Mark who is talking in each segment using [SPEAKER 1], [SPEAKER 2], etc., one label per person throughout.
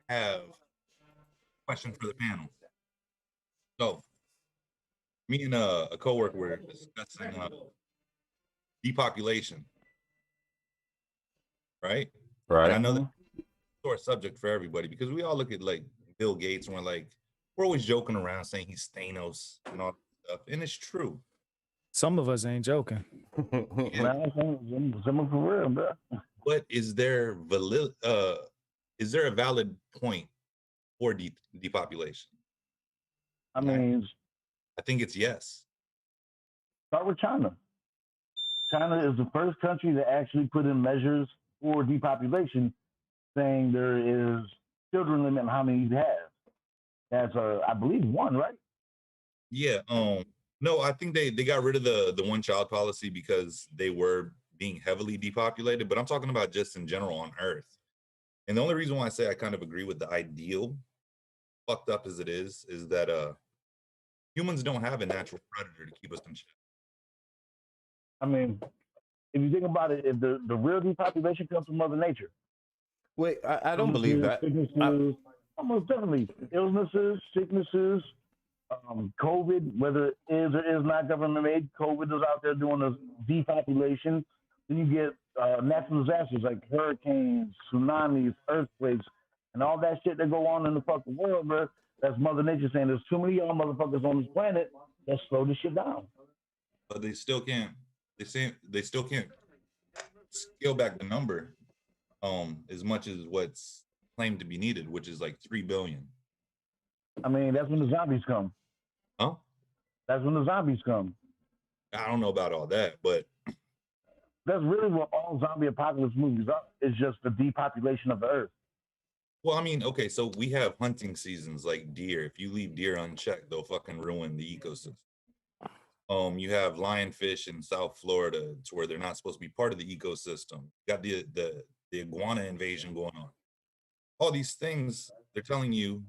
[SPEAKER 1] Have a question for the panel. So, me and a coworker were discussing depopulation, right? And I
[SPEAKER 2] Right.
[SPEAKER 1] know that sore subject for everybody because we all look at like Bill Gates and we're always joking around saying he's Thanos and all that stuff, and it's true.
[SPEAKER 3] Some of us ain't joking.
[SPEAKER 4] Man, some for real, bro.
[SPEAKER 1] But is there a valid point for depopulation?
[SPEAKER 4] I mean,
[SPEAKER 1] I think it's yes.
[SPEAKER 4] start with China. China is the first country to actually put in measures for depopulation, saying there is children limit on how many you have. That's I believe one, right?
[SPEAKER 1] Yeah. No, I think they got rid of the one child policy because they were being heavily depopulated. But I'm talking about just in general on Earth. And the only reason why I say I kind of agree with the ideal, fucked up as it is that humans don't have a natural predator to keep us in check.
[SPEAKER 4] I mean, if you think about it, if the real depopulation comes from Mother Nature.
[SPEAKER 2] Wait, I don't believe that.
[SPEAKER 4] Almost definitely. Illnesses, sicknesses, COVID, whether it is or is not government made, COVID is out there doing the depopulation. Then you get natural disasters like hurricanes, tsunamis, earthquakes, and all that shit that go on in the fucking world, bro. That's Mother Nature saying there's too many y'all motherfuckers on this planet. Let's slow this shit down.
[SPEAKER 1] But they still can't. They still can't scale back the number as much as what's claimed to be needed, which is like 3 billion.
[SPEAKER 4] I mean, that's when the zombies come.
[SPEAKER 1] Huh?
[SPEAKER 4] That's when the zombies come.
[SPEAKER 1] I don't know about all that, but
[SPEAKER 4] that's really what all zombie apocalypse movies are. It's just the depopulation of the earth.
[SPEAKER 1] Well, I mean, okay, so we have hunting seasons like deer. If you leave deer unchecked, they'll fucking ruin the ecosystem. You have lionfish in South Florida to where they're not supposed to be part of the ecosystem. You got the iguana invasion going on. All these things, they're telling you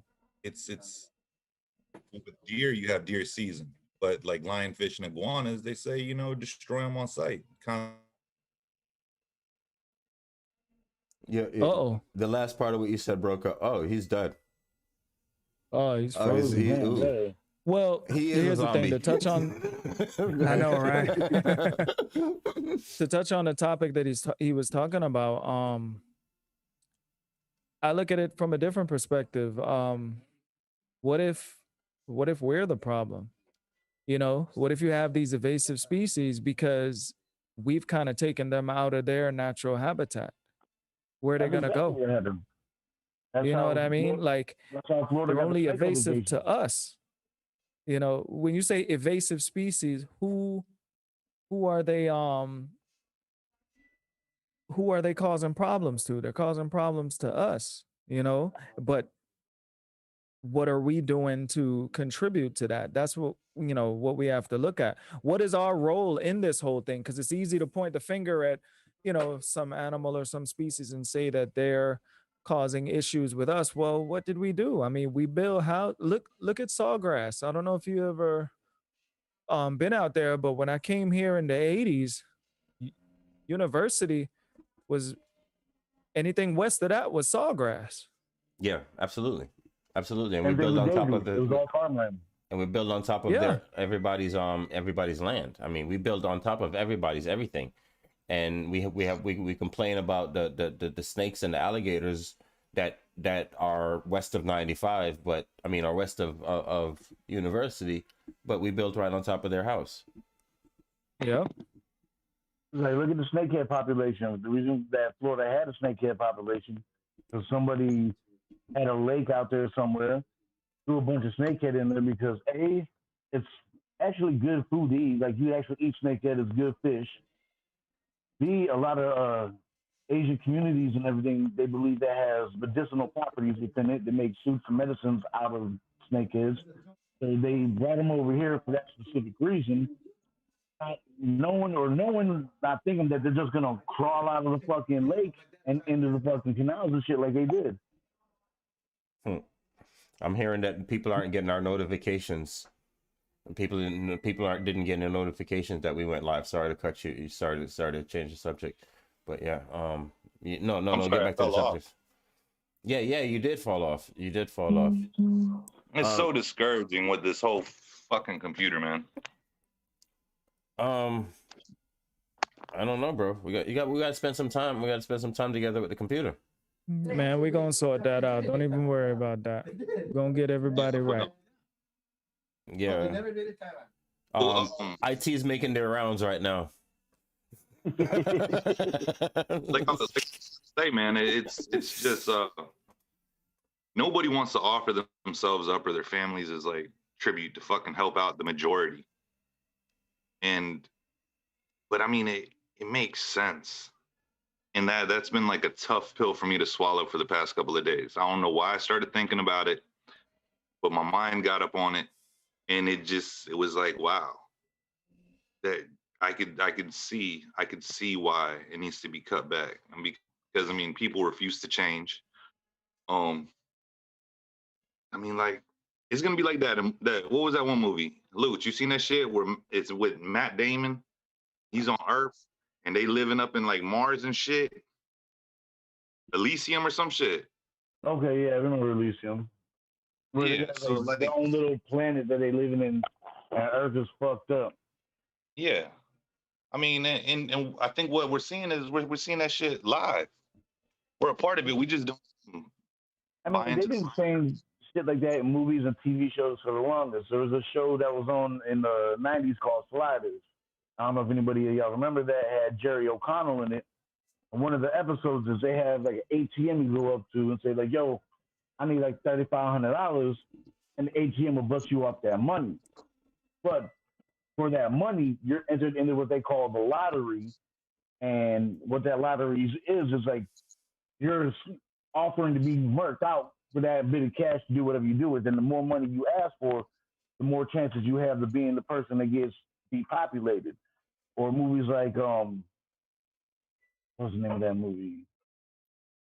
[SPEAKER 1] it's with deer, you have deer season. But like lionfish and iguanas, they say, destroy them on sight.
[SPEAKER 2] Yeah.
[SPEAKER 3] Uh-oh.
[SPEAKER 2] The last part of what you said broke up. Oh, he's dead.
[SPEAKER 3] Oh, he's frozen. Well, here's the thing, to touch on I know, right? To touch on the topic that he was talking about, I look at it from a different perspective. What if we're the problem? What if you have these invasive species because we've kind of taken them out of their natural habitat? Where are they gonna go? You know what I mean? Like, they're only invasive to us. When you say invasive species, who are they causing problems to? They're causing problems to us, but what are we doing to contribute to that? That's what we have to look at. What is our role in this whole thing? Because it's easy to point the finger at some animal or some species and say that they're causing issues with us. Well, what did we do? I mean, we build how look at sawgrass. I don't know if you ever been out there, but when I came here in the 80s, university was anything west of that was sawgrass.
[SPEAKER 2] Yeah, absolutely. And we build on top of
[SPEAKER 4] it was all farmland.
[SPEAKER 2] And we build on top of everybody's land. I mean, we build on top of everybody's everything. And we complain about the snakes and the alligators that are west of 95, but I mean are west of university, but we built right on top of their house.
[SPEAKER 3] Yeah.
[SPEAKER 4] Like, look at the snakehead population. The reason that Florida had a snakehead population was somebody had a lake out there somewhere, threw a bunch of snakehead in there because A, it's actually good food to eat. Like, you actually eat snakehead, it's good fish. B, a lot of Asian communities and everything, they believe that has medicinal properties within it. They make soups and medicines out of snakeheads. So they brought them over here for that specific reason. no one not thinking that they're just gonna crawl out of the fucking lake and into the fucking canals and shit like they did.
[SPEAKER 2] I'm hearing that people aren't getting our notifications. People didn't get any notifications that we went live. Sorry to cut you. You started to change the subject, but yeah. No. Get back to the subject. Yeah. You did fall off.
[SPEAKER 1] It's so discouraging with this whole fucking computer, man.
[SPEAKER 2] I don't know, bro. We got to spend some time. We got to spend some time together with the computer.
[SPEAKER 3] Man, we're gonna sort that out. Don't even worry about that. We're gonna get everybody right.
[SPEAKER 2] Yeah. IT's making their rounds right now.
[SPEAKER 1] Like I was say, man, it's just nobody wants to offer themselves up or their families as like tribute to fucking help out the majority. But I mean, it makes sense. And that's been like a tough pill for me to swallow for the past couple of days. I don't know why I started thinking about it, but my mind got up on it, and it was like, wow, that I could see why it needs to be cut back. And because I mean, people refuse to change. I mean, like, it's gonna be like that. What was that one movie? Luch, you seen that shit where it's with Matt Damon? He's on Earth and they living up in like Mars and shit. Elysium or some shit.
[SPEAKER 4] Okay, yeah, I remember Elysium. Where
[SPEAKER 1] Yeah,
[SPEAKER 4] they got,
[SPEAKER 1] so
[SPEAKER 4] like their own little planet that they living in, and Earth is fucked up.
[SPEAKER 1] Yeah, I mean, and I think what we're seeing is we're seeing that shit live. We're a part of it. We just don't.
[SPEAKER 4] I mean, they've been saying shit like that in movies and TV shows for the longest. There was a show that was on in the '90s called Sliders. I don't know if anybody of y'all remember that. It had Jerry O'Connell in it. And one of the episodes is they have like an ATM you go up to and say like, "Yo, I need like $3,500," and the ATM will bust you off that money. But for that money, you're entered into what they call the lottery. And what that lottery is like you're offering to be murked out for that bit of cash to do whatever you do with. And the more money you ask for, the more chances you have of being the person that gets depopulated. Or movies like what's the name of that movie?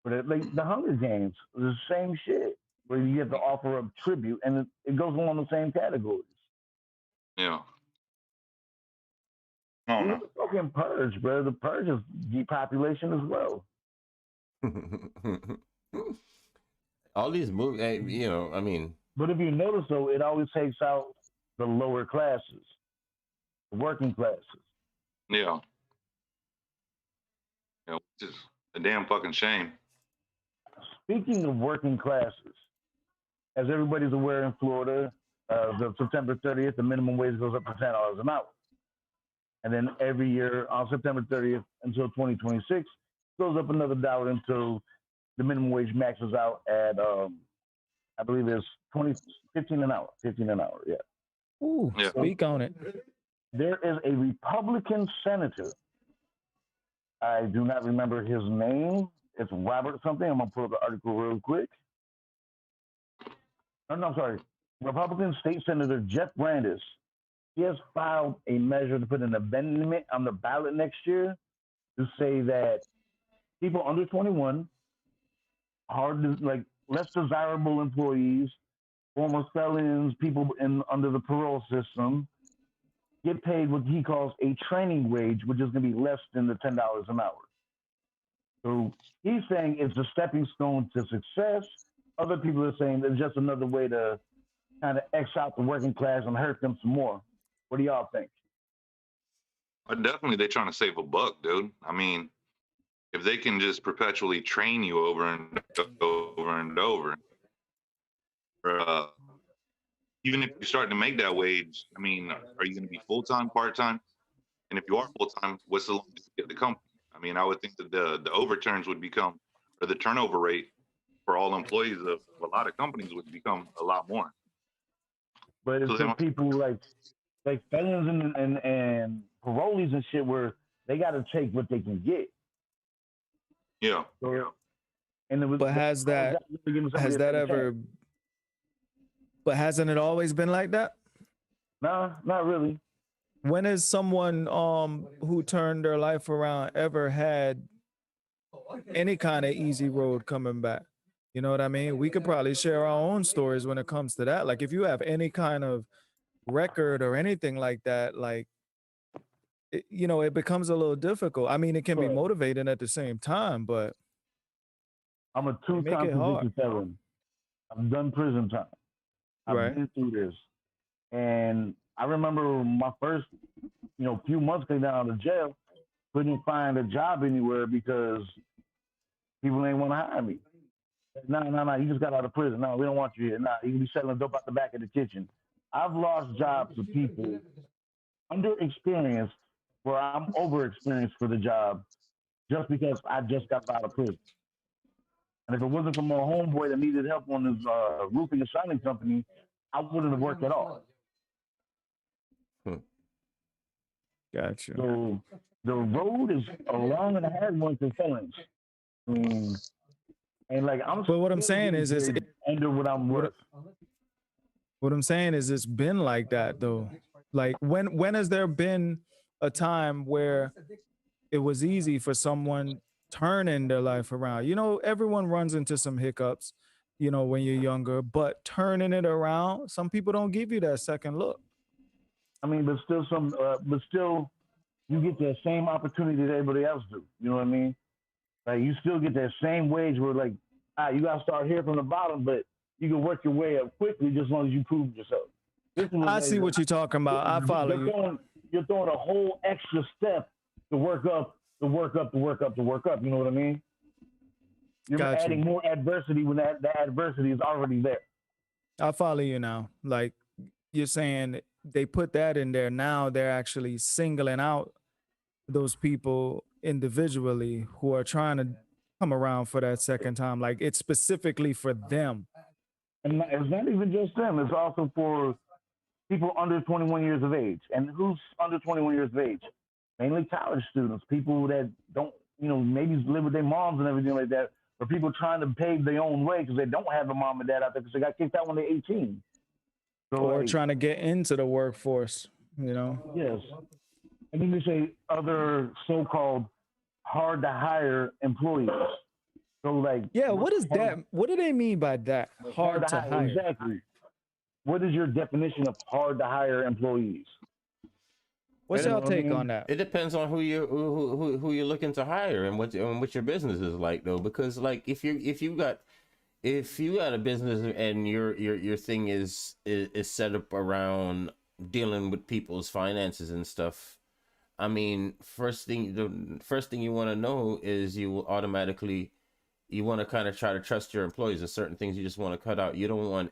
[SPEAKER 4] But like the Hunger Games, the same shit where you have to offer up tribute, and it goes along the same categories.
[SPEAKER 1] Yeah. Oh no.
[SPEAKER 4] The fucking Purge, bro. The Purge is depopulation as well.
[SPEAKER 2] All these movies, you know, I mean.
[SPEAKER 4] But if you notice, though, it always takes out the lower classes, the working classes.
[SPEAKER 1] Yeah. Yeah, which is a damn fucking shame.
[SPEAKER 4] Speaking of working classes, as everybody's aware in Florida, the September 30th, the minimum wage goes up to $10 an hour. And then every year on September 30th until 2026, goes up another dollar until the minimum wage maxes out at, I believe it's $15 an hour. Yeah.
[SPEAKER 3] Ooh, yeah. Speak on it.
[SPEAKER 4] There is a Republican senator. I do not remember his name. It's Robert something. I'm going to pull up the article real quick. Oh, no, I'm sorry. Republican State Senator Jeff Brandes. He has filed a measure to put an amendment on the ballot next year to say that people under 21, less desirable employees, former felons, people under the parole system, get paid what he calls a training wage, which is going to be less than the $10 an hour. So he's saying it's a stepping stone to success. Other people are saying it's just another way to kind of X out the working class and hurt them some more. What do y'all think?
[SPEAKER 1] Definitely, they're trying to save a buck, dude. I mean, if they can just perpetually train you over and over and over, even if you start to make that wage, I mean, are you going to be full-time, part-time? And if you are full-time, what's the longest you get the company? I mean, I would think that the overturns would become, or the turnover rate for all employees of a lot of companies would become a lot more.
[SPEAKER 4] But it's so people like felons and parolees and shit where they got to take what they can get.
[SPEAKER 1] Yeah.
[SPEAKER 4] So, and it was,
[SPEAKER 3] but has that ever? But hasn't it always been like that?
[SPEAKER 4] No, not really.
[SPEAKER 3] When has someone who turned their life around ever had any kind of easy road coming back? You know what I mean? We could probably share our own stories when it comes to that. Like if you have any kind of record or anything like that, like you know, it becomes a little difficult. I mean, it can be
[SPEAKER 4] Right.
[SPEAKER 3] motivating at the same time, but
[SPEAKER 4] I'm a
[SPEAKER 3] it make
[SPEAKER 4] two-time
[SPEAKER 3] it hard,
[SPEAKER 4] convicted felon. I've done prison time. I've
[SPEAKER 3] right?
[SPEAKER 4] been through this, and I remember my first, few months getting out of jail, couldn't find a job anywhere because people ain't want to hire me. No, you just got out of prison. No, we don't want you here. No, you can be selling dope out the back of the kitchen. I've lost jobs to people underexperienced where I'm overexperienced for the job just because I just got out of prison. And if it wasn't for my homeboy that needed help on his roofing and siding company, I wouldn't have worked at all.
[SPEAKER 3] Gotcha.
[SPEAKER 4] So the road is a long and hard one for felons. And like
[SPEAKER 3] But what I'm saying is, it's
[SPEAKER 4] under what I'm worth.
[SPEAKER 3] what I'm saying is, it's been like that though. Like when has there been a time where it was easy for someone turning their life around? You know, everyone runs into some hiccups, you know, when you're younger, but turning it around, some people don't give you that second look.
[SPEAKER 4] I mean, but still, you get that same opportunity that everybody else do. You know what I mean? Like you still get that same wage where like, you gotta start here from the bottom, but you can work your way up quickly just as long as you prove yourself.
[SPEAKER 3] I see what you're talking about. I follow you.
[SPEAKER 4] You're throwing a whole extra step to work up, to work up, to work up, to work up. You know what I mean? You're adding more adversity when that adversity is already there.
[SPEAKER 3] I follow you now. Like you're saying they put that in there. Now they're actually singling out those people individually who are trying to come around for that second time. Like it's specifically for them.
[SPEAKER 4] And it's not even just them. It's also for people under 21 years of age. And who's under 21 years of age? Mainly college students, people that don't, maybe live with their moms and everything like that, or people trying to pave their own way because they don't have a mom and dad out there because they got kicked out when they're 18. So,
[SPEAKER 3] or trying to get into the workforce, you know?
[SPEAKER 4] Yes. And then you say other so-called hard to hire employees. So like,
[SPEAKER 3] yeah, what is that? What do they mean by that? Hard to hire.
[SPEAKER 4] Exactly. What is your definition of hard to hire employees?
[SPEAKER 3] What's your take on that?
[SPEAKER 2] It depends on who you're looking to hire and what your business is like though, because like if you got a business and your thing is set up around dealing with people's finances and stuff, I mean, the first thing you want to know is you want to kind of try to trust your employees. There's certain things you just want to cut out. You don't want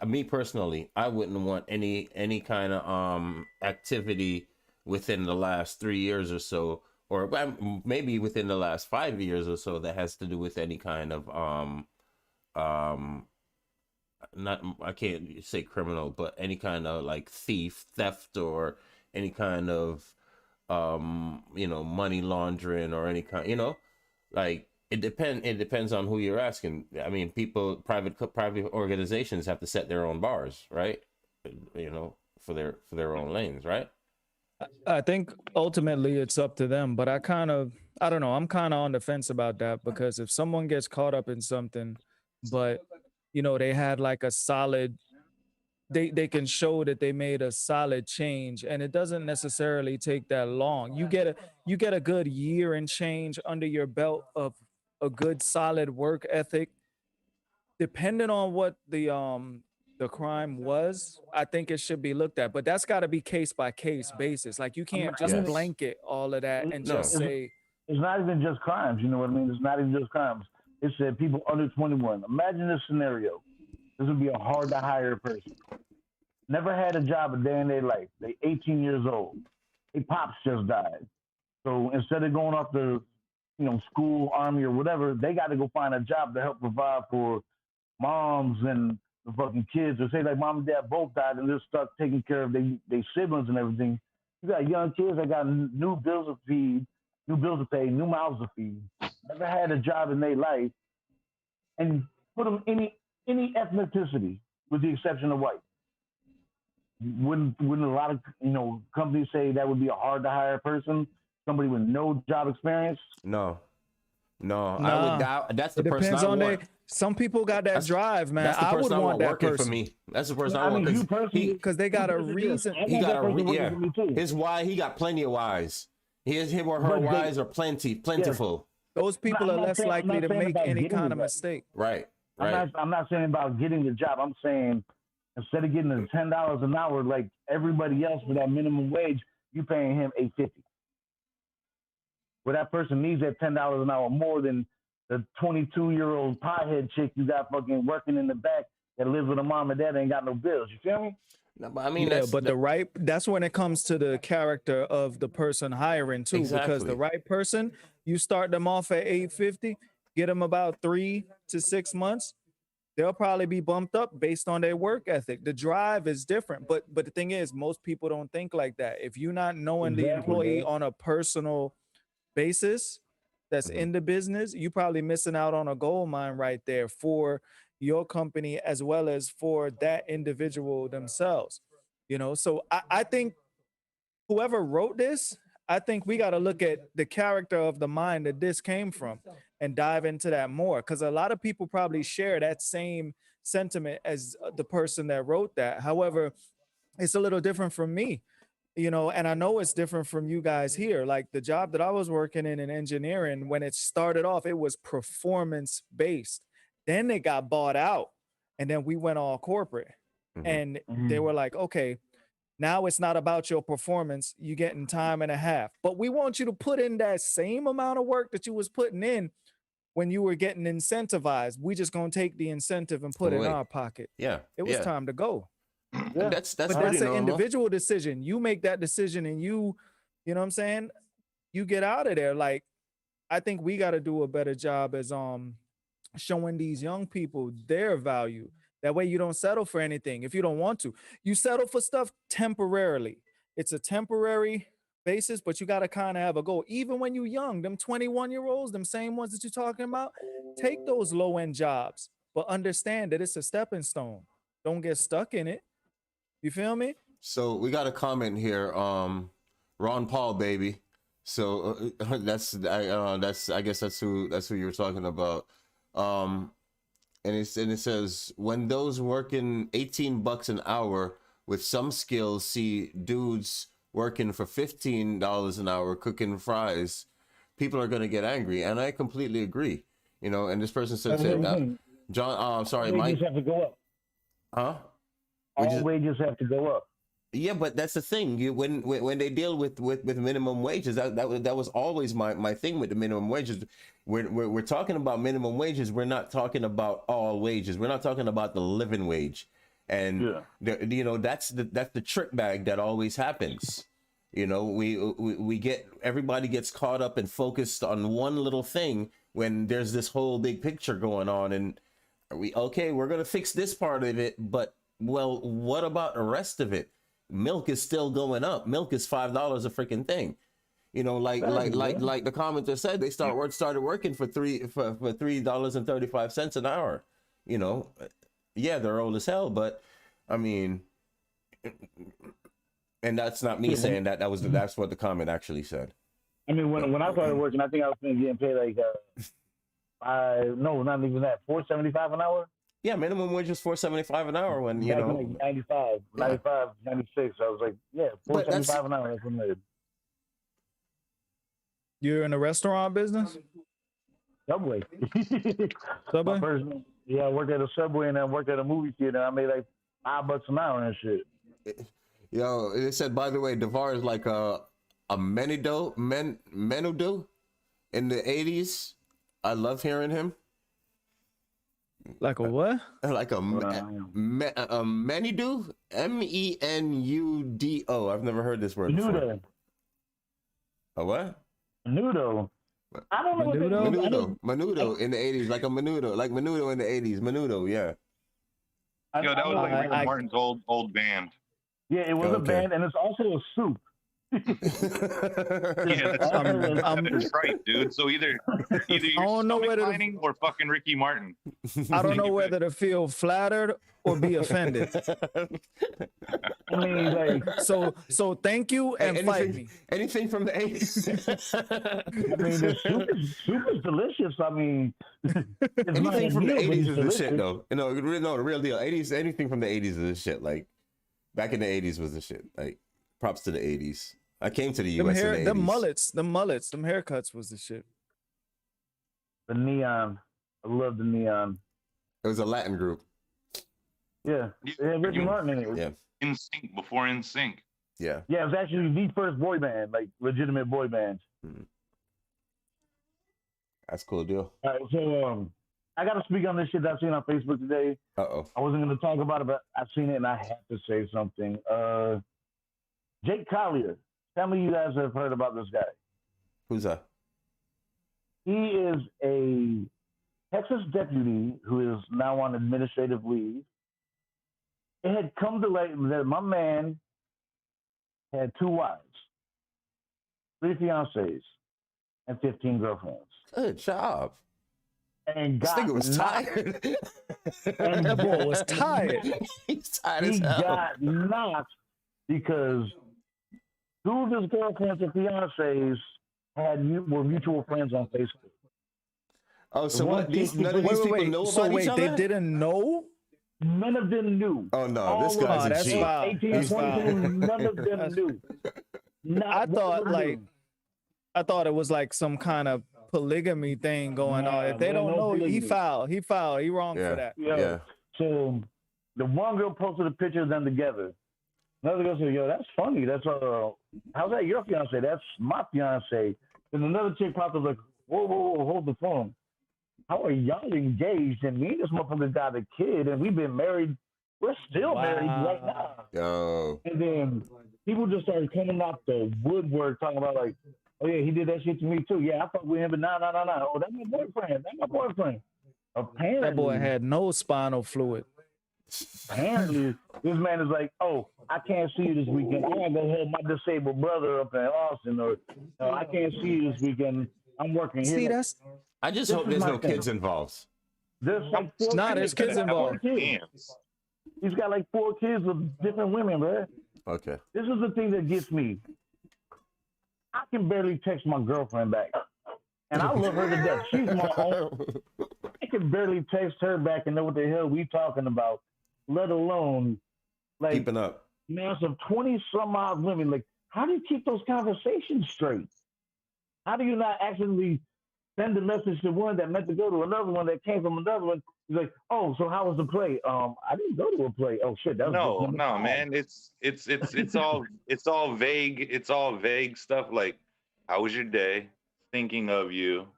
[SPEAKER 2] me personally, I wouldn't want any kind of activity within the last 3 years or so, or maybe within the last 5 years or so that has to do with any kind of not, I can't say criminal, but any kind of like theft or any kind of money laundering or any kind, like it depends on who you're asking. I mean, private organizations have to set their own bars, right? For their own lanes, right?
[SPEAKER 3] I think ultimately it's up to them, but I don't know, I'm kind of on the fence about that, because if someone gets caught up in something, but they had like a solid, they can show that they made a solid change, and it doesn't necessarily take that long. You get a good year and change under your belt of a good solid work ethic, depending on what the crime was. I think it should be looked at, but that's got to be case by case basis. Like you can't just blanket all of that and just say
[SPEAKER 4] it's not even just crimes. You know what I mean? It's not even just crimes. It said people under 21. Imagine this scenario. This would be a hard to hire person. Never had a job a day in their life. They 18 years old. Their pops just died. So instead of going off to, school, army, or whatever, they got to go find a job to help provide for moms and the fucking kids. Or say like mom and dad both died and they're stuck taking care of their siblings and everything. You got young kids that got new bills to feed, new bills to pay, new mouths to feed. Never had a job in their life, and put them any ethnicity with the exception of white. wouldn't a lot of companies say that would be a hard to hire person, somebody with no job experience?
[SPEAKER 2] No, no, I
[SPEAKER 3] Nah,
[SPEAKER 2] would. That's the
[SPEAKER 3] it
[SPEAKER 2] person
[SPEAKER 3] depends
[SPEAKER 2] I
[SPEAKER 3] on
[SPEAKER 2] want.
[SPEAKER 3] some people got that drive, man.
[SPEAKER 2] That's the
[SPEAKER 3] I would
[SPEAKER 2] person I
[SPEAKER 3] want
[SPEAKER 2] want
[SPEAKER 3] that
[SPEAKER 2] working
[SPEAKER 3] person
[SPEAKER 2] for me. That's the person
[SPEAKER 4] Yeah,
[SPEAKER 2] I want
[SPEAKER 4] you
[SPEAKER 2] because
[SPEAKER 4] personally,
[SPEAKER 3] because they got a reason.
[SPEAKER 4] I
[SPEAKER 2] he
[SPEAKER 4] want
[SPEAKER 2] got
[SPEAKER 4] that person working
[SPEAKER 2] yeah.
[SPEAKER 4] for me too.
[SPEAKER 2] His why he got plenty of whys. Him or her
[SPEAKER 4] But
[SPEAKER 2] whys are plentiful.
[SPEAKER 3] Those people
[SPEAKER 4] I'm
[SPEAKER 3] are
[SPEAKER 4] not
[SPEAKER 3] less
[SPEAKER 4] saying- I'm
[SPEAKER 3] likely
[SPEAKER 4] not
[SPEAKER 3] to
[SPEAKER 4] saying
[SPEAKER 3] make
[SPEAKER 4] about
[SPEAKER 3] any
[SPEAKER 4] getting
[SPEAKER 3] kind
[SPEAKER 4] the
[SPEAKER 3] of
[SPEAKER 4] job.
[SPEAKER 3] mistake.
[SPEAKER 2] Right, right.
[SPEAKER 4] I'm not saying about getting the job. I'm saying instead of getting the $10 an hour like everybody else for that minimum wage, you paying him $8.50. Where that person needs that $10 an hour more than the 22-year-old pothead chick you got fucking working in the back that lives with a mom and dad and ain't got no bills. You feel me?
[SPEAKER 2] No, but I mean,
[SPEAKER 3] Yeah, but that's when it comes to the character of the person hiring too, because
[SPEAKER 2] Exactly.
[SPEAKER 3] the right person, you start them off at 850, get them about 3 to 6 months, they'll probably be bumped up based on their work ethic. The drive is different, but the thing is, most people don't think like that. If you're not knowing the
[SPEAKER 4] Exactly,
[SPEAKER 3] employee
[SPEAKER 4] bro.
[SPEAKER 3] on a personal basis that's in the business, you probably missing out on a gold mine right there for your company as well as for that individual themselves. So I think whoever wrote this, I think we got to look at the character of the mind that this came from and dive into that more, because a lot of people probably share that same sentiment as the person that wrote that. However, it's a little different from me, and I know it's different from you guys here. Like the job that I was working in engineering, when it started off, it was performance based. Then it got bought out, and then we went all corporate. And they were like, okay, now it's not about your performance. You getting time and a half, but we want you to put in that same amount of work that you was putting in when you were getting incentivized. We just gonna take the incentive and put it in our pocket.
[SPEAKER 2] Yeah,
[SPEAKER 3] It was time to go.
[SPEAKER 4] Yeah.
[SPEAKER 2] That's
[SPEAKER 3] But
[SPEAKER 2] pretty
[SPEAKER 3] that's an
[SPEAKER 2] normal.
[SPEAKER 3] individual decision. You make that decision and you know what I'm saying? You get out of there. Like, I think we got to do a better job as showing these young people their value. That way you don't settle for anything if you don't want to. You settle for stuff temporarily. It's a temporary basis, but you got to kind of have a goal. Even when you're young, them 21-year-olds, them same ones that you're talking about, take those low-end jobs, but understand that it's a stepping stone. Don't get stuck in it. You feel me?
[SPEAKER 2] So we got a comment here. Ron Paul, baby. So I guess that's who you're talking about. And it says, when those working $18 an hour with some skills see dudes working for $15 an hour cooking fries, people are going to get angry, and I completely agree. And this person said, John, sorry, Mike.
[SPEAKER 4] Wages have to go up.
[SPEAKER 2] Huh?
[SPEAKER 4] All wages have to go up.
[SPEAKER 2] Yeah, but that's the thing. When they deal with minimum wages, that was always my thing with the minimum wages. We're talking about minimum wages. We're not talking about all wages. We're not talking about the living wage, and that's the trick bag that always happens. Everybody gets caught up and focused on one little thing when there's this whole big picture going on, and we're gonna fix this part of it, but well, what about the rest of it? Milk is still going up. Milk is $5 a freaking thing. Like the commenter said, they started working for $3.35 an hour. Yeah, they're old as hell, but I mean, and that's not me saying that. That's what the comment actually said.
[SPEAKER 4] I mean, when I started working, I think I was getting paid like not even that, $4.75 an hour.
[SPEAKER 2] Yeah, minimum wage was $4.75 an hour when
[SPEAKER 4] Back in like 95, 96. I was like, yeah, $4.75 an hour. That's what I made.
[SPEAKER 3] You're in the restaurant business?
[SPEAKER 4] Subway.
[SPEAKER 3] Subway?
[SPEAKER 4] I worked at a Subway and I worked at a movie theater. I made like $5 an hour and shit.
[SPEAKER 2] Yo, it said, by the way, Devar is like a Menudo in the 80s. I love hearing him.
[SPEAKER 3] Like a what?
[SPEAKER 2] Like a Menudo? Menudo. I've never heard this word before. A what?
[SPEAKER 4] Menudo. I don't know
[SPEAKER 2] Menudo in the 80s, like a Menudo, like Menudo in the 80s. Menudo, yeah.
[SPEAKER 1] Yo, that was like Rick Martin's old band.
[SPEAKER 4] Yeah, it was a band, and it's also a soup.
[SPEAKER 1] Yeah, that's right, dude. So either you're stomach lining or fucking Ricky Martin.
[SPEAKER 3] I don't know whether to feel flattered or be offended.
[SPEAKER 4] I mean, like,
[SPEAKER 3] so thank you and fight me.
[SPEAKER 2] Anything from the 80s.
[SPEAKER 4] I mean, the soup's delicious. I mean,
[SPEAKER 2] anything from the 80s is the shit, though. No, the real deal. 80s, anything from the 80s is the shit. Like back in the 80s was the shit. Like props to the 80s. I came to the US in the 80s.
[SPEAKER 3] The mullets, them haircuts was the shit.
[SPEAKER 4] The neon. I love the neon.
[SPEAKER 2] It was a Latin group.
[SPEAKER 4] Yeah. Ricky Martin in it.
[SPEAKER 2] Yeah.
[SPEAKER 1] NSYNC before NSYNC.
[SPEAKER 2] Yeah.
[SPEAKER 4] Yeah, it was actually the first boy band, like legitimate boy band.
[SPEAKER 2] That's a cool deal.
[SPEAKER 4] All right, so I got to speak on this shit that I've seen on Facebook today.
[SPEAKER 2] Uh-oh.
[SPEAKER 4] I wasn't going to talk about it, but I've seen it and I have to say something. Jake Collier. How many of you guys have heard about this guy?
[SPEAKER 2] Who's that?
[SPEAKER 4] He is a Texas deputy who is now on administrative leave. It had come to light that my man had 2 wives, 3 fiancées, and 15 girlfriends.
[SPEAKER 2] Good job.
[SPEAKER 4] And
[SPEAKER 2] this nigga was tired.
[SPEAKER 4] And
[SPEAKER 3] that boy was tired.
[SPEAKER 2] He's tired as hell.
[SPEAKER 4] He got knocked because 2 of his girlfriends and fiancées were mutual friends on Facebook.
[SPEAKER 2] Oh, so what? None of these people know about each other?
[SPEAKER 3] They didn't know?
[SPEAKER 4] None of them knew.
[SPEAKER 2] Oh no, this guy's a G.
[SPEAKER 4] 18, 22, none of them knew.
[SPEAKER 3] I thought it was like some kind of polygamy thing going on. If they don't know, he fouled. He wrong for that.
[SPEAKER 4] Yeah. So the one girl posted a picture of them together. Another girl said, "Yo, that's funny. That's how's that your fiance? That's my fiance." And another chick popped up like, "Whoa, hold the phone. How are y'all engaged? And me and this motherfucker got a kid, and we've been married. We're still married right now."
[SPEAKER 2] Yo.
[SPEAKER 4] And then people just started coming off the woodwork talking about like, "Oh yeah, he did that shit to me too. Yeah, I fucked with him, but no. Oh, that's my boyfriend. Apparently,
[SPEAKER 3] that boy had no spinal fluid.
[SPEAKER 4] Apparently, this man is like, "Oh, I can't see you this weekend. I gotta go hold my disabled brother up in Austin, or I can't see you this weekend. I'm working here."
[SPEAKER 3] See, that's.
[SPEAKER 2] I just hope there's no kids involved.
[SPEAKER 4] There's like 4
[SPEAKER 3] there's kids involved.
[SPEAKER 4] He's got like 4 kids with different women, bro.
[SPEAKER 2] Okay.
[SPEAKER 4] This is the thing that gets me. I can barely text my girlfriend back, and I love her to death. She's my own. I can barely text her back and know what the hell we talking about, let alone like
[SPEAKER 2] keeping up.
[SPEAKER 4] Man, some 20 some odd women. Like, how do you keep those conversations straight? How do you not accidentally send a message to one that meant to go to another one that came from another one? He's like, "Oh, so how was the play? I didn't go to a play. Oh shit, that was
[SPEAKER 1] no, man. It's all vague. It's all vague stuff. Like, how was your day? Thinking of you.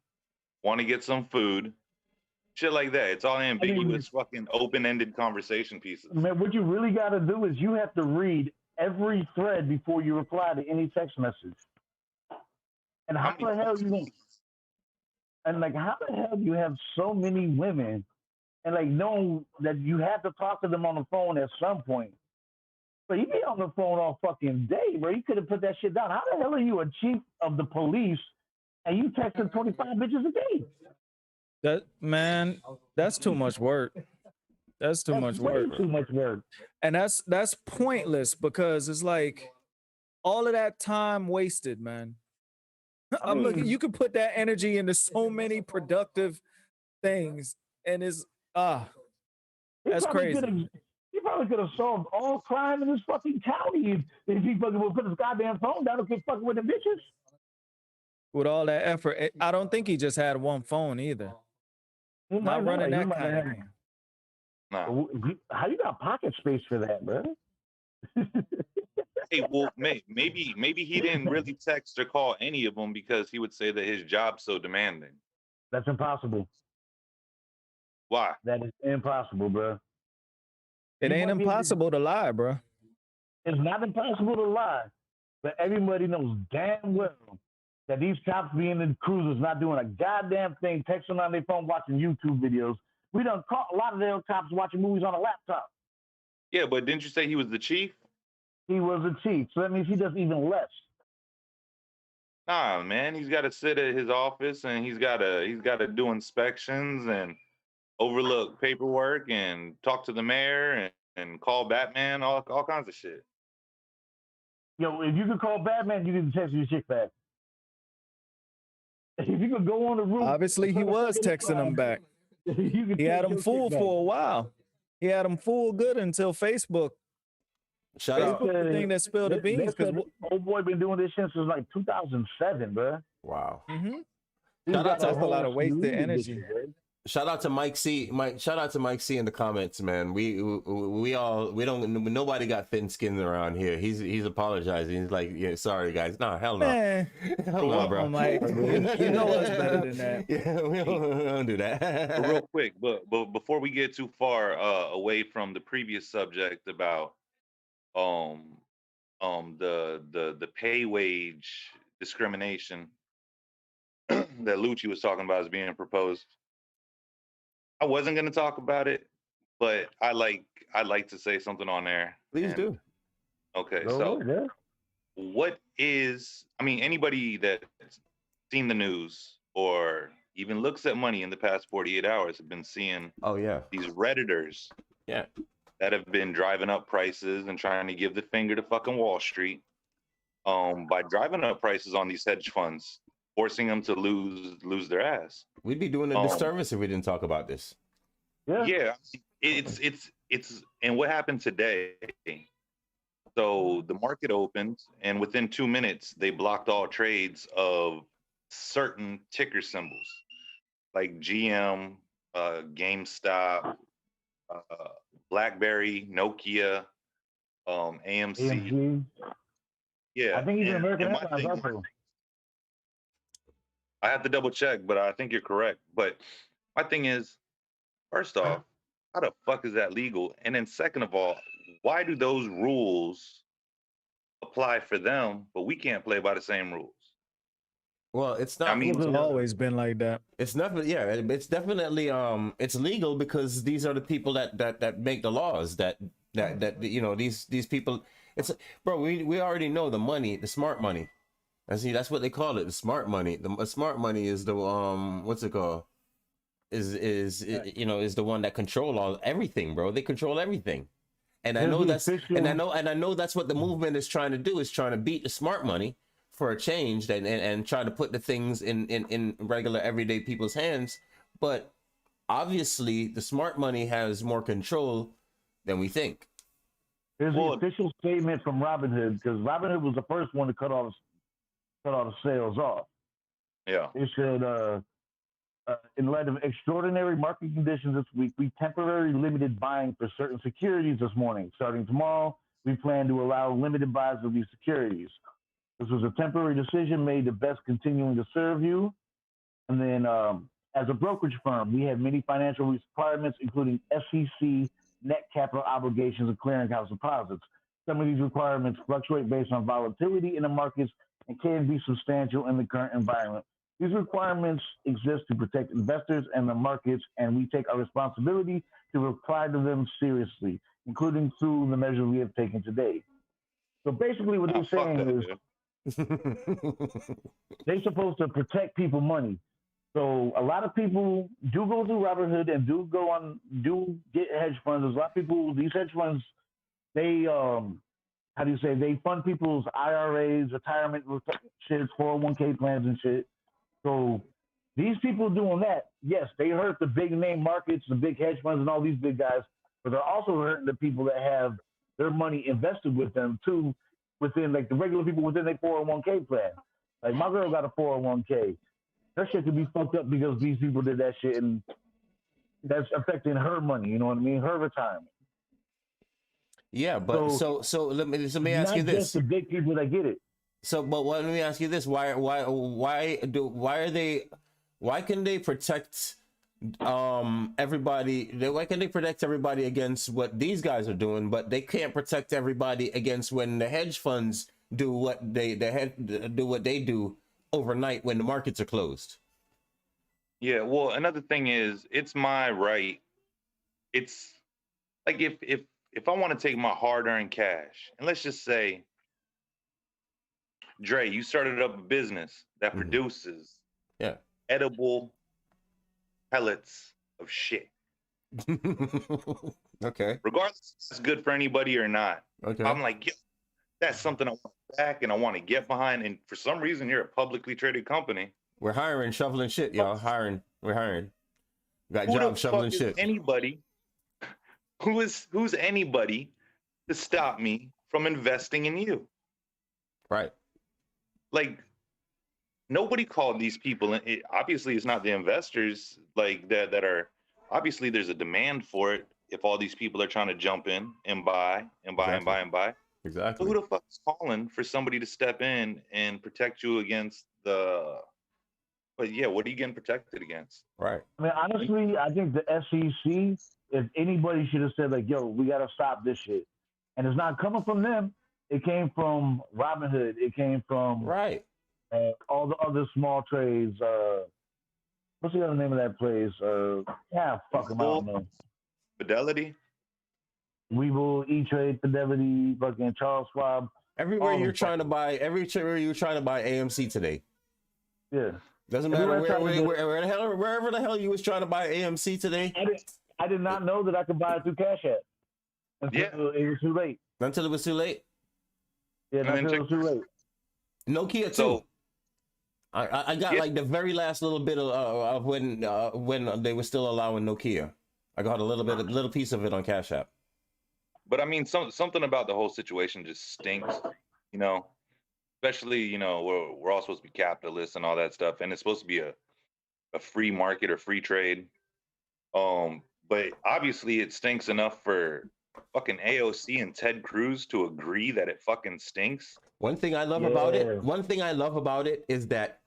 [SPEAKER 1] Want to get some food? Shit like that. It's all ambiguous, fucking open-ended conversation pieces.
[SPEAKER 4] Man, what you really got to do is you have to read every thread before you reply to any text message. And how the hell do you have so many women and like know that you have to talk to them on the phone at some point? But you be on the phone all fucking day, bro. You could have put that shit down. How the hell are you a chief of the police and you texting 25 bitches a day?
[SPEAKER 3] That's too much work. That's too much work.
[SPEAKER 4] Too much work.
[SPEAKER 3] And that's pointless because it's like all of that time wasted, man. I'm looking. You could put that energy into so many productive things, and it's that's crazy.
[SPEAKER 4] He probably could have solved all crime in this fucking county if he fucking would put his goddamn phone down and quit fucking with the bitches.
[SPEAKER 3] With all that effort, I don't think he just had one phone either. Not running that kind of thing.
[SPEAKER 1] No.
[SPEAKER 4] How you got pocket space for that, bro?
[SPEAKER 1] Hey, well, maybe he didn't really text or call any of them because he would say that his job's so demanding.
[SPEAKER 4] That's impossible.
[SPEAKER 1] Why?
[SPEAKER 4] That is impossible, bro.
[SPEAKER 3] It ain't impossible to lie, bro.
[SPEAKER 4] It's not impossible to lie, but everybody knows damn well that these cops being in cruisers not doing a goddamn thing, texting on their phone, watching YouTube videos. We done caught a lot of their cops watching movies on a laptop.
[SPEAKER 1] Yeah, but didn't you say he was the chief?
[SPEAKER 4] He was a chief, so that means he does even less.
[SPEAKER 1] Nah, man, he's got to sit at his office and he's got to do inspections and overlook paperwork and talk to the mayor and call Batman, all kinds of shit.
[SPEAKER 4] Yo, if you could call Batman, you can text your chick back. If you could go on the roof.
[SPEAKER 3] Obviously, he was texting him back. He had him fooled for a while. He had him fooled good until Facebook.
[SPEAKER 2] Shout out.
[SPEAKER 3] Facebook the thing that spilled the beans. Because
[SPEAKER 4] old boy been doing this since like 2007, bro.
[SPEAKER 2] Wow.
[SPEAKER 3] Shout out to a lot of wasted energy.
[SPEAKER 2] Shout out to Mike C. Shout out to Mike C in the comments, man. Nobody got thin skin around here. He's apologizing. He's like, yeah, sorry guys. Nah, hell no.
[SPEAKER 3] Man,
[SPEAKER 2] hell no, bro.
[SPEAKER 3] Mike, you know us better than that.
[SPEAKER 2] Yeah, we don't do that.
[SPEAKER 1] Real quick, but before we get too far away from the previous subject about the pay wage discrimination that Lucci was talking about is being proposed. I wasn't going to talk about it, but I'd like to say something on there.
[SPEAKER 2] Please do.
[SPEAKER 1] Okay, what is, I mean, anybody that's seen the news or even looks at money in the past 48 hours have been seeing these Redditors that have been driving up prices and trying to give the finger to fucking Wall Street by driving up prices on these hedge funds, forcing them to lose their ass.
[SPEAKER 2] We'd be doing a disservice if we didn't talk about this.
[SPEAKER 1] Yeah, it's and what happened today? So the market opened, and within 2 minutes, they blocked all trades of certain ticker symbols like GM, GameStop, BlackBerry, Nokia, AMC. Yeah,
[SPEAKER 4] I think even American Airlines also.
[SPEAKER 1] I have to double check, but I think you're correct. But my thing is, first off, how the fuck is that legal? And then second of all, why do those rules apply for them, but we can't play by the same rules?
[SPEAKER 2] Well, it's not.
[SPEAKER 3] I mean, it's always been like that.
[SPEAKER 2] It's definitely, it's definitely, it's legal because these are the people that make the laws. That you know, these people. It's, bro. We already know the money, the smart money. That's what they call it, the smart money. The smart money is the what's it called? Is the one that control everything, bro. They control everything. And I know that's what the movement is trying to do, is trying to beat the smart money for a change and try to put the things in regular everyday people's hands. But obviously the smart money has more control than we think.
[SPEAKER 4] There's the official statement from Robinhood, because Robinhood was the first one to cut all the sales off.
[SPEAKER 1] Yeah.
[SPEAKER 4] It said, in light of extraordinary market conditions this week, we temporarily limited buying for certain securities this morning. Starting tomorrow, we plan to allow limited buys of these securities. This was a temporary decision made to best continuing to serve you. And then as a brokerage firm, we have many financial requirements, including SEC, net capital obligations, and clearinghouse deposits. Some of these requirements fluctuate based on volatility in the markets and can be substantial in the current environment. These requirements exist to protect investors and the markets, and we take our responsibility to reply to them seriously, including through the measures we have taken today. So basically what they're saying is they're supposed to protect people money. So a lot of people do go through Robinhood and do get hedge funds. There's a lot of people, these hedge funds, they they fund people's IRAs, retirement shit, 401k plans and shit. So these people doing that, yes, they hurt the big name markets, the big hedge funds and all these big guys, but they're also hurting the people that have their money invested with them too, within like the regular people within their 401k plan. Like my girl got a 401k. Her shit could be fucked up because these people did that shit, and that's affecting her money, you know what I mean? Her retirement.
[SPEAKER 2] Yeah, but so let me ask you this.
[SPEAKER 4] Not just the big people that get it.
[SPEAKER 2] So, but let me ask you this: why can they protect everybody? Why can they protect everybody against what these guys are doing, but they can't protect everybody against when the hedge funds do what they do overnight when the markets are closed?
[SPEAKER 1] Yeah, well, another thing is, it's my right. It's like if I want to take my hard-earned cash, and let's just say Dre, you started up a business that produces edible pellets of shit.
[SPEAKER 2] Okay.
[SPEAKER 1] Regardless if it's good for anybody or not.
[SPEAKER 2] Okay.
[SPEAKER 1] I'm like, yeah, that's something I want back and I want to get behind. And for some reason, you're a publicly traded company.
[SPEAKER 2] We're hiring, shoveling shit, y'all. Hiring. We're hiring. Got
[SPEAKER 1] Who
[SPEAKER 2] jobs
[SPEAKER 1] the
[SPEAKER 2] shoveling
[SPEAKER 1] fuck
[SPEAKER 2] shit.
[SPEAKER 1] is anybody? Who's anybody to stop me from investing in you?
[SPEAKER 2] Right.
[SPEAKER 1] Like, nobody called these people. Obviously, it's not the investors like that are. Obviously, there's a demand for it. If all these people are trying to jump in and buy and buy and buy and buy.
[SPEAKER 2] Exactly.
[SPEAKER 1] So who the fuck is calling for somebody to step in and protect you against the? But yeah, what are you getting protected against?
[SPEAKER 2] Right.
[SPEAKER 4] I mean, honestly, I think the SEC, if anybody should have said like, "Yo, we gotta stop this shit," and it's not coming from them. It came from Robinhood. It came from all the other small trades. What's the other name of that place? Fuck them, I don't know.
[SPEAKER 1] Fidelity.
[SPEAKER 4] Webull, E-Trade, Fidelity, fucking Charles Schwab.
[SPEAKER 2] Everywhere you're trying to buy AMC today.
[SPEAKER 4] Yeah.
[SPEAKER 2] Doesn't matter wherever the hell you was trying to buy AMC today.
[SPEAKER 4] I did not know that I could buy it through Cash App until it was too late.
[SPEAKER 2] Until it was too late?
[SPEAKER 4] Yeah, until it was too late.
[SPEAKER 2] Nokia too.
[SPEAKER 1] So,
[SPEAKER 2] I got like the very last little bit of when they were still allowing Nokia. I got a little piece of it on Cash App.
[SPEAKER 1] But I mean, something about the whole situation just stinks, you know. Especially, you know, we're all supposed to be capitalists and all that stuff, and it's supposed to be a free market or free trade. But obviously, it stinks enough for fucking AOC and Ted Cruz to agree that it fucking stinks.
[SPEAKER 2] One thing I love about it is that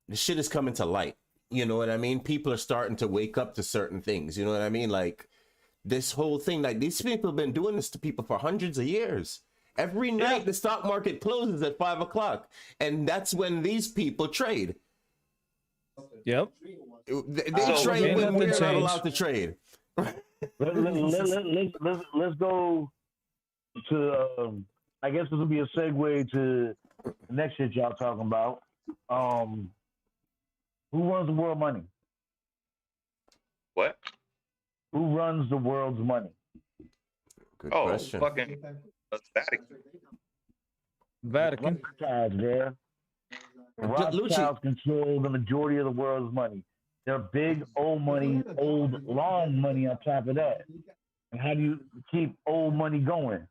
[SPEAKER 2] the shit is coming to light. You know what I mean? People are starting to wake up to certain things. You know what I mean? Like this whole thing, like these people have been doing this to people for hundreds of years. Every night the stock market closes at 5 o'clock, and that's when these people trade.
[SPEAKER 3] Yep.
[SPEAKER 2] They trade when we're not allowed to trade.
[SPEAKER 4] Let's go to. I guess this will be a segue to the next shit y'all talking about. Who runs the world money?
[SPEAKER 1] What?
[SPEAKER 4] Who runs the world's money?
[SPEAKER 2] Good question.
[SPEAKER 1] Fucking
[SPEAKER 3] Vatican.
[SPEAKER 4] The Rothschilds control the majority of the world's money. They're big old money, old long money on top of that. And how do you keep old money going?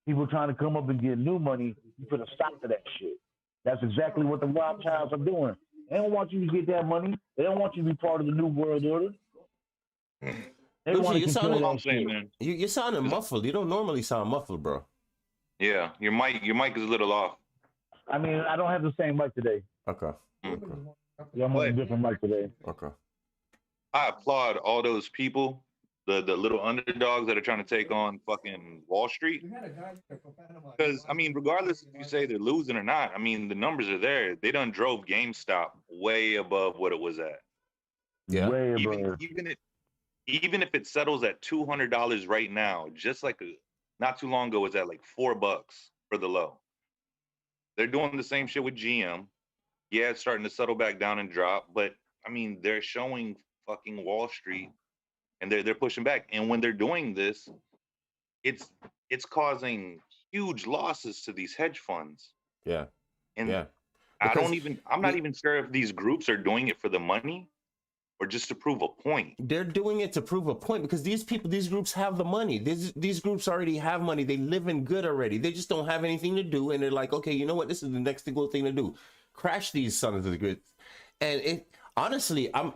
[SPEAKER 4] People trying to come up and get new money, you put a stop to that shit. That's exactly what the Rothschilds are doing. They don't want you to get that money. They don't want you to be part of the new world order. They want to control that shit.
[SPEAKER 2] You're sounding muffled. You don't normally sound muffled, bro.
[SPEAKER 1] Yeah, your mic is a little off.
[SPEAKER 4] I mean, I don't have the same mic today.
[SPEAKER 2] Okay.
[SPEAKER 4] Yeah, I'm on a different mic today.
[SPEAKER 2] Okay.
[SPEAKER 1] I applaud all those people, the little underdogs that are trying to take on fucking Wall Street. Because, I mean, regardless if you say they're losing or not, I mean, the numbers are there. They done drove GameStop way above what it was at.
[SPEAKER 2] Yeah.
[SPEAKER 4] Way above.
[SPEAKER 1] Even if it settles at $200 right now, just like not too long ago was at like $4 for the low. They're doing the same shit with GM. Yeah, it's starting to settle back down and drop, but I mean, they're showing fucking Wall Street, and they're pushing back. And when they're doing this, it's causing huge losses to these hedge funds.
[SPEAKER 2] Yeah.
[SPEAKER 1] And
[SPEAKER 2] yeah.
[SPEAKER 1] I'm not even sure if these groups are doing it for the money or just to prove a point.
[SPEAKER 2] They're doing it to prove a point because these groups have the money. These groups already have money. They live in good already. They just don't have anything to do. And they're like, okay, you know what? This is the next good thing to do. Crash these sons of the good. And honestly, I'm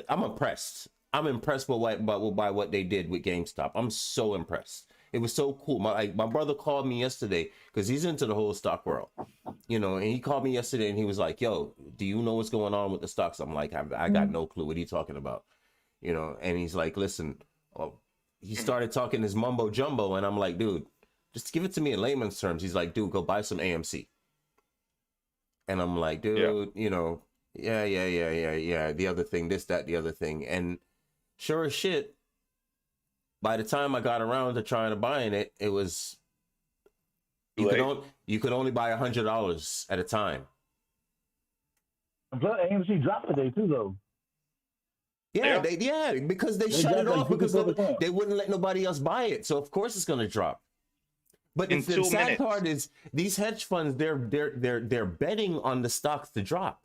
[SPEAKER 2] impressed. I'm impressed by what they did with GameStop. I'm so impressed. It was so cool. My brother called me yesterday because he's into the whole stock world, you know, and he called me yesterday and he was like, yo, do you know what's going on with the stocks? I'm like, I got no clue. What are you talking about? You know, and he's like, listen, he started talking his mumbo jumbo and I'm like, dude, just give it to me in layman's terms. He's like, dude, go buy some AMC. And I'm like, dude, you know, yeah. The other thing, this, that, the other thing. And sure as shit, by the time I got around to trying to buying it, it was you could only buy $100 at a time.
[SPEAKER 4] AMC dropped today too, though.
[SPEAKER 2] Yeah, because they shut it off because they wouldn't let nobody else buy it. So of course it's going to drop. But the sad part is these hedge funds, they're betting on the stocks to drop.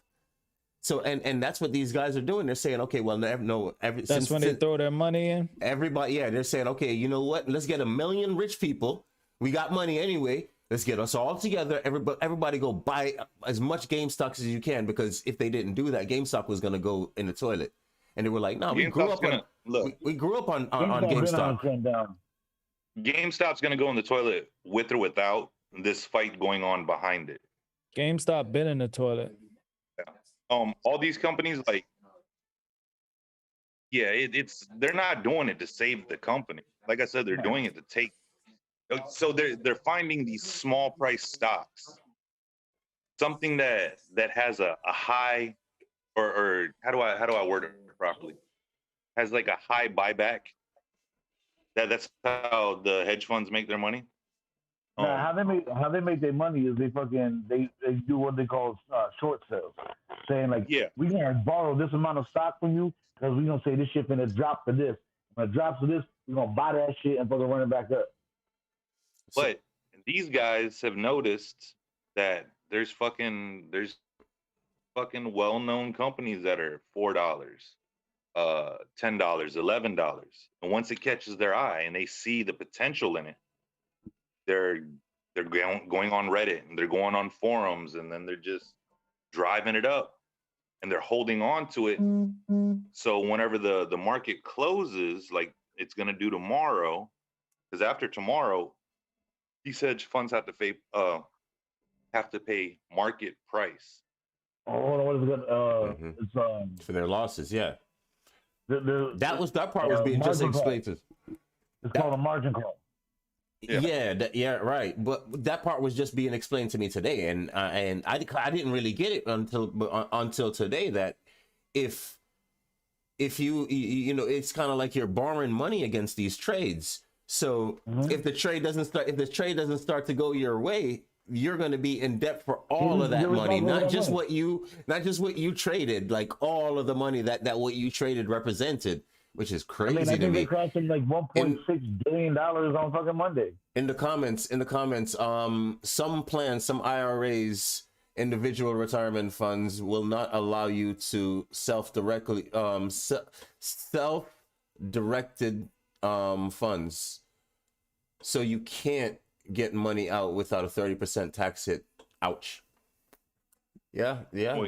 [SPEAKER 2] So and that's what these guys are doing. They're saying, okay, well,
[SPEAKER 3] that's when they throw their money in.
[SPEAKER 2] Everybody, they're saying, okay, you know what? Let's get 1 million rich people. We got money anyway. Let's get us all together. Everybody go buy as much GameStop as you can, because if they didn't do that, GameStop was going to go in the toilet. And they were like, no, we grew up on GameStop.
[SPEAKER 1] GameStop's going to go in the toilet with or without this fight going on behind it.
[SPEAKER 3] GameStop been in the toilet.
[SPEAKER 1] All these companies, like, they're not doing it to save the company. Like I said, they're doing it to take. So they're finding these small price stocks, something that has a high, or how do I word it properly? Has like a high buyback. That's how the hedge funds make their money.
[SPEAKER 4] How they make their money is they do what they call short sales, saying like, we're gonna borrow this amount of stock from you because we're gonna say this shit gonna drop to this. When it drops to this, we're gonna buy that shit and fucking run it back up.
[SPEAKER 1] But these guys have noticed that there's fucking well-known companies that are $4, $10, $11, and once it catches their eye and they see the potential in it, they're going on Reddit and they're going on forums, and then they're just driving it up and they're holding on to it. So whenever the market closes, like it's gonna do tomorrow, because after tomorrow, these hedge funds have to pay market price.
[SPEAKER 4] Oh, what is it? It's
[SPEAKER 2] for their losses, yeah. That part was being just explained to.
[SPEAKER 4] It's called a margin call.
[SPEAKER 2] Right. But that part was just being explained to me today, and I didn't really get it until today. That if you it's kind of like you're borrowing money against these trades. So if the trade doesn't start to go your way, you're going to be in debt for all of that money, not just what you traded, like all of the money that what you traded represented, which is crazy to me. I think
[SPEAKER 4] they crashed like $1.6 billion on fucking Monday.
[SPEAKER 2] In the comments, some plans, some IRAs, individual retirement funds, will not allow you to self-directed funds. So you can't get money out without a 30% tax hit. Ouch. Yeah.
[SPEAKER 1] Well,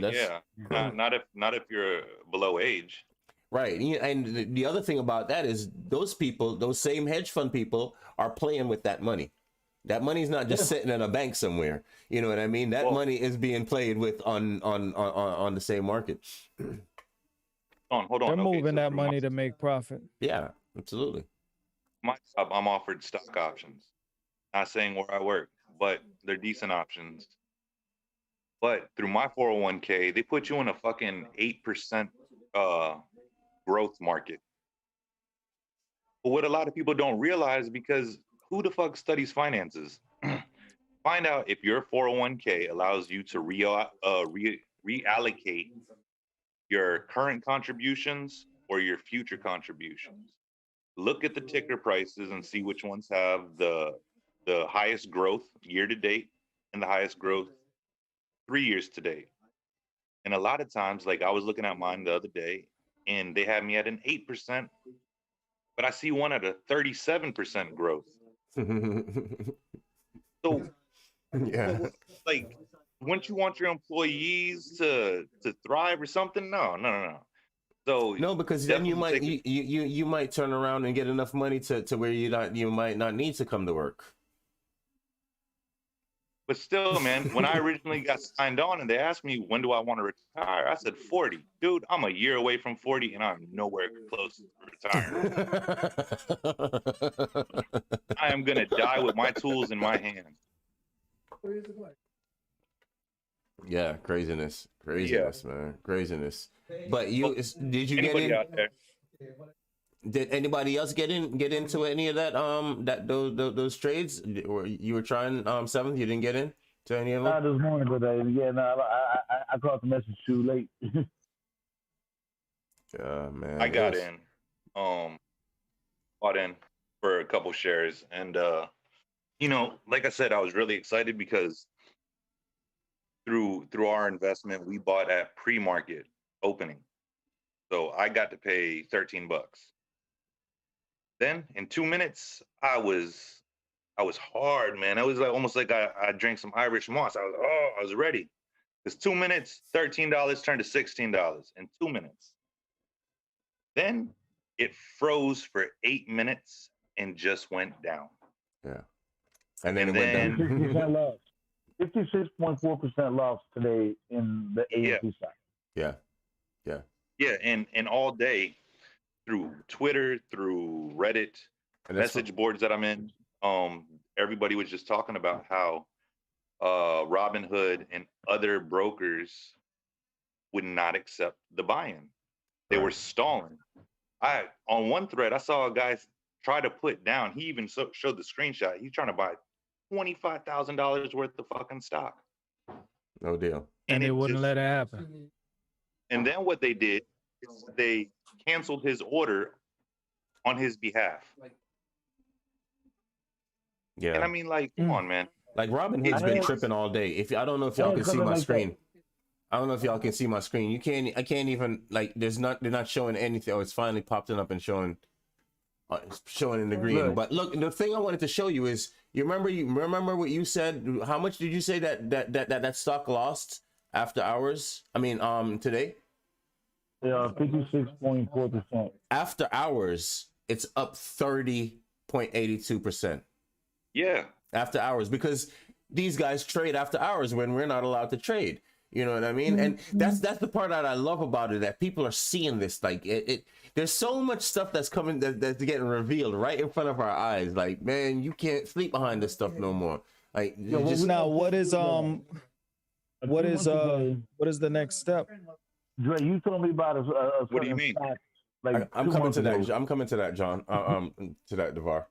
[SPEAKER 1] not if you're below age.
[SPEAKER 2] Right. And the other thing about that is those same hedge fund people are playing with that money. That money's not just sitting in a bank somewhere. You know what I mean? That money is being played with on the same market.
[SPEAKER 1] Hold on.
[SPEAKER 3] They're moving that money to make profit.
[SPEAKER 2] Yeah, absolutely.
[SPEAKER 1] My job, I'm offered stock options. Not saying where I work, but they're decent options. But through my 401k, they put you in a fucking 8% growth market. But what a lot of people don't realize, because who the fuck studies finances? Find out if your 401k allows you to reallocate your current contributions or your future contributions. Look at the ticker prices and see which ones have the highest growth year to date and the highest growth 3 years to date. And a lot of times, like I was looking at mine the other day, and they had me at an 8%, but I see one at a 37% growth. So, like, wouldn't you want your employees to thrive or something? No. So
[SPEAKER 2] no, because then you might turn around and get enough money to where you might not need to come to work.
[SPEAKER 1] But still, man, when I originally got signed on and they asked me, when do I want to retire? I said 40. Dude, I'm a year away from 40 and I'm nowhere close to retiring. I am going to die with my tools in my hand.
[SPEAKER 2] Yeah, craziness, man, craziness. But did you get in?
[SPEAKER 1] Out there?
[SPEAKER 2] Did anybody else get into any of that those trades? Or you were trying 7th, you didn't get in? to any of
[SPEAKER 4] Not
[SPEAKER 2] them?
[SPEAKER 4] this morning, but yeah, no, I caught the message too late.
[SPEAKER 2] Yeah, man.
[SPEAKER 1] I got in, bought in for a couple shares, and like I said, I was really excited because through our investment, we bought at pre-market opening, so I got to pay $13. Then in 2 minutes, I was hard, man. It was like almost like I drank some Irish moss. I was ready. It's 2 minutes, $13 turned to $16 in 2 minutes. Then it froze for 8 minutes and just went down.
[SPEAKER 2] Yeah. And then
[SPEAKER 1] And
[SPEAKER 2] it went down.
[SPEAKER 4] 56% loss. 56.4% loss today in the AMC stock.
[SPEAKER 2] Yeah.
[SPEAKER 1] Yeah, and all day through Twitter, through Reddit, message boards that I'm in, everybody was just talking about how Robinhood and other brokers would not accept the buy-in. They were stalling. On one thread, I saw a guy try to put down. He even showed the screenshot. He's trying to buy $25,000 worth of fucking stock.
[SPEAKER 2] No deal.
[SPEAKER 3] And they wouldn't let it happen.
[SPEAKER 1] And then what they did is they canceled his order on his behalf.
[SPEAKER 2] Yeah.
[SPEAKER 1] And I mean, like, come on, man.
[SPEAKER 2] Like Robinhood's been tripping all day. I don't know if y'all can see my screen. I don't know if y'all can see my screen. I can't even, like, they're not showing anything. Oh, it's finally popping up and showing in the green.
[SPEAKER 4] Look.
[SPEAKER 2] But look, the thing I wanted to show you is, you remember what you said? How much did you say that stock lost after hours? I mean, today?
[SPEAKER 4] Yeah, 56.4%.
[SPEAKER 2] After hours, it's up 30.82%.
[SPEAKER 1] Yeah.
[SPEAKER 2] After hours, because these guys trade after hours when we're not allowed to trade. You know what I mean? And that's the part that I love about it, that people are seeing this. Like there's so much stuff that's coming that's getting revealed right in front of our eyes. Like, man, you can't sleep behind this stuff no more. Like,
[SPEAKER 3] now what is the next step?
[SPEAKER 4] Dre, you told me about a
[SPEAKER 1] what do you mean?
[SPEAKER 4] Stock, like
[SPEAKER 2] I'm coming to that. I'm coming to that, John. To that, Devar.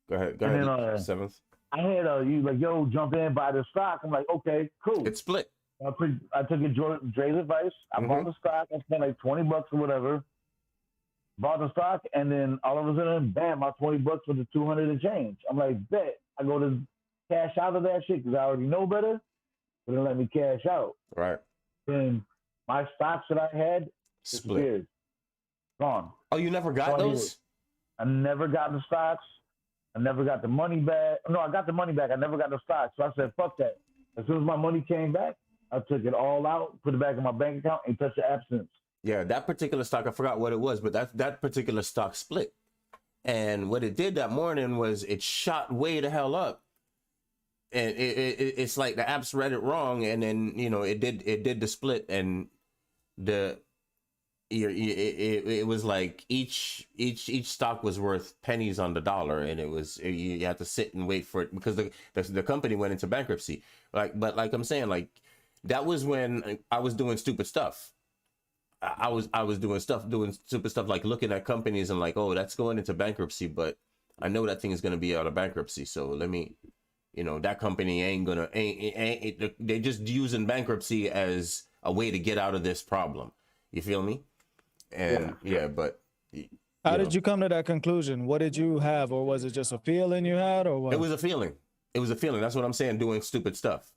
[SPEAKER 2] Go ahead.
[SPEAKER 4] Then,
[SPEAKER 2] Seventh.
[SPEAKER 4] I had you like, yo, jump in, buy the stock. I'm like, okay, cool.
[SPEAKER 2] It's split.
[SPEAKER 4] I took Dre's advice. I bought the stock. I spent like $20 or whatever. Bought the stock, and then all of a sudden, bam, my $20 was the 200 and change. I'm like, bet. I go to cash out of that shit because I already know better. But they let me cash out.
[SPEAKER 2] Right.
[SPEAKER 4] Then my stocks that I had disappeared. Gone.
[SPEAKER 2] Oh, you never got those?
[SPEAKER 4] I never got the stocks. I never got the money back. No, I got the money back. I never got the stocks. So I said, fuck that. As soon as my money came back, I took it all out, put it back in my bank account, and touched the absence.
[SPEAKER 2] Yeah, that particular stock, I forgot what it was, but that particular stock split. And what it did that morning was it shot way the hell up. And it's like the apps read it wrong, and then it did the split, and it was like each stock was worth pennies on the dollar, and you had to sit and wait for it because the company went into bankruptcy. But like I'm saying, like, that was when I was doing stupid stuff. I was doing stupid stuff, like looking at companies and like, oh, that's going into bankruptcy, but I know that thing is going to be out of bankruptcy, so let me, that company they're just using bankruptcy as a way to get out of this problem. You feel me? And but
[SPEAKER 3] how did you come to that conclusion? What did you have, or was it just a feeling you had, or what?
[SPEAKER 2] It was a feeling. That's what I'm saying. Doing stupid stuff.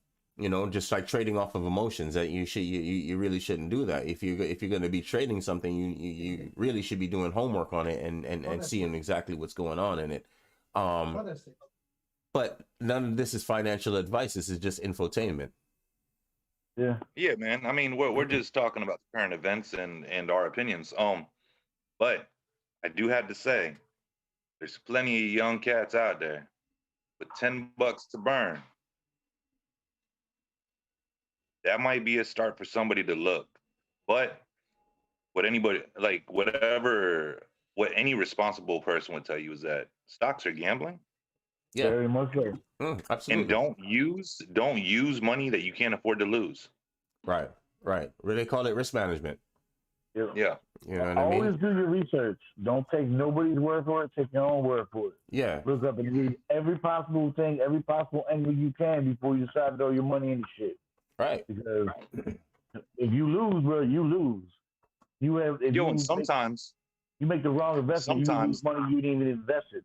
[SPEAKER 2] Just like trading off of emotions, that you really shouldn't do that. If you're going to be trading something, you really should be doing homework on it and seeing exactly what's going on in it. But none of this is financial advice. This is just infotainment.
[SPEAKER 4] Yeah,
[SPEAKER 1] man. I mean, we're just talking about the current events and our opinions. But I do have to say, there's plenty of young cats out there with $10 to burn. That might be a start for somebody to look. But what any responsible person would tell you is that stocks are gambling.
[SPEAKER 2] Yeah,
[SPEAKER 4] very much so.
[SPEAKER 2] Absolutely.
[SPEAKER 1] And don't use money that you can't afford to lose.
[SPEAKER 2] Right. They call it risk management.
[SPEAKER 1] Yeah.
[SPEAKER 2] You know what I
[SPEAKER 4] Always
[SPEAKER 2] mean?
[SPEAKER 4] do your research. Don't take nobody's word for it. Take your own word for it.
[SPEAKER 2] Yeah.
[SPEAKER 4] Look up and read every possible thing, every possible angle you can before you decide to throw your money into shit.
[SPEAKER 2] Right.
[SPEAKER 4] Because if you lose, bro, you lose. You have if
[SPEAKER 1] Yo,
[SPEAKER 4] you
[SPEAKER 1] and
[SPEAKER 4] make,
[SPEAKER 1] sometimes
[SPEAKER 4] you make the wrong investment, you lose money you didn't even invest it.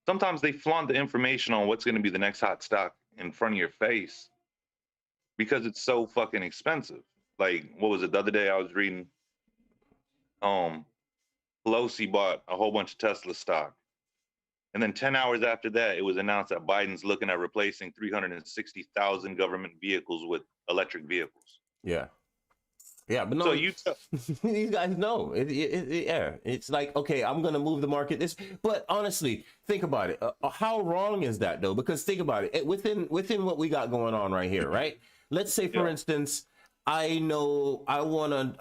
[SPEAKER 1] sometimes they flaunt the information on what's going to be the next hot stock in front of your face because it's so fucking expensive. Like, what was it the other day? I was reading, Pelosi bought a whole bunch of Tesla stock, and then 10 hours after that, it was announced that Biden's looking at replacing 360,000 government vehicles with electric vehicles.
[SPEAKER 2] Yeah. Yeah, but no,
[SPEAKER 1] So you
[SPEAKER 2] these guys know. Yeah, it's like, okay, I'm gonna move the market. But honestly, think about it. How wrong is that though? Because think about it. Within what we got going on right here, right? Let's say, for instance, I know I want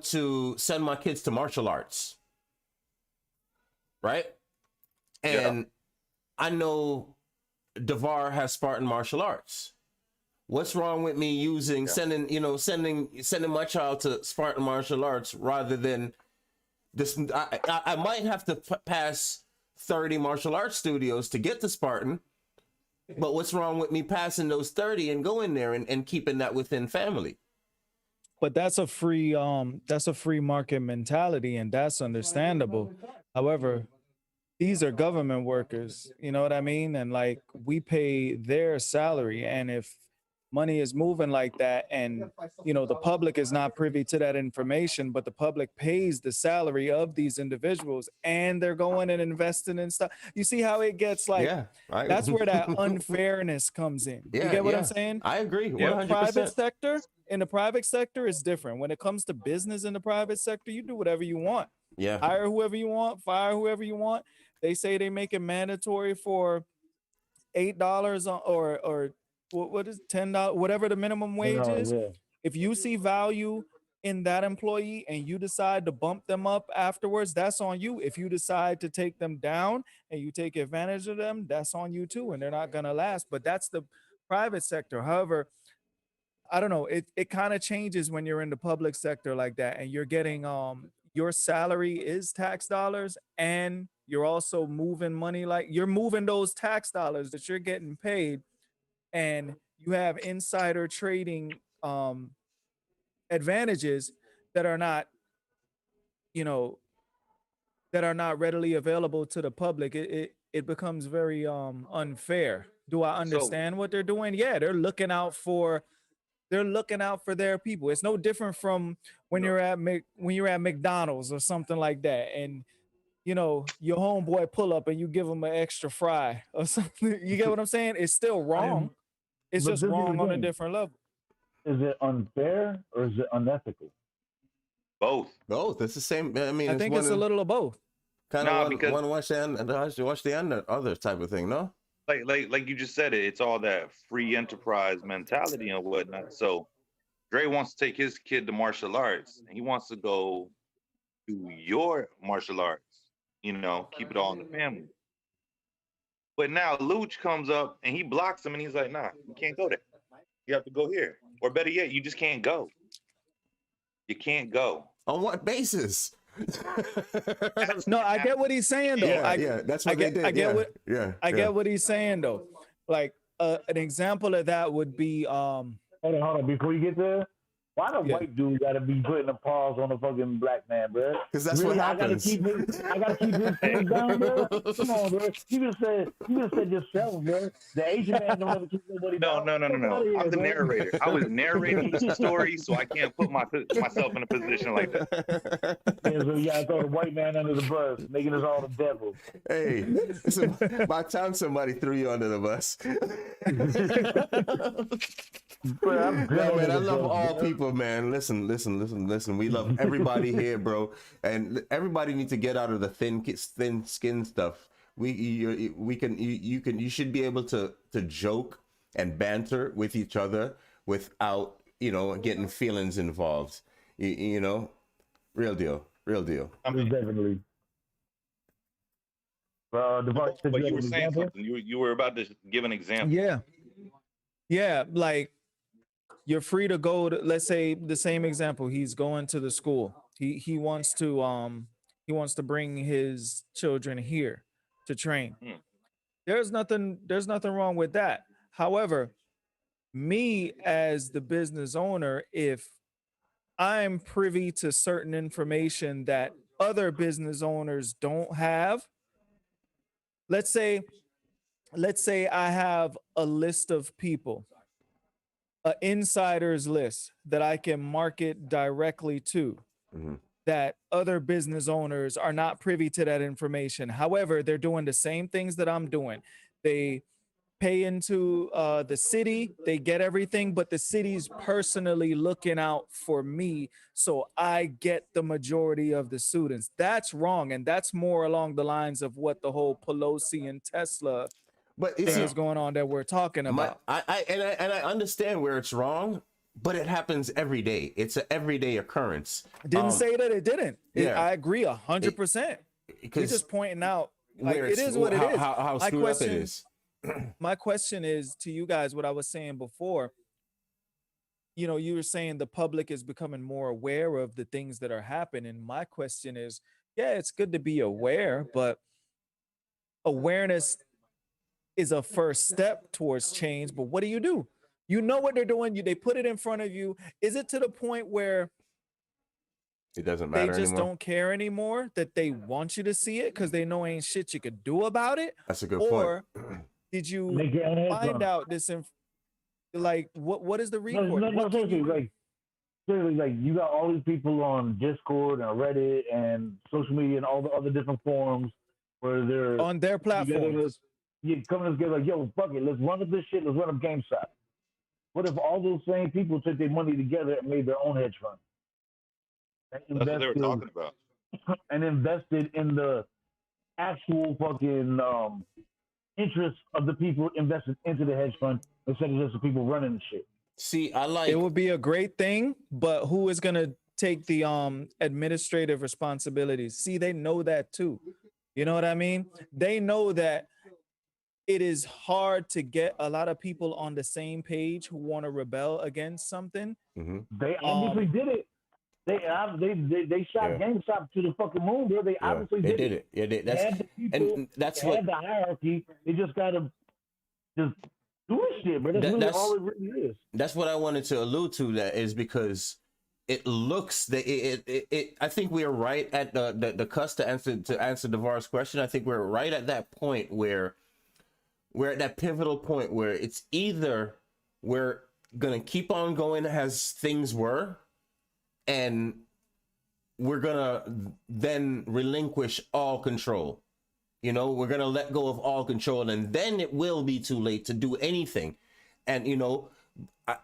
[SPEAKER 2] to send my kids to martial arts, right? And I know Devar has Spartan martial arts. What's wrong with me sending my child to Spartan martial arts rather than this? I might have to pass 30 martial arts studios to get to Spartan, but what's wrong with me passing those 30 and going there and keeping that within family?
[SPEAKER 3] But that's a free market mentality, and that's understandable. However, these are government workers, you know what I mean? And like, we pay their salary, and if money is moving like that, and the public is not privy to that information, but the public pays the salary of these individuals, and they're going and investing in stuff. You see how it gets like, that's where that unfairness comes in. You get what I'm saying?
[SPEAKER 2] I agree. 100%.
[SPEAKER 3] In the private sector, it's different. When it comes to business in the private sector, you do whatever you want.
[SPEAKER 2] Yeah.
[SPEAKER 3] Hire whoever you want, fire whoever you want. They say they make it mandatory for $8 or what is $10, whatever the minimum wage is.
[SPEAKER 4] Yeah.
[SPEAKER 3] If you see value in that employee and you decide to bump them up afterwards, that's on you. If you decide to take them down and you take advantage of them, that's on you too, and they're not gonna last. But that's the private sector. However, I don't know, it kind of changes when you're in the public sector like that, and you're getting your salary is tax dollars, and you're also moving money, like you're moving those tax dollars that you're getting paid, and you have insider trading advantages that are not, that are not readily available to the public. It becomes very unfair. Do I understand what they're doing? Yeah, they're looking out for their people. It's no different from when you're at McDonald's or something like that, and your homeboy pull up and you give him an extra fry or something. You get what I'm saying? It's still wrong. It's just wrong on a different level.
[SPEAKER 4] Is it unfair or is it unethical?
[SPEAKER 1] Both.
[SPEAKER 2] It's the same. I mean,
[SPEAKER 3] I think it's a little of both.
[SPEAKER 2] Kind of one watch the other type of thing, no?
[SPEAKER 1] Like you just said, it's all that free enterprise mentality and whatnot. So Dre wants to take his kid to martial arts, and he wants to go to your martial arts, keep it all in the family. But now Luch comes up and he blocks him, and he's like, nah, you can't go there. You have to go here. Or better yet, you just can't go. You can't go.
[SPEAKER 2] On what basis?
[SPEAKER 3] No, I get what he's saying though.
[SPEAKER 2] Yeah, that's what they did. I
[SPEAKER 3] get what he's saying though. Like an example of that would be
[SPEAKER 4] Hold on. Before you get there, why the white dude gotta be putting a pause on the fucking black man, bro?
[SPEAKER 2] Because that's what happens.
[SPEAKER 4] I gotta keep his foot down, bro. Come on, bro. You just said yourself, bro. The Asian man don't ever keep nobody down.
[SPEAKER 1] No. I'm the narrator. I was narrating the story, so I can't put myself in a position like that.
[SPEAKER 4] Yeah, so you gotta throw the white man under the bus, making us all the devil.
[SPEAKER 2] Hey, by the time somebody threw you under the bus.
[SPEAKER 4] Bro,
[SPEAKER 2] man, I love all people, man. Listen. We love everybody here, bro, and everybody needs to get out of the thin skin stuff. You should be able to joke and banter with each other without getting feelings involved. Real deal.
[SPEAKER 1] I mean,
[SPEAKER 4] definitely.
[SPEAKER 1] But you were saying something. You were about to give an example.
[SPEAKER 3] Yeah, like you're free to go to, let's say the same example, he's going to the school. He wants to bring his children here to train.
[SPEAKER 1] Hmm.
[SPEAKER 3] There's nothing wrong with that. However, me as the business owner, if I'm privy to certain information that other business owners don't have, let's say I have a list of people, an insiders list that I can market directly to, that other business owners are not privy to that information. However, they're doing the same things that I'm doing. They pay into the city, they get everything, but the city's personally looking out for me, so I get the majority of the students. That's wrong, and that's more along the lines of what the whole Pelosi and Tesla
[SPEAKER 2] But
[SPEAKER 3] thing is going on that we're talking about.
[SPEAKER 2] I understand where it's wrong, but it happens every day. It's an everyday occurrence.
[SPEAKER 3] Didn't say that it didn't.
[SPEAKER 2] Yeah.
[SPEAKER 3] I agree 100%. You're just pointing out, like, it is what it is.
[SPEAKER 2] How screwed up it is.
[SPEAKER 3] My question is to you guys, what I was saying before, you know, you were saying the public is becoming more aware of the things that are happening. My question is, yeah, it's good to be aware, but awareness is a first step towards change. But what do? You know what they're doing. They put it in front of you. Is it to the point where
[SPEAKER 2] it doesn't matter
[SPEAKER 3] they just
[SPEAKER 2] anymore?
[SPEAKER 3] don't care anymore, that they want you to see it because they know ain't shit you could do about it?
[SPEAKER 2] That's a good
[SPEAKER 3] or
[SPEAKER 2] point.
[SPEAKER 3] did you find out this like what is the record?
[SPEAKER 4] No, seriously, like you got all these people on Discord and Reddit and social media and all the other different forums where they're
[SPEAKER 3] on their platforms.
[SPEAKER 4] You coming together like, yo, fuck it, let's run up this shit, let's run up GameStop. What if all those same people took their money together and made their own hedge fund?
[SPEAKER 1] That's what they were talking about.
[SPEAKER 4] And invested in the actual fucking interest of the people invested into the hedge fund instead of just the people running the shit.
[SPEAKER 2] See, it
[SPEAKER 3] would be a great thing, but who is gonna take the administrative responsibilities? See, they know that too. You know what I mean? They know that it is hard to get a lot of people on the same page who want to rebel against something.
[SPEAKER 2] Mm-hmm.
[SPEAKER 4] They obviously did it. They shot GameStop to the fucking moon, bro. They obviously did it.
[SPEAKER 2] Yeah, that's
[SPEAKER 4] the hierarchy. They just gotta just do this shit, bro. That's all it really is.
[SPEAKER 2] That's what I wanted to allude to. That is because it looks that it I think we are right at the cusp to answer Devar's question. I think we're right at that point where we're at that pivotal point where it's either we're gonna keep on going as things were, and we're gonna then relinquish all control. You know, we're gonna let go of all control, and then it will be too late to do anything. And you know,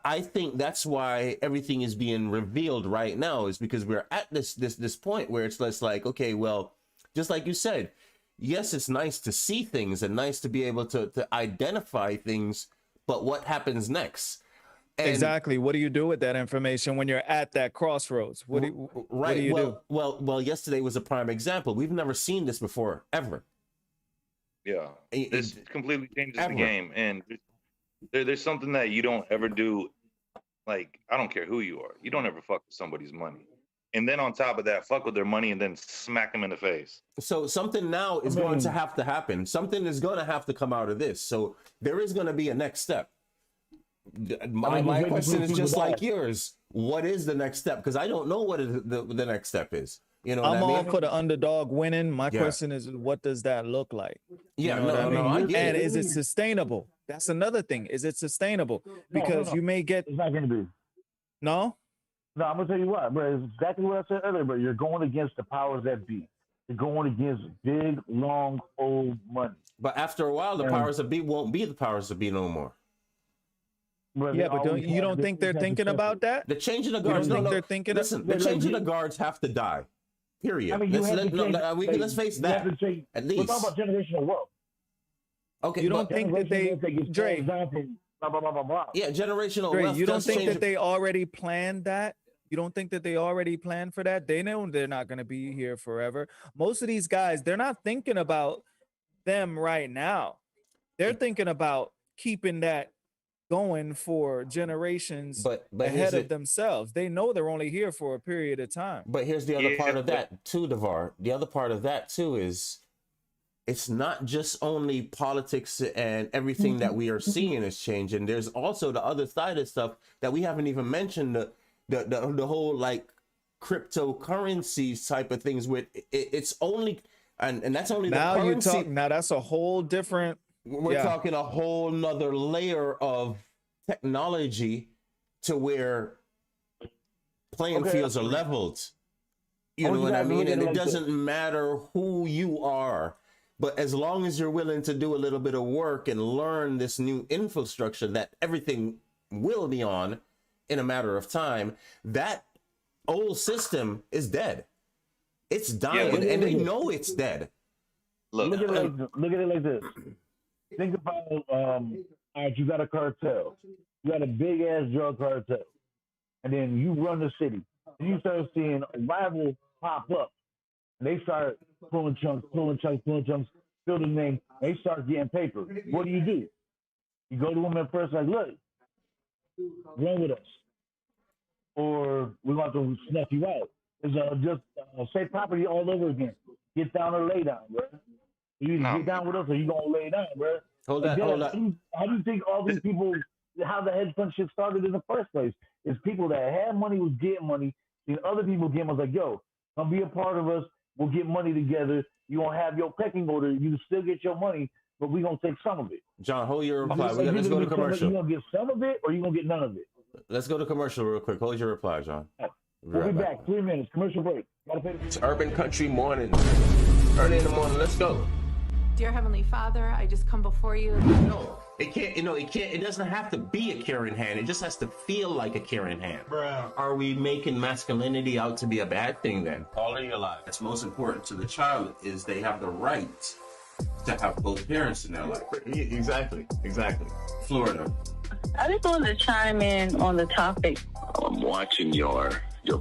[SPEAKER 2] I think that's why everything is being revealed right now, is because we're at this point where it's less like, okay, well, just like you said, yes, it's nice to see things and nice to be able to identify things, but what happens next? And
[SPEAKER 3] exactly. What do you do with that information when you're at that crossroads? What do you do?
[SPEAKER 2] Well, yesterday was a prime example. We've never seen this before, ever.
[SPEAKER 1] Yeah, this completely changes the game, and there's something that you don't ever do. Like, I don't care who you are, you don't ever fuck with somebody's money, and then on top of that, fuck with their money and then smack them in the face.
[SPEAKER 2] So something now is going to have to happen. Something is going to have to come out of this. So there is going to be a next step. My question is just like yours. What is the next step? Because I don't know what the next step is. You know,
[SPEAKER 3] I'm all for the underdog winning. My question is, what does that look like?
[SPEAKER 2] Yeah,
[SPEAKER 3] you know
[SPEAKER 2] no, I get
[SPEAKER 3] and
[SPEAKER 2] it.
[SPEAKER 3] is it sustainable? That's another thing. Is it sustainable? Because you may get.
[SPEAKER 4] It's not going to be.
[SPEAKER 3] No,
[SPEAKER 4] I'm gonna tell you what, bro. It's exactly what I said earlier, bro. You're going against the powers that be. You're going against big, long, old money.
[SPEAKER 2] But after a while, the powers that be won't be the powers that be no more.
[SPEAKER 4] Bro,
[SPEAKER 3] yeah, but you don't think they're thinking about that?
[SPEAKER 2] The changing of guards.
[SPEAKER 3] They're thinking.
[SPEAKER 2] Listen, the changing of guards have to die. Period.
[SPEAKER 4] I mean,
[SPEAKER 2] let's face that. At least.
[SPEAKER 4] We're talking about generational wealth.
[SPEAKER 2] Okay,
[SPEAKER 3] you don't think that they, Dre?
[SPEAKER 2] Yeah, generational wealth.
[SPEAKER 3] You don't think that they already planned that? You don't think that they already planned for that? They know they're not going to be here forever. Most of these guys, they're not thinking about them right now. They're thinking about keeping that going for generations
[SPEAKER 2] but
[SPEAKER 3] ahead of themselves. They know they're only here for a period of time.
[SPEAKER 2] But here's the other part of that too, Devar. The other part of that too is it's not just only politics and everything that we are seeing is changing. There's also the other side of stuff that we haven't even mentioned, the whole like cryptocurrencies type of things with it's only and that's only
[SPEAKER 3] now
[SPEAKER 2] the currency.
[SPEAKER 3] Now that's a whole different,
[SPEAKER 2] we're talking a whole nother layer of technology to where playing fields are leveled. You know what I mean? And it doesn't matter who you are, but as long as you're willing to do a little bit of work and learn this new infrastructure that everything will be on in a matter of time, that old system is dead. It's dying, and they know it's dead.
[SPEAKER 4] Look at it like this. Think about, all right, you got a cartel. You got a big-ass drug cartel. And then you run the city. And you start seeing a rival pop up. And they start pulling chunks, fill the name. They start getting paper. What do? You go to them at first like, look, run with us. Or we're going to snuff you out. It's just say property all over again. Get down or lay down, bro. You get down with us or you going to lay down, bro.
[SPEAKER 2] Hold on.
[SPEAKER 4] How do you think all these people, how the hedge fund shit started in the first place? It's people that had money was getting money, and other people getting was like, yo, come be a part of us. We'll get money together. You won't have your pecking order. You still get your money, but we're going to take some of it.
[SPEAKER 2] John, hold your reply. Let's go to commercial.
[SPEAKER 4] You going to get some of it or you going to get none of it?
[SPEAKER 2] Let's go to commercial real quick. Hold your reply, John.
[SPEAKER 4] We'll be back. 3 minutes. Commercial break.
[SPEAKER 5] It's Urban Country Mornings. Early in the morning. Let's go.
[SPEAKER 6] Dear Heavenly Father, I just come before you.
[SPEAKER 2] No, it can't. It doesn't have to be a caring hand. It just has to feel like a caring hand.
[SPEAKER 5] Bruh.
[SPEAKER 2] Are we making masculinity out to be a bad thing then?
[SPEAKER 5] All of your life.
[SPEAKER 2] That's most important to the child is they have the right to have both parents in their life.
[SPEAKER 5] Exactly.
[SPEAKER 2] Florida.
[SPEAKER 7] I just wanted to chime in on the topic.
[SPEAKER 8] I'm watching your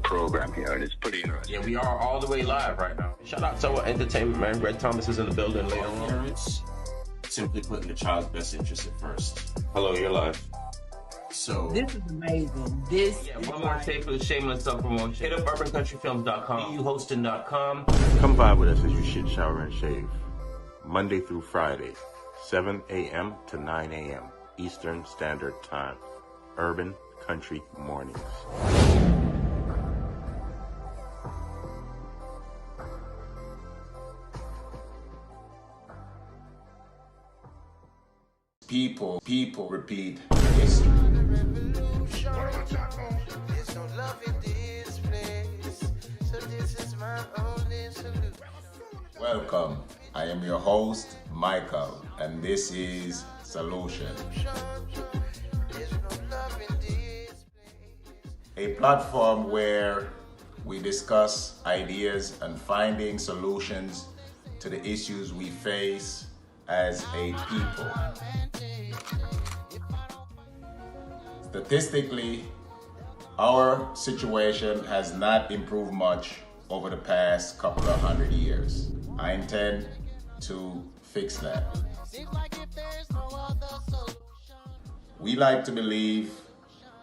[SPEAKER 8] program here, and it's pretty interesting.
[SPEAKER 2] Yeah, we are all the way live right now. Shout out to our entertainment man. Red Thomas is in the building later on. Parents simply putting the child's best interest at first. Hello, you're live. So
[SPEAKER 9] this is amazing.
[SPEAKER 2] One more tape for the shameless self-promotion. Hit up urbancountryfilms.com, euhosting.com.
[SPEAKER 10] Come by with us as you shit, shower, and shave. Monday through Friday, 7 a.m. to 9 a.m. Eastern Standard Time. Urban Country Mornings.
[SPEAKER 11] People repeat history. Welcome. I am your host, Michael, and this is Solution. A platform where we discuss ideas and finding solutions to the issues we face as a people. Statistically, our situation has not improved much over the past couple of 100 years. I intend to fix that. We like to believe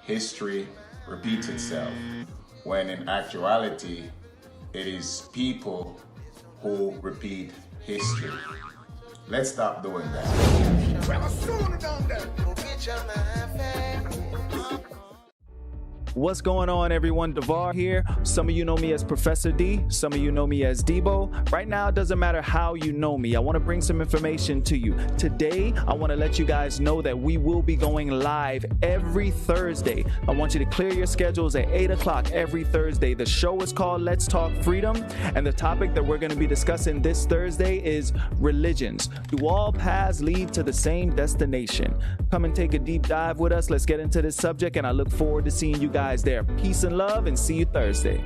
[SPEAKER 11] history repeats itself, when in actuality, it is people who repeat history. Let's stop doing that.
[SPEAKER 3] What's going on, everyone? Devar here. Some of you know me as Professor D. Some of you know me as Debo. Right now, it doesn't matter how you know me. I want to bring some information to you. Today, I want to let you guys know that we will be going live every Thursday. I want you to clear your schedules at 8 o'clock every Thursday. The show is called Let's Talk Freedom, and the topic that we're going to be discussing this Thursday is religions. Do all paths lead to the same destination? Come and take a deep dive with us. Let's get into this subject, and I look forward to seeing you guys there. Peace and love, and see you Thursday.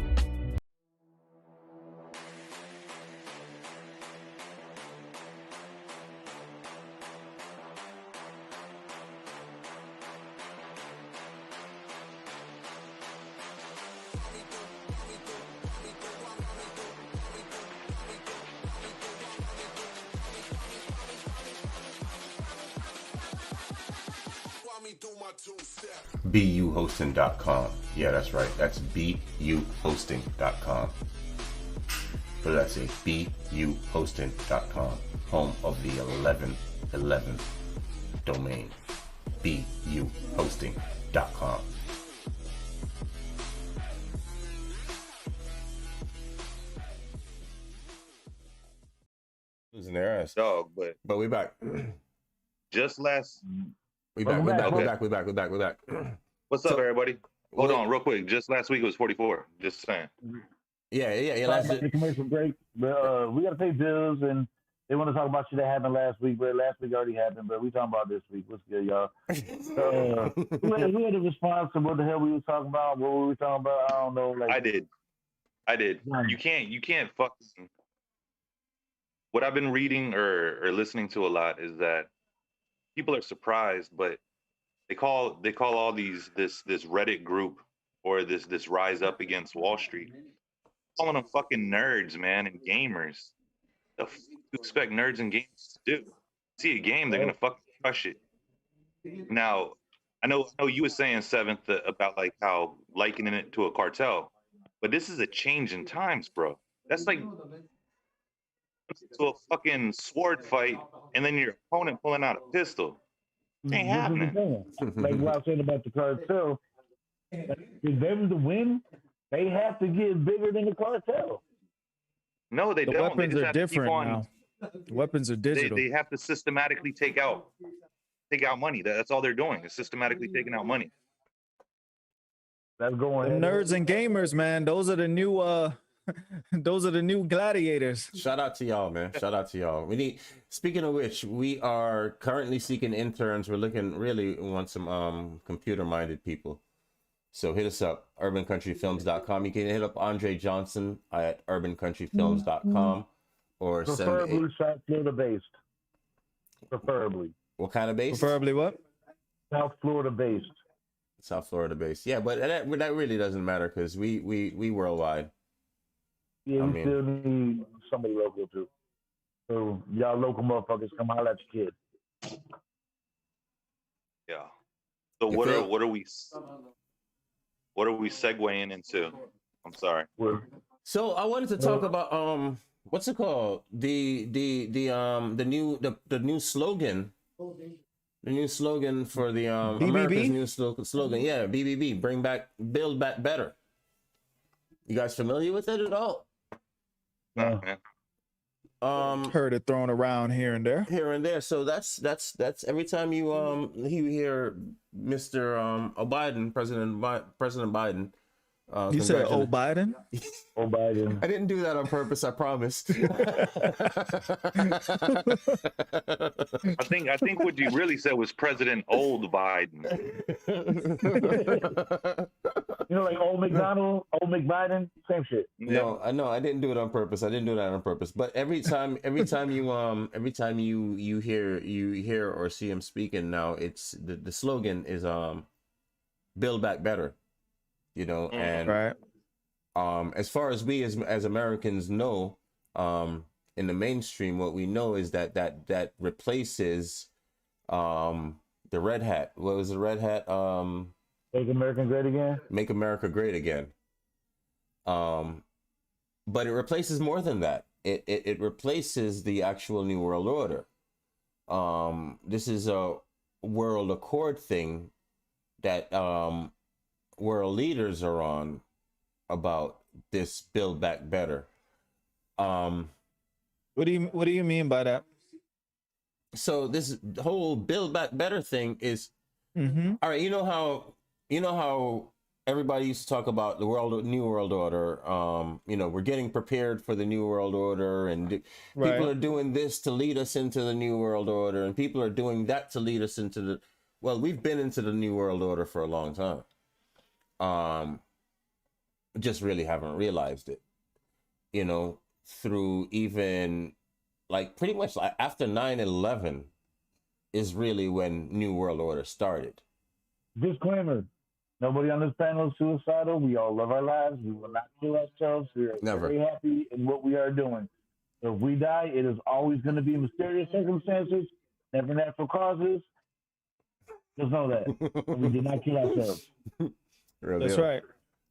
[SPEAKER 12] Do my
[SPEAKER 10] buhosting.com. Yeah, that's right. That's buhosting.com. What did I say? buhosting.com. Home of the 1111 domain. buhosting.com.
[SPEAKER 2] Losing their ass.
[SPEAKER 1] Dog,
[SPEAKER 2] but we back.
[SPEAKER 1] Just last.
[SPEAKER 2] We back. We back.
[SPEAKER 1] What's up, everybody? Hold on, real quick. Just last week it was 44. Just saying.
[SPEAKER 2] Yeah.
[SPEAKER 4] Last the commercial break, but we got to pay bills, and they want to talk about shit that happened last week. But last week already happened. But we talking about this week. What's good, y'all? Who had a response to what the hell we were talking about? What were we talking about? I don't know. Like
[SPEAKER 1] I did. You can't fucking. What I've been reading or listening to a lot is that people are surprised, but they call all this Reddit group or this rise up against Wall Street, calling them fucking nerds, man, and gamers. The fuck you expect nerds and gamers to do? See a game, they're gonna fucking crush it. Now, I know you were saying Seventh about like how likening it to a cartel, but this is a change in times, bro. That's like to a fucking sword fight, and then your opponent pulling out a pistol. Ain't happening.
[SPEAKER 4] Like what I said about the cartel, if them to win, they have to get bigger than the cartel.
[SPEAKER 1] No, they
[SPEAKER 3] the
[SPEAKER 1] don't.
[SPEAKER 3] Weapons
[SPEAKER 1] they
[SPEAKER 3] are different now. The weapons are digital.
[SPEAKER 1] They have to systematically take out money. That's all they're doing is systematically taking out money.
[SPEAKER 4] That's going.
[SPEAKER 3] The nerds and gamers, man. Those are the new. Those are the new gladiators.
[SPEAKER 2] Shout out to y'all, man. Shout out to y'all. Speaking of which, we are currently seeking interns. We're really want some computer minded people. So hit us up, urbancountryfilms.com. You can hit up Andre Johnson at urbancountryfilms.com or
[SPEAKER 4] preferably South Florida based. Preferably.
[SPEAKER 2] What kind of base?
[SPEAKER 3] Preferably what?
[SPEAKER 4] South Florida based.
[SPEAKER 2] South Florida based. Yeah, but that really doesn't matter because we worldwide.
[SPEAKER 4] Yeah, we still need somebody local too. So y'all local motherfuckers, come holler at your kid.
[SPEAKER 1] Yeah. So what are we segueing into? I'm sorry.
[SPEAKER 2] So I wanted to talk about what's it called? The new slogan. The new slogan for the America's new slogan. Yeah, BBB, build back better. You guys familiar with it at all?
[SPEAKER 3] Heard it thrown around here and there.
[SPEAKER 2] So that's every time you hear Mr. Biden, President Biden.
[SPEAKER 3] You said Biden?
[SPEAKER 4] Biden.
[SPEAKER 2] I didn't do that on purpose, I promise.
[SPEAKER 1] I think what you really said was President Old Biden.
[SPEAKER 4] You know, like old McDonald, old McBiden, same shit.
[SPEAKER 2] No, I didn't do it on purpose. I didn't do that on purpose. But every time you hear or see him speaking now, it's the slogan is build back better. You know, and
[SPEAKER 3] right.
[SPEAKER 2] As far as we as Americans know, in the mainstream, what we know is that replaces the red hat. What was the red hat?
[SPEAKER 4] Make America great again.
[SPEAKER 2] Make America great again. But it replaces more than that. It replaces the actual New World Order. This is a world accord thing that world leaders are on about this build back better.
[SPEAKER 3] What do you mean by that?
[SPEAKER 2] So this whole build back better thing is all right. You know how everybody used to talk about the new world order. We're getting prepared for the new world order, and people are doing this to lead us into the new world order, and people are doing that to lead us into the. Well, we've been into the new world order for a long time. Just really haven't realized it, through even like pretty much like after 9/11 is really when New World Order started.
[SPEAKER 4] Disclaimer: nobody on this panel is suicidal. We all love our lives. We will not kill ourselves. We are very happy in what we are doing. So if we die, it is always going to be mysterious circumstances, never natural causes. Just know that. We did not kill ourselves.
[SPEAKER 2] Real
[SPEAKER 3] That's
[SPEAKER 2] deal.
[SPEAKER 3] right.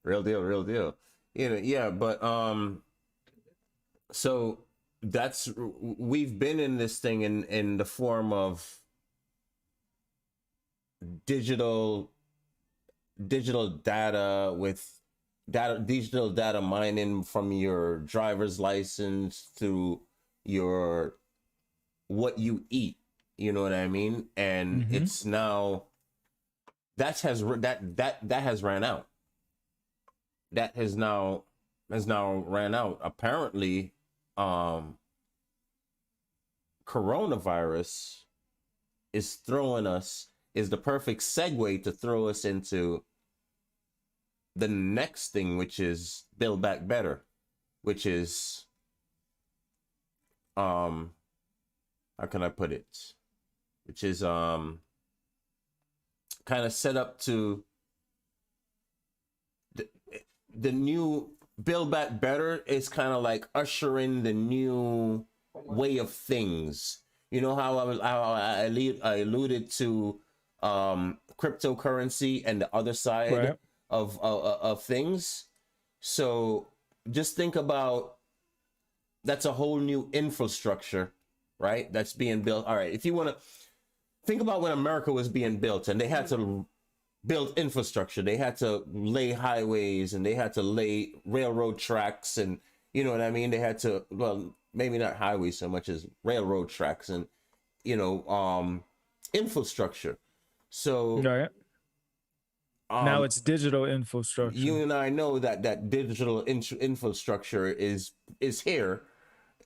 [SPEAKER 2] Real deal, real deal. You know, yeah, but so we've been in this thing in the form of digital data with digital data mining from your driver's license to your what you eat, you know what I mean? And it's now that has ran out. That has now ran out. Apparently, coronavirus is the perfect segue to throw us into the next thing, which is Build Back Better, which is how can I put it? Which is kind of set up to the new Build Back Better is kind of like ushering the new way of things. You know how I alluded to cryptocurrency and the other side of things. So just think about that's a whole new infrastructure, right? That's being built. All right, if you want to think about when America was being built and they had to build infrastructure, they had to lay highways and they had to lay railroad tracks, and you know what I mean? They had to, well, maybe not highways so much as railroad tracks and, you know, infrastructure. So
[SPEAKER 3] now it's digital infrastructure.
[SPEAKER 2] You and I know that digital infrastructure is here.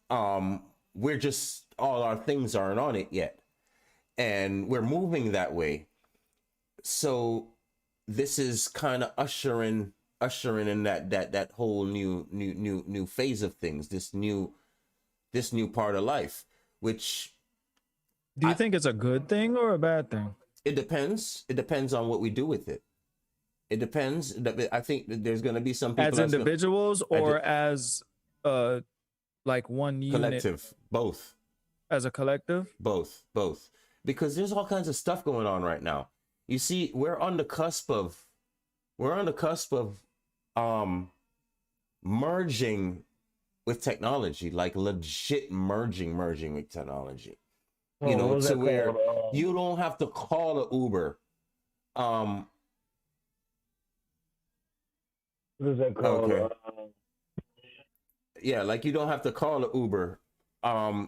[SPEAKER 2] We're just, all our things aren't on it yet, and we're moving that way. So this is kind of ushering in that whole new phase of things, this new part of life, which
[SPEAKER 3] do you think it's a good thing or a bad thing?
[SPEAKER 2] It depends. It depends on what we do with it. It depends. I think that there's going to be some people
[SPEAKER 3] as individuals or as like one unit,
[SPEAKER 2] collective, both.
[SPEAKER 3] As a collective,
[SPEAKER 2] both, because there's all kinds of stuff going on right now. You see, we're on the cusp of merging with technology, like legit merging with technology. You know, to where you don't have to call an Uber.
[SPEAKER 4] What is that called?
[SPEAKER 2] Okay. Yeah, like you don't have to call an Uber.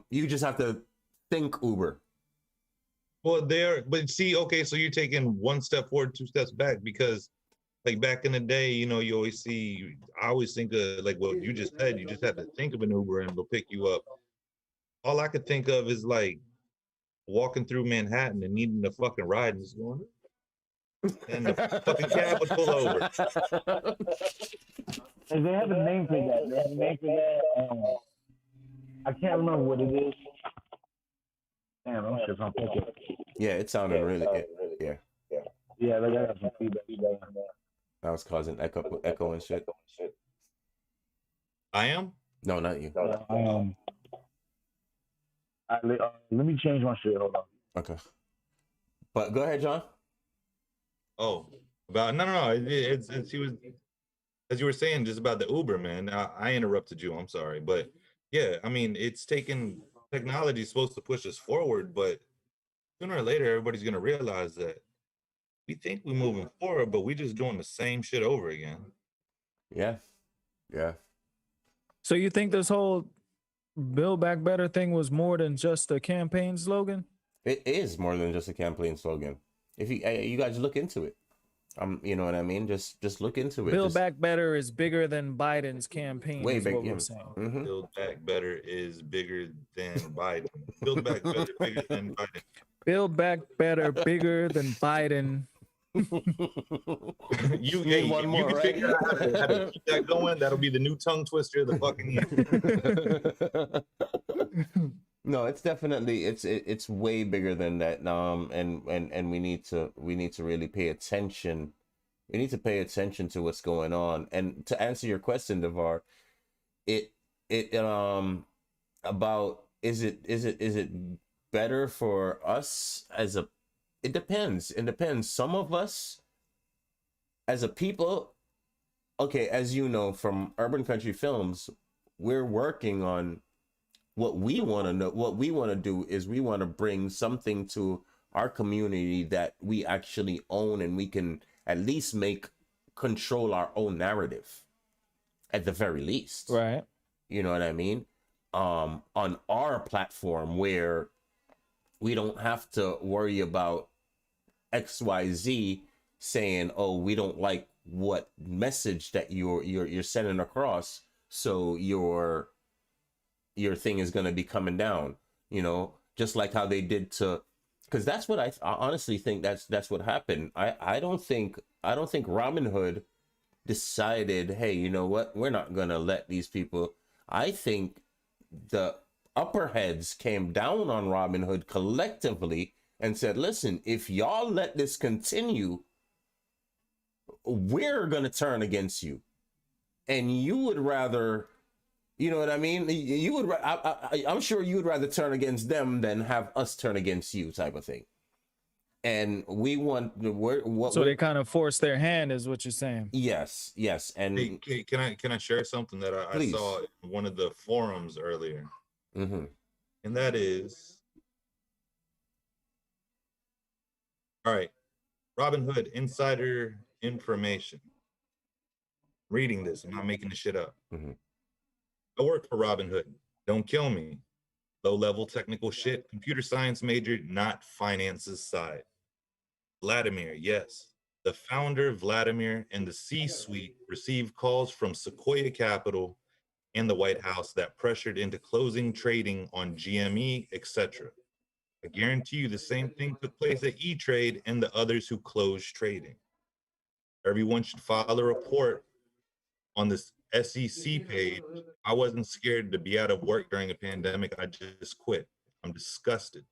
[SPEAKER 2] You just have to think Uber.
[SPEAKER 1] Well, but see, okay, so you're taking one step forward, two steps back, because like back in the day, you know, I always think of like what you just said, you just have to think of an Uber and they'll pick you up. All I could think of is like walking through Manhattan and needing a fucking ride and just going, and the fucking cab would pull over.
[SPEAKER 4] And they have a name for that. I can't remember what it is. Damn, I'm sure I'm thinking.
[SPEAKER 2] Yeah, it sounded really. Yeah.
[SPEAKER 4] Yeah, they got some feedback.
[SPEAKER 2] That was causing echo and shit.
[SPEAKER 1] I am?
[SPEAKER 2] No, not you.
[SPEAKER 4] Let me change my shit. Hold on.
[SPEAKER 2] Okay. But go ahead, John.
[SPEAKER 1] Oh, about no. It's he was, as you were saying, just about the Uber, man. I interrupted you. I'm sorry, but yeah, I mean, it's taken. Technology is supposed to push us forward, but sooner or later, everybody's gonna realize that we think we're moving forward, but we're just doing the same shit over again.
[SPEAKER 2] Yeah.
[SPEAKER 3] So you think this whole Build Back Better thing was more than just a campaign slogan?
[SPEAKER 2] It is more than just a campaign slogan. If you guys look into it, you know what I mean. Just look into it.
[SPEAKER 3] Build Back Better is bigger than Biden's campaign.
[SPEAKER 2] Way bigger.
[SPEAKER 3] Mm-hmm.
[SPEAKER 1] Build Back Better is bigger than Biden. Build Back Better bigger than Biden.
[SPEAKER 3] Build Back Better bigger than Biden.
[SPEAKER 1] You need one more, right? Figure out how to keep that going. That'll be the new tongue twister of the fucking year.
[SPEAKER 2] No, it's definitely it's way bigger than that. And we need to really pay attention. We need to pay attention to what's going on. And to answer your question, Devar, about is it better for us It depends. It depends. Some of us, as a people, okay, as you know from Urban Country Films, we're working on what we want to know. What we want to do is we want to bring something to our community that we actually own, and we can at least control our own narrative at the very least.
[SPEAKER 3] Right.
[SPEAKER 2] You know what I mean? On our platform, where we don't have to worry about XYZ saying, "Oh, we don't like what message that you're sending across, so your thing is going to be coming down." You know, just like how they did to, because that's what I honestly think that's what happened. I don't think Robin Hood decided, hey, you know what, we're not going to let these people. I think the upper heads came down on Robin Hood collectively and said, listen, if y'all let this continue, we're going to turn against you. And you would rather, you know what I mean? You would, I'm sure you would rather turn against them than have us turn against you, type of thing. And we want
[SPEAKER 3] so they kind of force their hand, is what you're saying.
[SPEAKER 2] Yes. And
[SPEAKER 1] hey, can I share something that I saw in one of the forums earlier?
[SPEAKER 2] Mm-hmm.
[SPEAKER 1] And that is, all right, Robin Hood insider information. Reading this, I'm not making this shit up.
[SPEAKER 2] Mm-hmm.
[SPEAKER 1] I work for Robin Hood. Don't kill me. Low-level technical shit. Computer science major, not finances side. Vladimir, yes. The founder, Vladimir, and the C-suite received calls from Sequoia Capital and the White House that pressured into closing trading on GME, etc. I guarantee you the same thing took place at E-Trade and the others who closed trading. Everyone should file a report on this SEC page. I wasn't scared to be out of work during a pandemic. I just quit. I'm disgusted.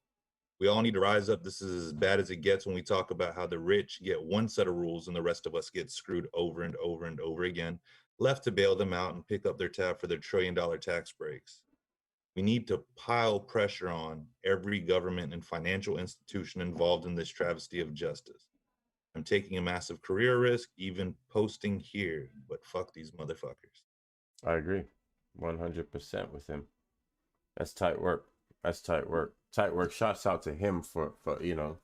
[SPEAKER 1] We all need to rise up. This is as bad as it gets when we talk about how the rich get one set of rules and the rest of us get screwed over and over and over again, left to bail them out and pick up their tab for their $1 trillion tax breaks. We need to pile pressure on every government and financial institution involved in this travesty of justice. I'm taking a massive career risk, even posting here, but fuck these motherfuckers.
[SPEAKER 2] I agree 100% with him. That's tight work. Tight work. Shouts out to him for you know,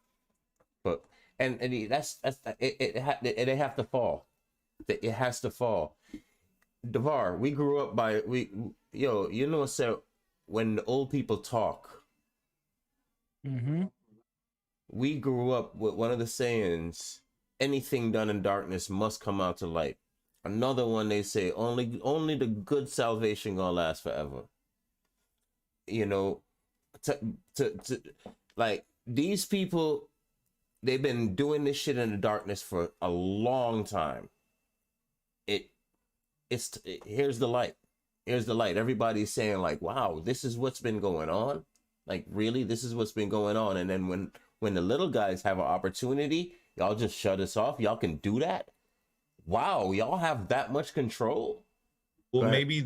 [SPEAKER 2] but and that's it have to fall. It has to fall. Devar, we grew up by you know, so when the old people talk,
[SPEAKER 3] mm-hmm.
[SPEAKER 2] We grew up with one of the sayings, anything done in darkness must come out to light. Another one, they say, only the good salvation gonna last forever. You know, to like, these people, they've been doing this shit in the darkness for a long time. Here's the light. Here's the light. Everybody's saying like, wow, this is what's been going on. Like, really, this is what's been going on. And then when the little guys have an opportunity, y'all just shut us off. Y'all can do that. Wow, y'all have that much control.
[SPEAKER 1] Well, maybe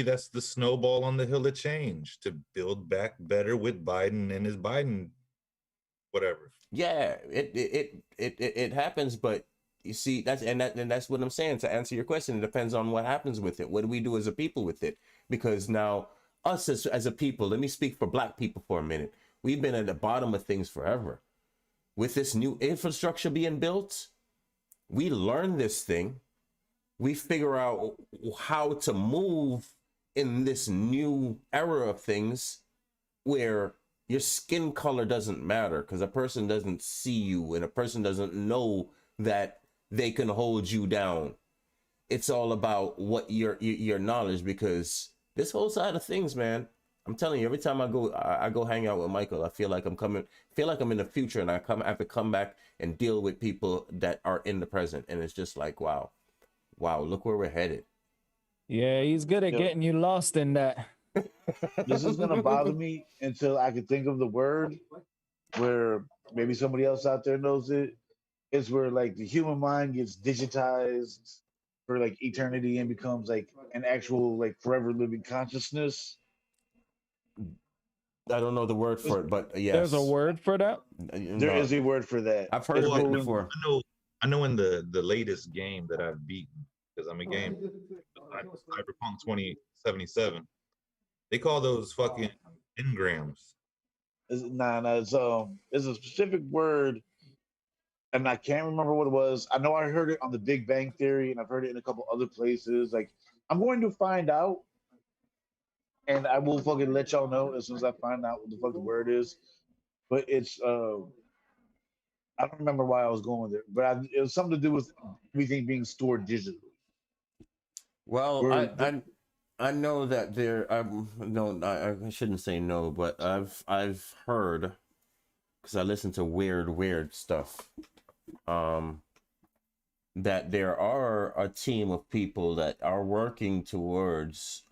[SPEAKER 1] that's the snowball on the hill of change to build back better with Biden and his Biden, whatever.
[SPEAKER 2] Yeah, it happens, but you see, that's what I'm saying. To answer your question, it depends on what happens with it. What do we do as a people with it? Because now, us as a people, let me speak for Black people for a minute. We've been at the bottom of things forever. With this new infrastructure being built, we learn this thing. We figure out how to move in this new era of things where your skin color doesn't matter, because a person doesn't see you and a person doesn't know that they can hold you down. It's all about what your knowledge, because this whole side of things, man, I'm telling you, every time I go hang out with Michael, I feel like I'm in the future, and I have to come back and deal with people that are in the present. And it's just like, wow, look where we're headed.
[SPEAKER 3] Yeah, he's good at getting you lost in that.
[SPEAKER 4] This is gonna bother me until I can think of the word, where maybe somebody else out there knows it. It's where like the human mind gets digitized for like eternity and becomes like an actual like forever living consciousness.
[SPEAKER 2] I don't know the word for it, but yes.
[SPEAKER 3] There's a word for that?
[SPEAKER 4] There is a word for that.
[SPEAKER 2] I've heard of it before.
[SPEAKER 1] I know in the latest game that I've beaten, because I'm a game, Cyberpunk 2077, they call those fucking engrams.
[SPEAKER 4] It's a specific word, and I can't remember what it was. I know I heard it on The Big Bang Theory, and I've heard it in a couple other places. Like, I'm going to find out, and I will fucking let y'all know as soon as I find out what the fuck the word is. But it's I don't remember why I was going there, but it was something to do with everything being stored digitally.
[SPEAKER 2] Well, I know that there. I shouldn't say no, but I've heard, because I listen to weird stuff. That there are a team of people that are working towards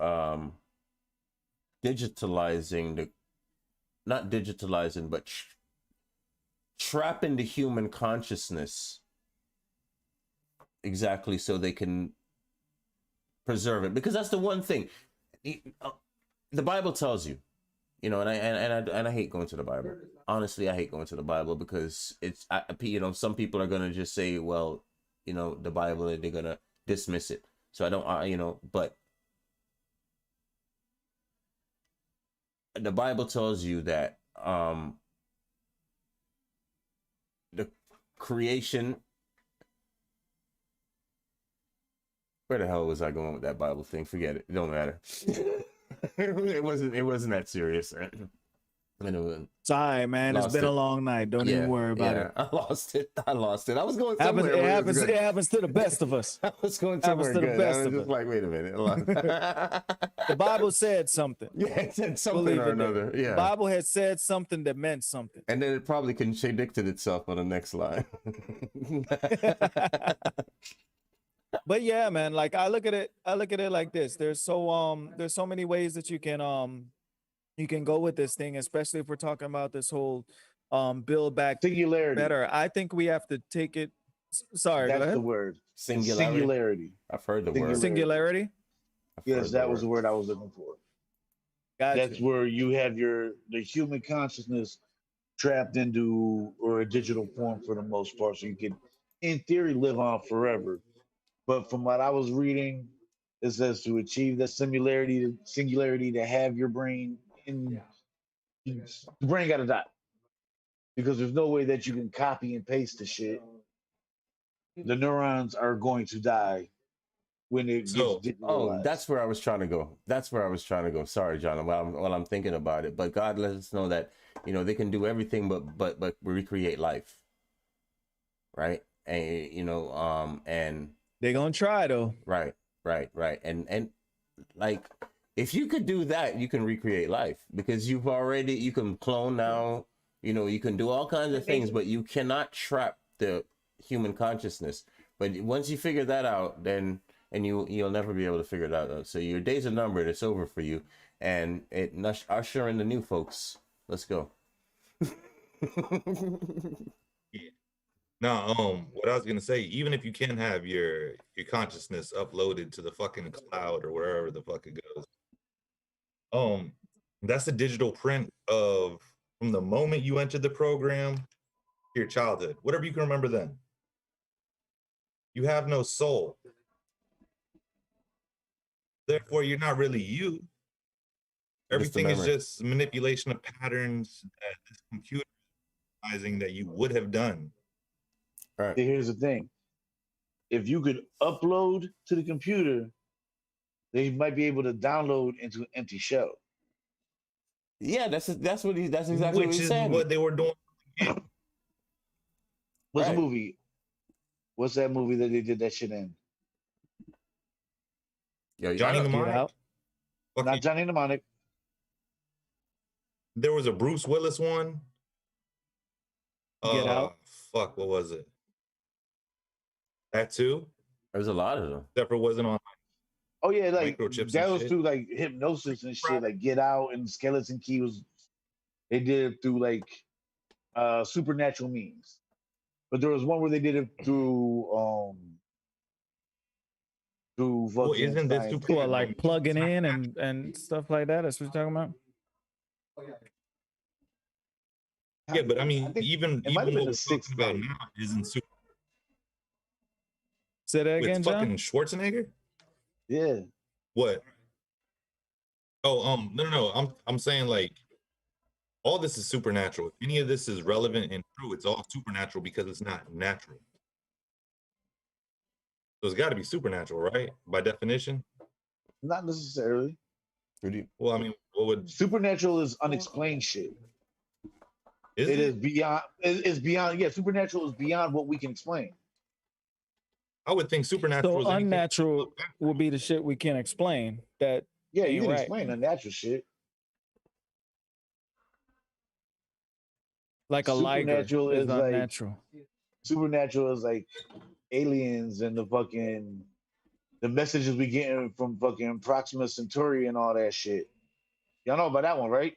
[SPEAKER 2] trapping the human consciousness, exactly, so they can preserve it, because that's the one thing the Bible tells you, and I hate going to the Bible. Honestly, I hate going to the Bible because some people are gonna just say, well, the Bible, and they're gonna dismiss it. So I don't, but the Bible tells you that the creation. Where the hell was I going with that Bible thing? Forget it. It don't matter. It wasn't that serious.
[SPEAKER 3] Sorry, man. It's been a long night. Don't even worry about it.
[SPEAKER 2] I lost it. I was going
[SPEAKER 3] somewhere. It happens to the best of us.
[SPEAKER 2] I was going somewhere good. I was just like, wait a minute.
[SPEAKER 3] The Bible said something.
[SPEAKER 2] Yeah, it said something or another. Yeah.
[SPEAKER 3] The Bible had said something that meant something.
[SPEAKER 2] And then it probably contradicted itself on the next line.
[SPEAKER 3] But yeah, man, like I look at it like this. There's so many ways that you can go with this thing, especially if we're talking about this whole build back
[SPEAKER 4] singularity
[SPEAKER 3] better. I think we have to take it. Sorry,
[SPEAKER 4] that's the word. Singularity.
[SPEAKER 2] I've heard the word
[SPEAKER 3] singularity.
[SPEAKER 4] Yes, that was the word I was looking for. That's where you have the human consciousness trapped into or a digital form for the most part, so you can, in theory, live on forever. But from what I was reading, it says to achieve that singularity, to have your brain the brain got to die, because there's no way that you can copy and paste the shit. The neurons are going to die when it gets digitalized.
[SPEAKER 2] That's where I was trying to go. Sorry, John, while I'm thinking about it. But God lets us know that they can do everything but recreate life, right? And and
[SPEAKER 3] they're gonna try though.
[SPEAKER 2] Right. And like, if you could do that, you can recreate life, because you can clone now, you can do all kinds of things, but you cannot trap the human consciousness. But once you figure that out, then you'll never be able to figure it out. So your days are numbered. It's over for you, and it usher in the new folks. Let's go.
[SPEAKER 1] No, what I was gonna say, even if you can have your consciousness uploaded to the fucking cloud or wherever the fuck it goes, that's a digital print of from the moment you entered the program to your childhood, whatever you can remember then. You have no soul. Therefore, you're not really you. Everything is just manipulation of patterns that this computer is realizing that you would have done.
[SPEAKER 4] Right. Here's the thing. If you could upload to the computer, they might be able to download into an empty shell.
[SPEAKER 2] Yeah, that's exactly what he's saying.
[SPEAKER 1] What they were doing.
[SPEAKER 4] What's the movie? What's that movie that they did that shit in?
[SPEAKER 2] Yo,
[SPEAKER 1] Johnny Mnemonic.
[SPEAKER 4] Not Johnny Mnemonic.
[SPEAKER 1] There was a Bruce Willis one.
[SPEAKER 3] Get Out.
[SPEAKER 1] Fuck, what was it? That too?
[SPEAKER 2] There's a lot of them.
[SPEAKER 1] Except for it wasn't on.
[SPEAKER 4] Oh yeah, like that was through like hypnosis and shit, like Get Out and Skeleton Key they did it through like supernatural means. But there was one where they did it through
[SPEAKER 1] isn't this
[SPEAKER 3] like plugging in and stuff like that? That's what you're talking about?
[SPEAKER 1] Yeah, but I mean,
[SPEAKER 4] think
[SPEAKER 1] even
[SPEAKER 4] it might have been
[SPEAKER 1] what
[SPEAKER 4] the
[SPEAKER 1] we're
[SPEAKER 4] sixth
[SPEAKER 1] talking about
[SPEAKER 4] grade.
[SPEAKER 1] now isn't super.
[SPEAKER 3] Say that
[SPEAKER 1] With
[SPEAKER 3] again, John.
[SPEAKER 1] fucking Schwarzenegger.
[SPEAKER 4] Yeah.
[SPEAKER 1] What? Oh, no. I'm saying like all this is supernatural. If any of this is relevant and true, it's all supernatural because it's not natural. So it's got to be supernatural, right? By definition.
[SPEAKER 9] Not necessarily.
[SPEAKER 1] Well, I mean, what would
[SPEAKER 9] supernatural is unexplained shit.
[SPEAKER 1] Is it?
[SPEAKER 9] Is beyond. It's beyond. Yeah, supernatural is beyond what we can explain.
[SPEAKER 1] I would think supernatural.
[SPEAKER 3] So unnatural will be the shit we can't explain. That
[SPEAKER 9] yeah, you
[SPEAKER 3] ain't
[SPEAKER 9] can
[SPEAKER 3] right.
[SPEAKER 9] explain unnatural shit.
[SPEAKER 3] Like a liger is unnatural.
[SPEAKER 9] Like supernatural is like aliens and the messages we getting from fucking Proxima Centauri and all that shit. Y'all know about that one, right?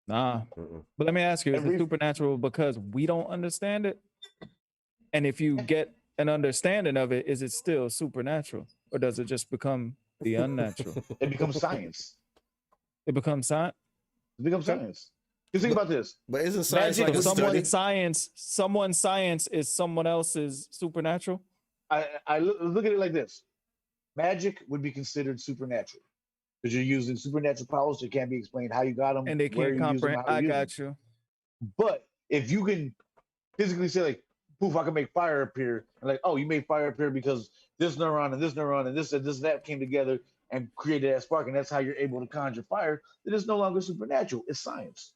[SPEAKER 3] Nah. But let me ask you, is it supernatural because we don't understand it? And if you get an understanding of it, is it still supernatural? Or does it just become the unnatural?
[SPEAKER 9] It becomes science.
[SPEAKER 3] It becomes science?
[SPEAKER 9] It becomes science. You think about this.
[SPEAKER 2] But isn't science
[SPEAKER 3] Magic,
[SPEAKER 2] like a study?
[SPEAKER 3] Someone's science is someone else's supernatural?
[SPEAKER 9] I look at it like this. Magic would be considered supernatural because you're using supernatural powers that can't be explained how you got them
[SPEAKER 3] and they can't comprehend. I got you.
[SPEAKER 9] But if you can physically say like, poof, I can make fire appear, and like, oh, you made fire appear because this neuron and this neuron and this and that came together and created that spark, and that's how you're able to conjure fire, then it's no longer supernatural. It's science.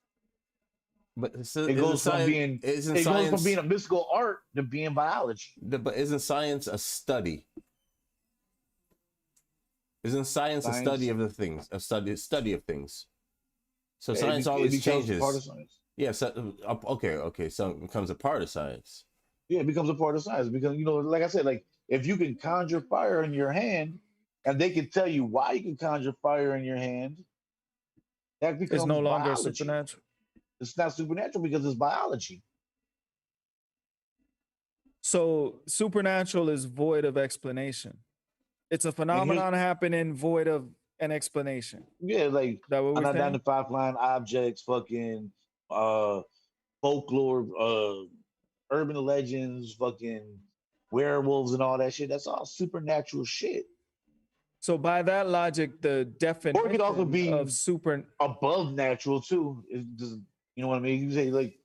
[SPEAKER 2] But
[SPEAKER 9] it goes from being a mystical art to being biology.
[SPEAKER 2] But isn't science a study? Isn't science a study of the things? A study of things. So yeah, science always changes. Part of science. Yeah. So, okay. So it becomes a part of science.
[SPEAKER 9] Yeah, it becomes a part of science because like I said, like if you can conjure fire in your hand, and they can tell you why you can conjure fire in your hand, that becomes
[SPEAKER 3] it's no longer
[SPEAKER 9] biology.
[SPEAKER 3] Supernatural.
[SPEAKER 9] It's not supernatural because it's biology.
[SPEAKER 3] So supernatural is void of explanation. It's a phenomenon happening void of an explanation.
[SPEAKER 9] Yeah, like unidentified flying objects, fucking folklore, urban legends, fucking werewolves and all that shit. That's all supernatural shit.
[SPEAKER 3] So by that logic, the definition
[SPEAKER 9] or it could also be
[SPEAKER 3] of
[SPEAKER 9] above natural too. You know what I mean? You say like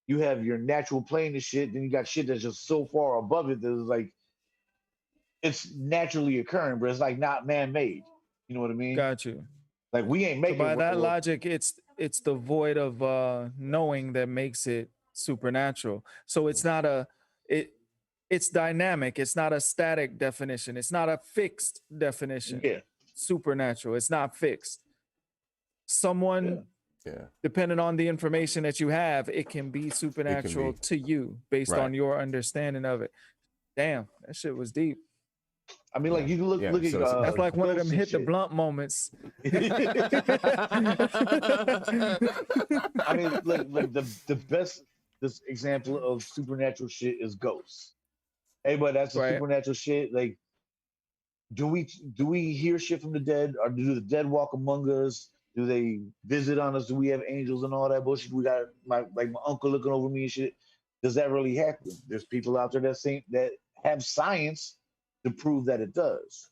[SPEAKER 9] you have your natural plane of shit, then you got shit that's just so far above it that it's like it's naturally occurring, but it's like not man-made. You know what I mean?
[SPEAKER 3] Got you.
[SPEAKER 9] Like we ain't making.
[SPEAKER 3] So by that logic, it's the void of knowing that makes it supernatural. So it's not it's dynamic. It's not a static definition. It's not a fixed definition.
[SPEAKER 9] Yeah.
[SPEAKER 3] Supernatural. It's not fixed. Someone, depending on the information that you have, it can be supernatural to you based on your understanding of it. Damn, that shit was deep.
[SPEAKER 9] I mean, like you can look at
[SPEAKER 3] that's like one of them hit the blunt moments.
[SPEAKER 9] I mean, like the best example of supernatural shit is ghosts. Hey, but that's the supernatural shit. Like, do we hear shit from the dead, or do the dead walk among us? Do they visit on us? Do we have angels and all that bullshit? We got my uncle looking over me and shit. Does that really happen? There's people out there that have science to prove that it does.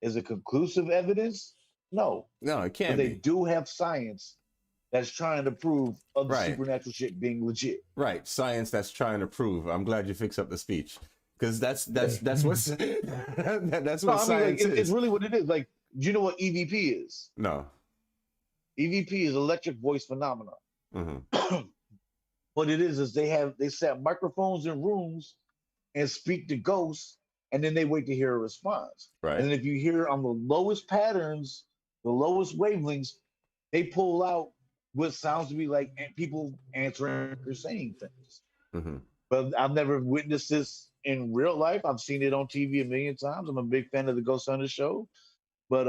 [SPEAKER 9] Is it conclusive evidence? No,
[SPEAKER 2] it can't.
[SPEAKER 9] But they do have science that's trying to prove other supernatural shit being legit.
[SPEAKER 2] Right, science that's trying to prove. I'm glad you fixed up the speech. Because that's what's that's what science is.
[SPEAKER 9] It's really what it is. Like, do you know what EVP is?
[SPEAKER 2] No.
[SPEAKER 9] EVP is electric voice phenomenon.
[SPEAKER 2] Mm-hmm.
[SPEAKER 9] What it is they set microphones in rooms and speak to ghosts, and then they wait to hear a response.
[SPEAKER 2] Right.
[SPEAKER 9] And if you hear on the lowest patterns, the lowest wavelengths, they pull out what sounds to be like people answering or saying things.
[SPEAKER 2] Mm-hmm.
[SPEAKER 9] But I've never witnessed this in real life. I've seen it on TV a million times. I'm a big fan of the Ghost Hunter show. But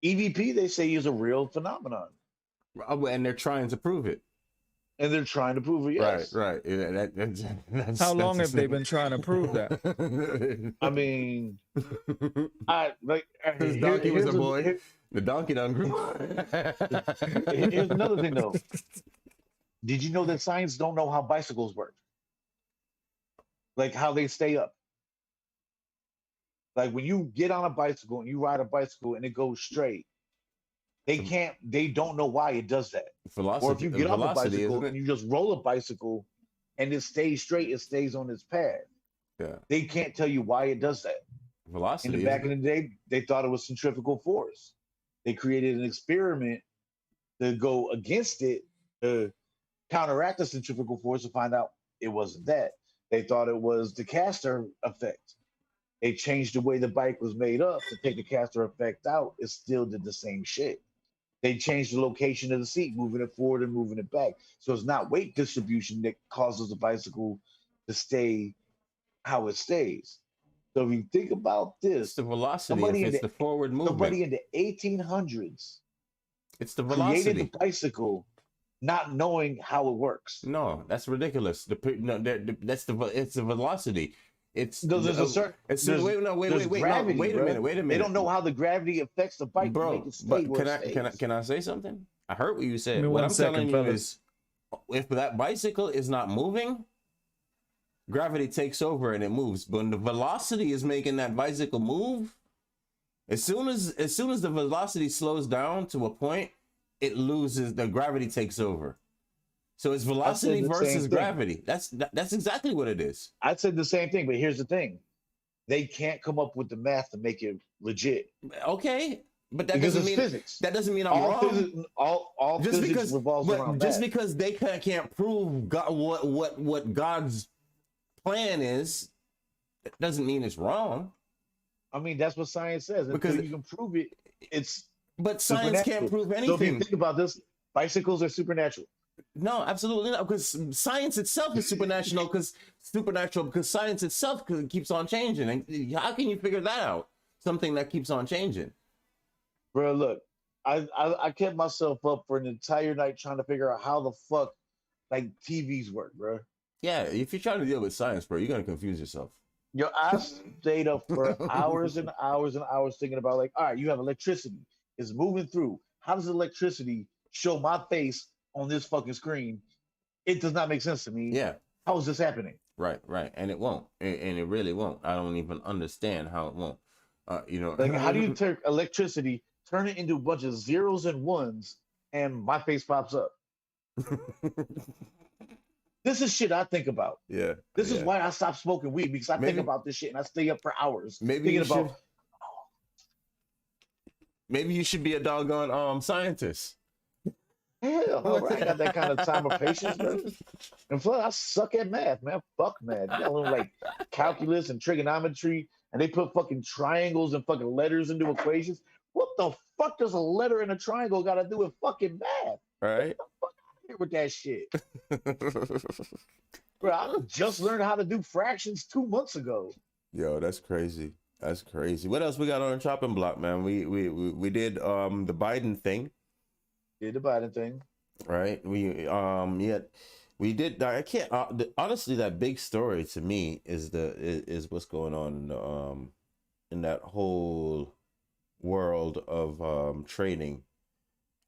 [SPEAKER 9] EVP, they say, is a real phenomenon.
[SPEAKER 2] And they're trying to prove it.
[SPEAKER 9] And they're trying to prove it, yes.
[SPEAKER 2] Right. Yeah,
[SPEAKER 3] How long have they been trying to prove that?
[SPEAKER 9] I mean,
[SPEAKER 2] His donkey was a boy. The donkey done grew.
[SPEAKER 9] Here's another thing, though. Did you know that science don't know how bicycles work? Like how they stay up. Like when you get on a bicycle and you ride a bicycle and it goes straight, they don't know why it does that.
[SPEAKER 2] Velocity,
[SPEAKER 9] or if you get on a bicycle and you just roll a bicycle and it stays straight, it stays on its path.
[SPEAKER 2] Yeah.
[SPEAKER 9] They can't tell you why it does that.
[SPEAKER 2] Velocity.
[SPEAKER 9] Back in the day, they thought it was centrifugal force. They created an experiment to go against it, to counteract the centrifugal force, to find out it wasn't that. They thought it was the caster effect. They changed the way the bike was made up to take the caster effect out. It still did the same shit. They changed the location of the seat, moving it forward and moving it back. So it's not weight distribution that causes the bicycle to stay how it stays. So if you think about this,
[SPEAKER 2] it's the velocity. It's the forward movement.
[SPEAKER 9] Somebody in the 1800s,
[SPEAKER 2] it's the velocity.
[SPEAKER 9] Created the bicycle, not knowing how it works.
[SPEAKER 2] No, that's ridiculous. It's the velocity. It's
[SPEAKER 9] there's a certain.
[SPEAKER 2] Wait a minute.
[SPEAKER 9] They don't know how the gravity affects the bike.
[SPEAKER 2] Bro,
[SPEAKER 9] to make it stay
[SPEAKER 2] but can I say something? I heard what you said.
[SPEAKER 3] What
[SPEAKER 2] I'm telling you
[SPEAKER 3] fellas.
[SPEAKER 2] is, if that bicycle is not moving, gravity takes over and it moves. But when the velocity is making that bicycle move, as soon as the velocity slows down to a point, it loses. The gravity takes over. So it's velocity versus gravity. That's exactly what it is.
[SPEAKER 9] I said the same thing, but here's the thing: they can't come up with the math to make it legit.
[SPEAKER 2] Okay, but that doesn't mean
[SPEAKER 9] physics.
[SPEAKER 2] That doesn't mean I'm wrong.
[SPEAKER 9] All
[SPEAKER 2] just
[SPEAKER 9] physics
[SPEAKER 2] because
[SPEAKER 9] revolves around
[SPEAKER 2] just
[SPEAKER 9] that.
[SPEAKER 2] because they can't prove God, what God's plan is, it doesn't mean it's wrong.
[SPEAKER 9] I mean, that's what science says. Because you can prove it, it's.
[SPEAKER 2] But science can't prove anything.
[SPEAKER 9] So if you think about this, bicycles are supernatural.
[SPEAKER 2] No, absolutely not. Because science itself is supernatural. Because science itself keeps on changing. And how can you figure that out? Something that keeps on changing.
[SPEAKER 9] Bro, look, I kept myself up for an entire night trying to figure out how the fuck like TVs work, bro.
[SPEAKER 2] Yeah, if you're trying to deal with science, bro, you're gonna confuse yourself.
[SPEAKER 9] Yo, I stayed up for hours and hours and hours thinking about like, all right, you have electricity. It's moving through. How does electricity show my face on this fucking screen? It does not make sense to me.
[SPEAKER 2] Yeah.
[SPEAKER 9] How is this happening?
[SPEAKER 2] Right. And it won't. And it really won't. I don't even understand how it won't.
[SPEAKER 9] Like, how do you take electricity, turn it into a bunch of zeros and ones, and my face pops up? This is shit I think about.
[SPEAKER 2] Yeah.
[SPEAKER 9] This is why I stopped smoking weed, because I think about this shit and I stay up for hours
[SPEAKER 2] thinking
[SPEAKER 9] about.
[SPEAKER 2] Maybe you should be a doggone scientist.
[SPEAKER 9] Hell, no, I ain't got that kind of time or patience, bro. And plus, I suck at math, man. Fuck math. You got little like calculus and trigonometry, and they put fucking triangles and fucking letters into equations. What the fuck does a letter in a triangle got to do with fucking math?
[SPEAKER 2] Right.
[SPEAKER 9] Get the fuck out of here with that shit. Bro, I just learned how to do fractions 2 months ago.
[SPEAKER 2] Yo, that's crazy. That's crazy. What else we got on the chopping block, man? We did the Biden thing.
[SPEAKER 9] Did the Biden thing.
[SPEAKER 2] Right. We did. I can't honestly. That big story to me is what's going on in that whole world of trading.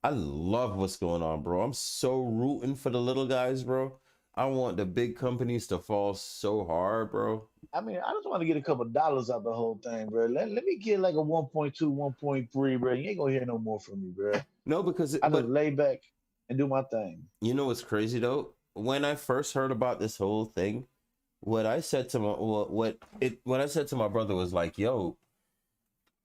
[SPEAKER 2] I love what's going on, bro. I'm so rooting for the little guys, bro. I want the big companies to fall so hard, bro.
[SPEAKER 9] I mean, I just want to get a couple of dollars out the whole thing, bro. Let me get like a 1.2, 1.3, bro. You ain't gonna hear no more from me, bro.
[SPEAKER 2] No, because
[SPEAKER 9] I just lay back and do my thing.
[SPEAKER 2] You know what's crazy though? When I first heard about this whole thing, what I said to my brother was like, "Yo,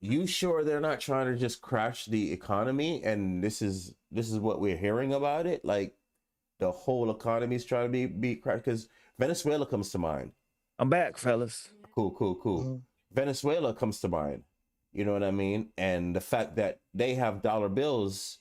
[SPEAKER 2] you sure they're not trying to just crash the economy? And this is what we're hearing about it, like." The whole economy is trying to be crashed, because Venezuela comes to mind.
[SPEAKER 3] I'm back, fellas.
[SPEAKER 2] Cool.
[SPEAKER 9] Mm-hmm.
[SPEAKER 2] Venezuela comes to mind. You know what I mean? And the fact that they have dollar bills,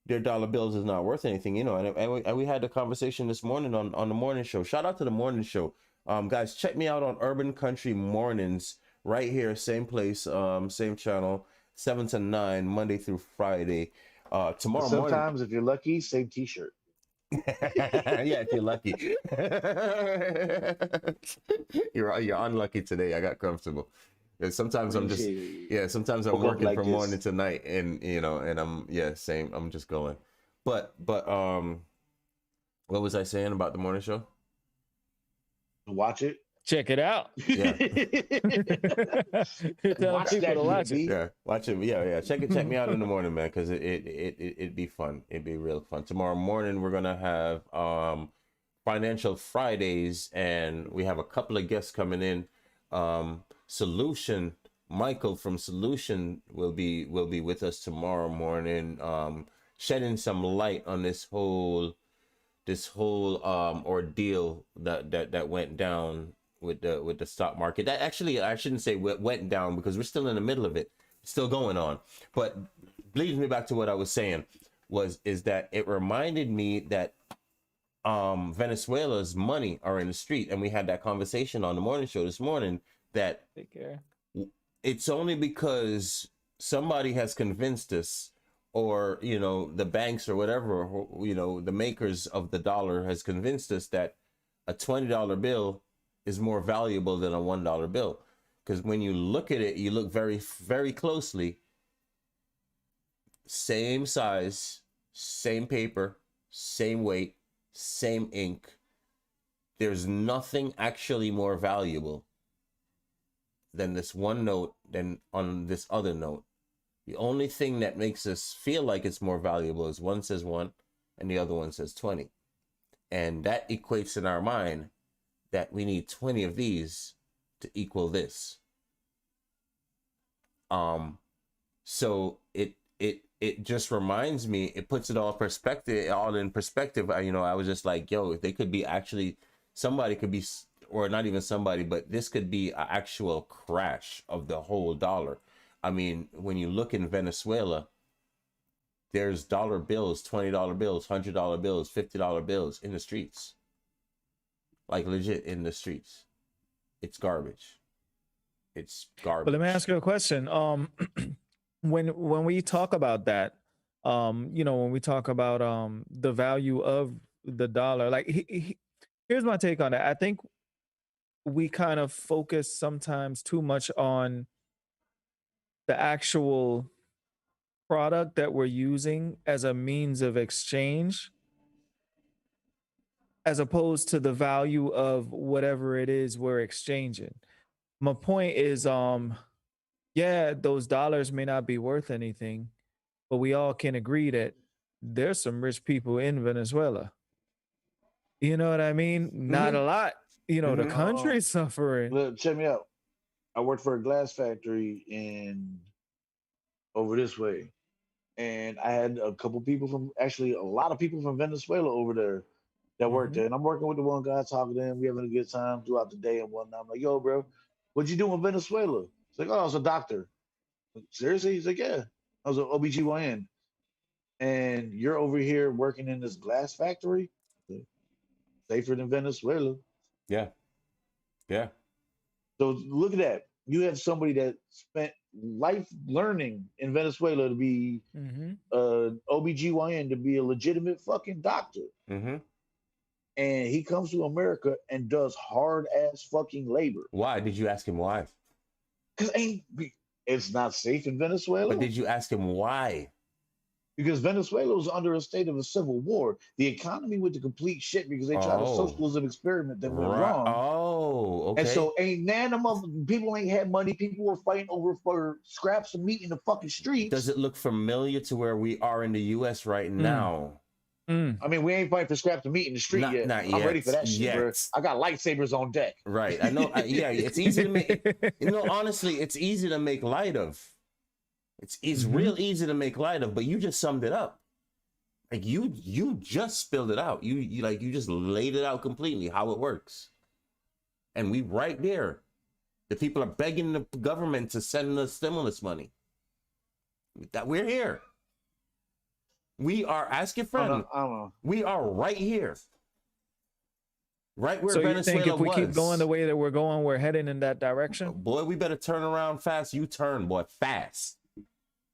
[SPEAKER 2] their dollar bills is not worth anything, you know. And we had a conversation this morning on the morning show. Shout out to the morning show. Guys, check me out on Urban Country Mornings right here, same place, same channel, 7 to 9, Monday through Friday. Tomorrow morning.
[SPEAKER 9] Sometimes, if you're lucky, same T-shirt.
[SPEAKER 2] Yeah, if you're lucky. You're unlucky today. I got comfortable. And sometimes I'm just sometimes I'm working from morning to night, and and I'm same. I'm just going. But what was I saying about the morning show?
[SPEAKER 9] Watch it.
[SPEAKER 3] Check it out.
[SPEAKER 2] Yeah.
[SPEAKER 3] Watch people to watch it.
[SPEAKER 2] Yeah, watch it. Yeah. Check me out in the morning, man, because it'd be fun. It'd be real fun. Tomorrow morning we're gonna have Financial Fridays, and we have a couple of guests coming in. Solution Michael from Solution will be with us tomorrow morning, shedding some light on this whole ordeal that went down with the stock market. That actually, I shouldn't say went down, because we're still in the middle of it, still going on. But leads me back to what I was saying is that it reminded me that Venezuela's money are in the street, and we had that conversation on the morning show this morning that
[SPEAKER 3] take care.
[SPEAKER 2] It's only because somebody has convinced us, or the banks or whatever, the makers of the dollar has convinced us that a $20 bill is more valuable than a $1 bill. Because when you look at it, you look very, very closely, same size, same paper, same weight, same ink. There's nothing actually more valuable than this one note than on this other note. The only thing that makes us feel like it's more valuable is one says 1 and the other one says 20. And that equates in our mind that we need 20 of these to equal this. So it just reminds me, it puts it all in perspective. I was just like, yo, they could be actually, somebody could be, or not even somebody, but this could be an actual crash of the whole dollar. I mean, when you look in Venezuela, there's dollar bills, $20 bills, $100 bills, $50 bills in the streets. Like legit in the streets. It's garbage. It's garbage.
[SPEAKER 3] But let me ask you a question. When we talk about that, when we talk about the value of the dollar, like here's my take on that. I think we kind of focus sometimes too much on the actual product that we're using as a means of exchange, as opposed to the value of whatever it is we're exchanging. My point is, those dollars may not be worth anything, but we all can agree that there's some rich people in Venezuela. You know what I mean? Not a lot. The country's suffering.
[SPEAKER 9] Look, check me out. I worked for a glass factory over this way. And I had a lot of people from Venezuela over there that worked there. And I'm working with the one guy, talking to him. We having a good time throughout the day and whatnot. I'm like, yo, bro, what'd you do in Venezuela? He's like, oh, I was a doctor. Like, seriously? He's like, yeah. I was an OBGYN. And you're over here working in this glass factory? Safer than Venezuela.
[SPEAKER 2] Yeah. Yeah.
[SPEAKER 9] So look at that. You have somebody that spent life learning in Venezuela to be OBGYN, to be a legitimate fucking doctor.
[SPEAKER 2] Mm-hmm.
[SPEAKER 9] And he comes to America and does hard ass fucking labor.
[SPEAKER 2] Why? Did you ask him why?
[SPEAKER 9] Because it's not safe in Venezuela.
[SPEAKER 2] But did you ask him why?
[SPEAKER 9] Because Venezuela was under a state of a civil war. The economy went to complete shit because they tried a socialism experiment that went wrong.
[SPEAKER 2] Oh, okay.
[SPEAKER 9] And so people ain't had money. People were fighting over for scraps of meat in the fucking streets.
[SPEAKER 2] Does it look familiar to where we are in the U.S. right now?
[SPEAKER 9] I mean, we ain't fighting for scraps of meat in the street yet.
[SPEAKER 2] Not yet.
[SPEAKER 9] I'm ready for that shit, bro. I got lightsabers on deck.
[SPEAKER 2] Right. I know. It's easy to make. Honestly, it's easy to make light of. It's real easy to make light of, but you just summed it up. Like you just spilled it out. You just laid it out completely how it works. And we right there. The people are begging the government to send us stimulus money. That we're here. We are, ask your friend.
[SPEAKER 9] I don't know.
[SPEAKER 2] We are right here. Right where Venezuela was.
[SPEAKER 3] So you think if we keep going the way that we're going, we're heading in that direction?
[SPEAKER 2] Boy, we better turn around fast. You turn, boy, fast.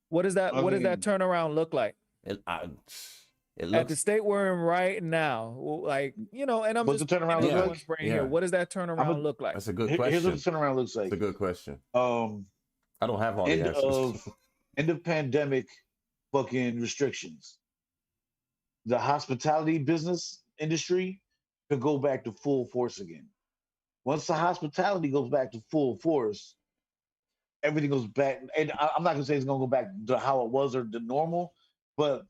[SPEAKER 3] What does that turnaround look like?
[SPEAKER 2] It
[SPEAKER 3] at the state we're in right now, like, you know, and I'm
[SPEAKER 9] What's
[SPEAKER 3] just
[SPEAKER 9] the turnaround look
[SPEAKER 3] everyone's
[SPEAKER 9] like?
[SPEAKER 3] brain here. What does that turnaround look like?
[SPEAKER 2] That's a good
[SPEAKER 9] Here's what the
[SPEAKER 2] question.
[SPEAKER 9] turnaround looks like.
[SPEAKER 2] It's a good question.
[SPEAKER 9] I
[SPEAKER 2] don't have all the answers.
[SPEAKER 9] End of pandemic fucking restrictions. The hospitality business industry could go back to full force again. Once the hospitality goes back to full force, everything goes back. And I'm not gonna say it's gonna go back to how it was or the normal, but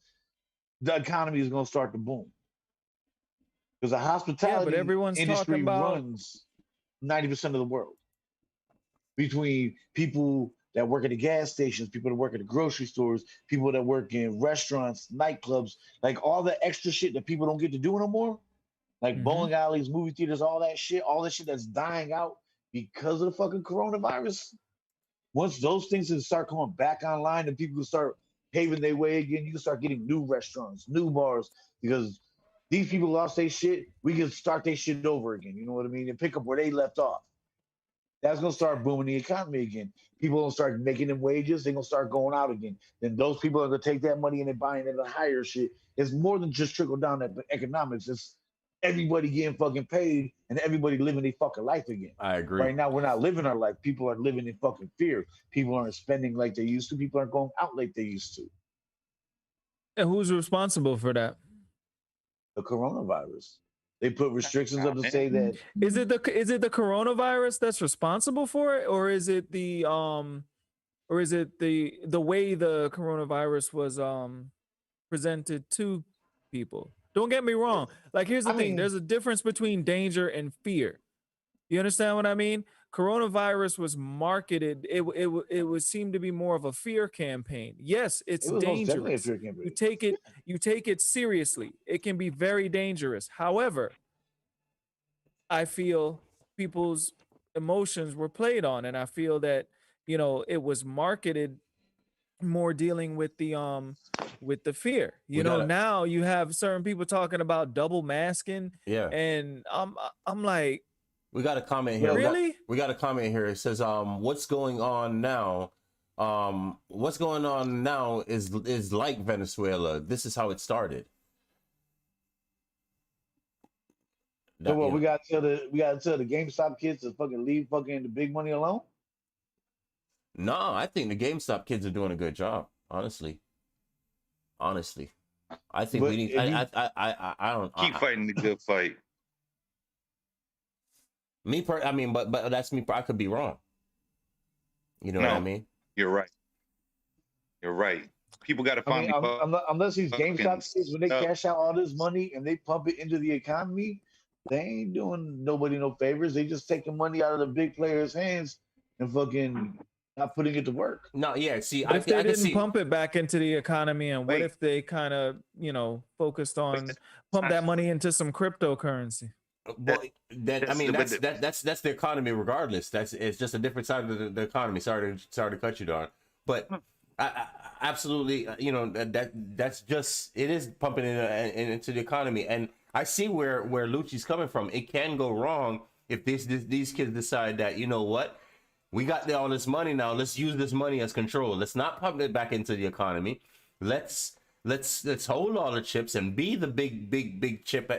[SPEAKER 9] the economy is gonna start to boom. Because the hospitality
[SPEAKER 3] everyone's
[SPEAKER 9] industry
[SPEAKER 3] talking about
[SPEAKER 9] runs 90% of the world. Between people that work at the gas stations, people that work at the grocery stores, people that work in restaurants, nightclubs, like all the extra shit that people don't get to do no more, like bowling alleys, movie theaters, all that shit that's dying out because of the fucking coronavirus. Once those things can start coming back online and people can start paving their way again, you can start getting new restaurants, new bars, because these people lost their shit. We can start their shit over again. You know what I mean? And pick up where they left off. That's gonna start booming the economy again. People gonna start making them wages. They're gonna start going out again. Then those people are gonna take that money and they're buying into higher shit. It's more than just trickle down economics. It's everybody getting fucking paid and everybody living their fucking life again.
[SPEAKER 2] I agree.
[SPEAKER 9] Right now, we're not living our life. People are living in fucking fear. People aren't spending like they used to. People aren't going out like they used to.
[SPEAKER 3] And who's responsible for that?
[SPEAKER 9] The coronavirus. They put restrictions up to say that
[SPEAKER 3] is it the coronavirus that's responsible for it, or is it the way the coronavirus was presented to people? Don't get me wrong. Like, here's the thing. There's a difference between danger and fear. You understand what I mean? Coronavirus was marketed. It would seem to be more of a fear campaign. Yes, it's dangerous. You take it seriously. It can be very dangerous. However, I feel people's emotions were played on, and I feel that, you know, it was marketed more dealing with the fear. Now you have certain people talking about double masking.
[SPEAKER 2] Yeah.
[SPEAKER 3] And I'm like,
[SPEAKER 2] we got a comment here.
[SPEAKER 3] Really?
[SPEAKER 2] We got a comment here. It says, what's going on now? What's going on now is like Venezuela. This is how it started.
[SPEAKER 9] So what, we gotta tell the GameStop kids to fucking leave fucking the big money alone?
[SPEAKER 2] No, I think the GameStop kids are doing a good job. Honestly, I think we need. I don't
[SPEAKER 1] keep fighting the good fight.
[SPEAKER 2] I mean, but that's me. I could be wrong. You know what I mean?
[SPEAKER 1] You're right. You're right. People got to find.
[SPEAKER 9] Unless these GameStop kids, when they cash out all this money and they pump it into the economy, they ain't doing nobody no favors. They just taking money out of the big players' hands and fucking not putting it to work.
[SPEAKER 2] No, yeah. See,
[SPEAKER 3] if they didn't pump it back into the economy, and what if they kind of, focused on pump that money into some cryptocurrency?
[SPEAKER 2] Well, that's the economy regardless. It's just a different side of the economy. Sorry to cut you, Don. But I absolutely, that's just, it is pumping into the economy. And I see where Lucci's coming from. It can go wrong if these kids decide that, you know what, we got all this money now. Let's use this money as control. Let's not pump it back into the economy. Let's hold all the chips and be the big chip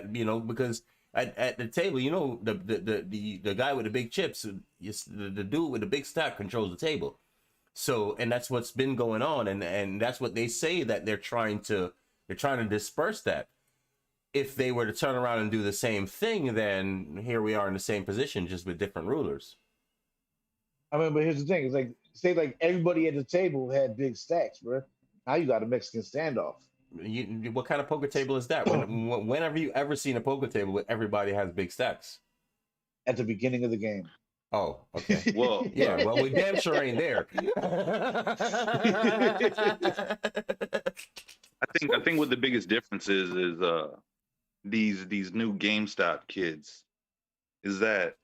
[SPEAKER 2] because at the table, the guy with the big chips, the dude with the big stack controls the table. So, and that's what's been going on, and that's what they say, that they're trying to disperse that. If they were to turn around and do the same thing, then here we are in the same position, just with different rulers.
[SPEAKER 9] I mean, but here's the thing: it's like, say, like everybody at the table had big stacks, bro. Now you got a Mexican standoff.
[SPEAKER 2] What kind of poker table is that? When have you ever seen a poker table where everybody has big stacks?
[SPEAKER 9] At the beginning of the game.
[SPEAKER 2] Oh, okay.
[SPEAKER 1] Well,
[SPEAKER 2] yeah. Well, we damn sure ain't there.
[SPEAKER 1] I think what the biggest difference is these new GameStop kids is that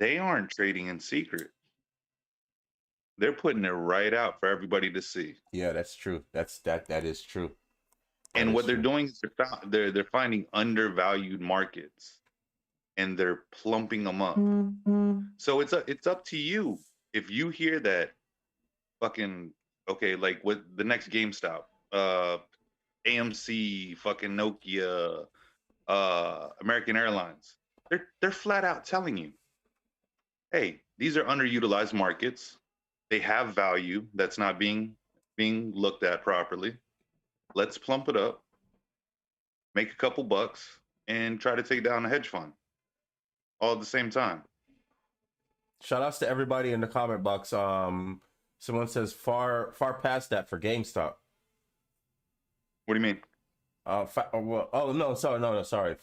[SPEAKER 1] they aren't trading in secret. They're putting it right out for everybody to see.
[SPEAKER 2] Yeah, that's true. That is true.
[SPEAKER 1] And what they're doing is they're finding undervalued markets and they're plumping them up. So it's up to you. If you hear that fucking, okay, like with the next GameStop, AMC, fucking Nokia, American Airlines. They're flat out telling you, hey, these are underutilized markets. They have value that's not being looked at properly. Let's plump it up, make a couple bucks, and try to take down a hedge fund all at the same time.
[SPEAKER 2] Shout outs to everybody in the comment box. Someone says far past that for GameStop.
[SPEAKER 1] What do you mean?
[SPEAKER 2] Sorry.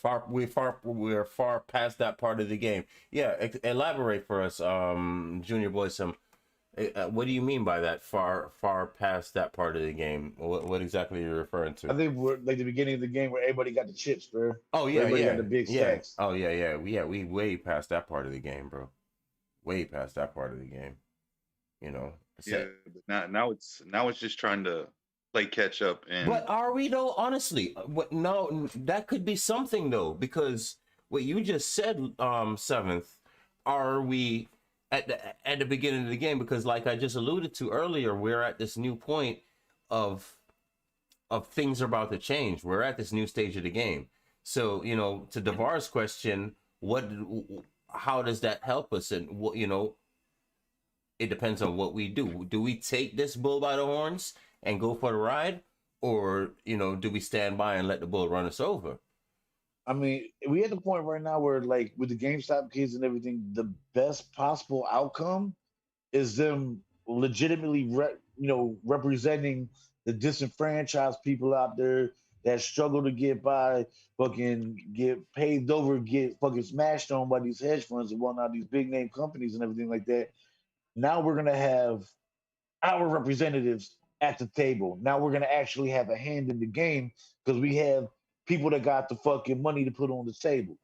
[SPEAKER 2] We're far past that part of the game. Yeah, elaborate for us, Junior Boy. What do you mean by that? Far past that part of the game. What exactly are you referring to?
[SPEAKER 9] I think we're like the beginning of the game where everybody got the chips, bro.
[SPEAKER 2] Oh yeah,
[SPEAKER 9] everybody got the big stacks.
[SPEAKER 2] Oh yeah. We way past that part of the game, bro. Way past that part of the game. You know.
[SPEAKER 1] Yeah. But now it's just trying to play catch up.
[SPEAKER 2] But are we though? Honestly, no, that could be something though, because what you just said, Seventh, are we at the beginning of the game? Because like I just alluded to earlier, we're at this new point of things are about to change. We're at this new stage of the game. So, you know, to Devar's question, how does that help us? And what, you know, it depends on what we do. Do we take this bull by the horns and go for the ride, or, you know, do we stand by and let the bull run us over?
[SPEAKER 9] I mean, we at the point right now where, like, with the GameStop kids and everything, the best possible outcome is them legitimately, representing the disenfranchised people out there that struggle to get by, fucking get paved over, get fucking smashed on by these hedge funds and whatnot, these big name companies and everything like that. Now we're gonna have our representatives at the table. Now we're gonna actually have a hand in the game because we have people that got the fucking money to put on the table.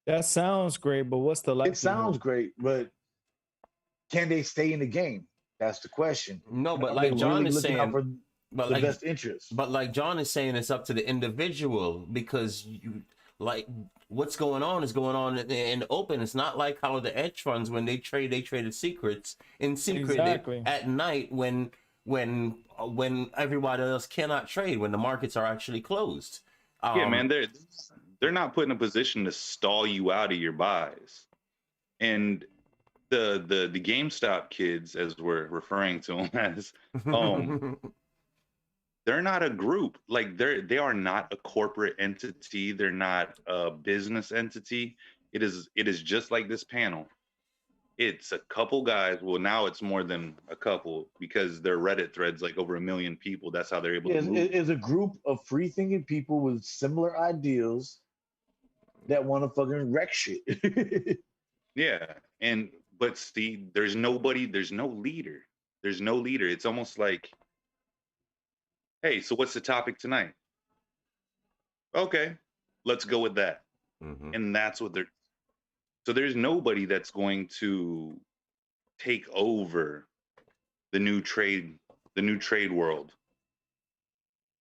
[SPEAKER 3] That sounds great, but what's the likelihood?
[SPEAKER 9] It sounds great, but can they stay in the game? That's the question.
[SPEAKER 2] No, but like John is saying,
[SPEAKER 9] but the best interest.
[SPEAKER 2] But like John is saying, it's up to the individual, because you, like, what's going on is going on in the open. It's not like how the hedge funds, when they traded secret
[SPEAKER 3] exactly.
[SPEAKER 2] at night when everybody else cannot trade, when the markets are actually closed.
[SPEAKER 1] Yeah, man, they're not put in a position to stall you out of your buys. And the GameStop kids, as we're referring to them as, they're not a group. Like, they are not a corporate entity. They're not a business entity. It is just like this panel. It's a couple guys. Well, now it's more than a couple because their Reddit threads like over 1 million people. That's how they're able to move.
[SPEAKER 9] It's a group of free-thinking people with similar ideals that want to fucking wreck shit.
[SPEAKER 1] Yeah, but Steve, there's no leader. There's no leader. It's almost like, hey, so what's the topic tonight? Okay, let's go with that. Mm-hmm. And that's what they're. So there's nobody that's going to take over the new trade world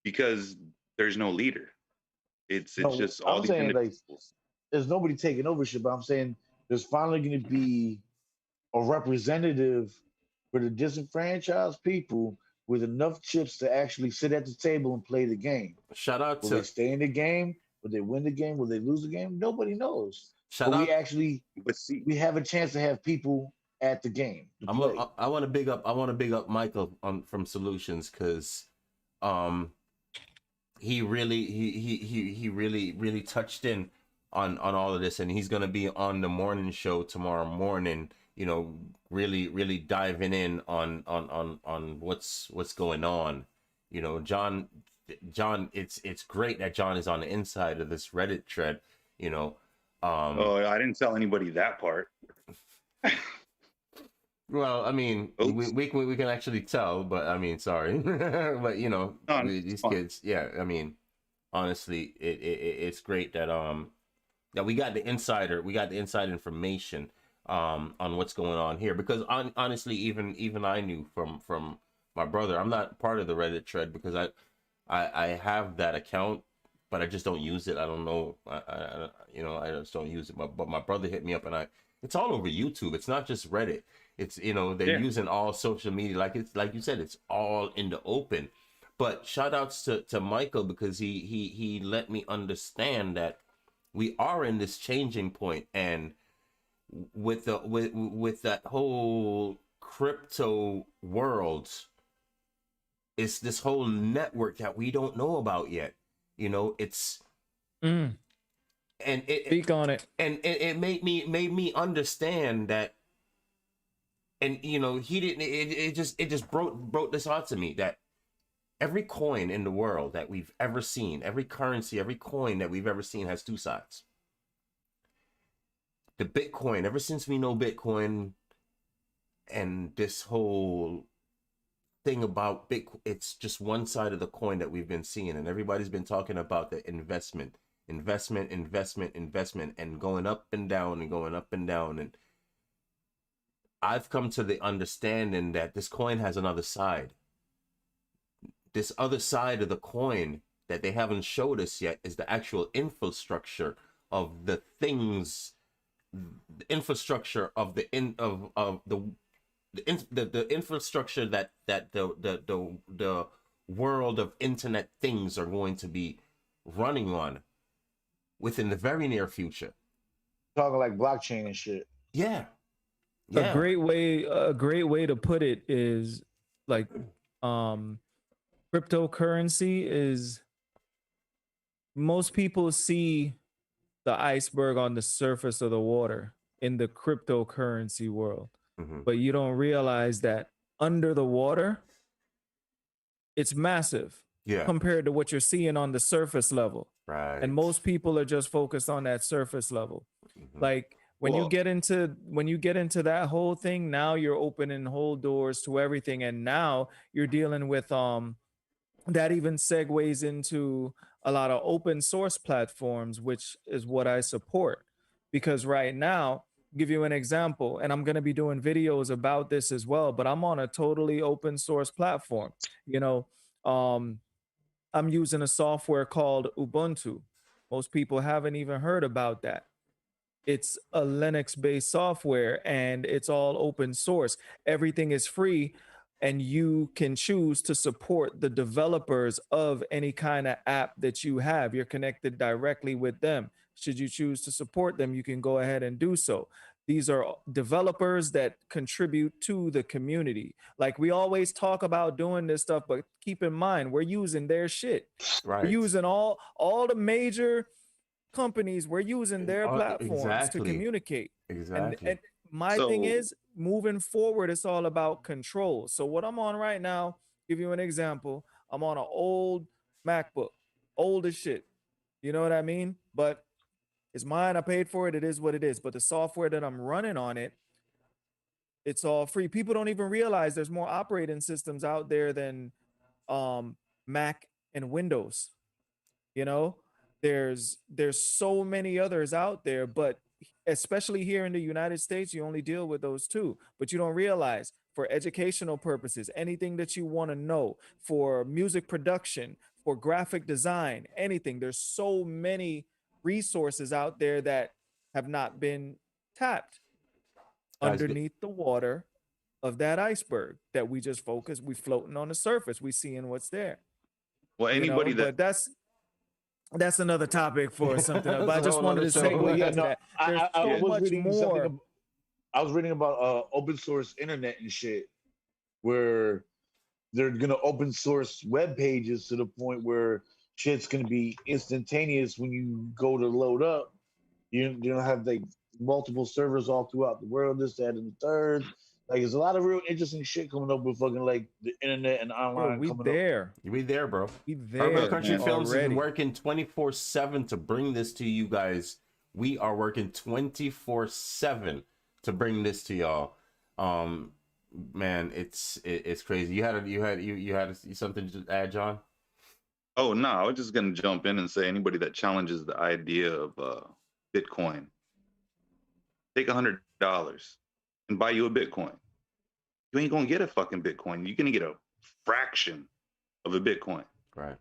[SPEAKER 1] because there's no leader. It's just all these individuals.
[SPEAKER 9] Like, there's nobody taking ownership, but I'm saying there's finally going to be a representative for the disenfranchised people with enough chips to actually sit at the table and play the game.
[SPEAKER 2] Shout out
[SPEAKER 9] Will they stay in the game? Will they win the game? Will they lose the game? Nobody knows. We have a chance to have people at the game.
[SPEAKER 2] I want to big up Michael from Solutions, because he really touched in on all of this, and he's gonna be on the morning show tomorrow morning. You know, really diving in on what's going on. You know, John, it's great that John is on the inside of this Reddit thread. You know.
[SPEAKER 1] I didn't tell anybody that part.
[SPEAKER 2] Well, I mean, we can actually tell, but I mean, sorry, but you know, these kids, yeah. I mean, honestly, it's great that that we got the inside information on what's going on here, because honestly, even I knew from my brother. I'm not part of the Reddit thread because I have that account, but I just don't use it. I don't know. I just don't use it. But my brother hit me up, and it's all over YouTube. It's not just Reddit. It's, they're using all social media. Like you said, it's all in the open. But shout outs to Michael, because he let me understand that we are in this changing point, and with that whole crypto world, it's this whole network that we don't know about yet. You know, it's
[SPEAKER 3] and
[SPEAKER 2] it
[SPEAKER 3] speak on it.
[SPEAKER 2] And it made me understand that. And you know, he didn't. It just broke this out to me that every coin in the world that we've ever seen, every currency, every coin that we've ever seen has two sides. The Bitcoin, ever since we know Bitcoin, and this whole thing about Bitcoin, it's just one side of the coin that we've been seeing, and everybody's been talking about the investment, and going up and down and going up and down. And I've come to the understanding that this coin has another side. This other side of the coin that they haven't showed us yet is the actual infrastructure of the things, the infrastructure of the infrastructure that the world of internet things are going to be running on within the very near future.
[SPEAKER 9] Talking like blockchain and shit.
[SPEAKER 2] Yeah.
[SPEAKER 3] A great way to put it is like cryptocurrency is, most people see the iceberg on the surface of the water in the cryptocurrency world. But you don't realize that under the water, it's massive compared to what you're seeing on the surface level.
[SPEAKER 2] Right.
[SPEAKER 3] And most people are just focused on that surface level. Like when you get into that whole thing, now you're opening whole doors to everything. And now you're dealing with that even segues into a lot of open source platforms, which is what I support. Because right now, give you an example, and I'm going to be doing videos about this as well, but I'm on a totally open source platform. You know, I'm using a software called Ubuntu. Most people haven't even heard about that. It's a Linux based software and it's all open source. Everything is free, and you can choose to support the developers of any kind of app that you have. You're connected directly with them. Should you choose to support them, you can go ahead and do so. These are developers that contribute to the community. Like, we always talk about doing this stuff, but keep in mind, we're using their shit.
[SPEAKER 2] Right.
[SPEAKER 3] We're using all the major companies, we're using their platforms to communicate.
[SPEAKER 2] Exactly.
[SPEAKER 3] And my thing is, moving forward, it's all about control. So what I'm on right now, give you an example, I'm on an old MacBook, old as shit. You know what I mean? But it's mine. I paid for it. It is what it is. But the software that I'm running on it, it's all free. People don't even realize there's more operating systems out there than Mac and Windows. You know, there's so many others out there, but especially here in the United States, you only deal with those two. But you don't realize, for educational purposes, anything that you want to know, for music production, for graphic design, anything, there's so many resources out there that have not been tapped underneath the water of that iceberg that we just focus. We floating on the surface. We seeing what's there.
[SPEAKER 1] Well, anybody
[SPEAKER 3] but that's another topic for something else. But I just wanted to segue into that. There's so much more.
[SPEAKER 9] I was reading about open source internet and shit, where they're gonna open source web pages to the point where shit's gonna be instantaneous when you go to load up. You don't have like multiple servers all throughout the world, this, that, and the third. Like, there's a lot of real interesting shit coming up with fucking like the internet and online.
[SPEAKER 3] We there,
[SPEAKER 2] bro.
[SPEAKER 3] We there.
[SPEAKER 2] Urban Country Films
[SPEAKER 3] already.
[SPEAKER 2] has been working 24/7 to bring this to you guys. We are working 24/7 to bring this to y'all. Man, it's crazy. You had something to add, John?
[SPEAKER 1] Oh no, I was just gonna jump in and say, anybody that challenges the idea of Bitcoin, take $100 and buy you a Bitcoin. You ain't gonna get a fucking Bitcoin. You're gonna get a fraction of a Bitcoin.
[SPEAKER 2] Right.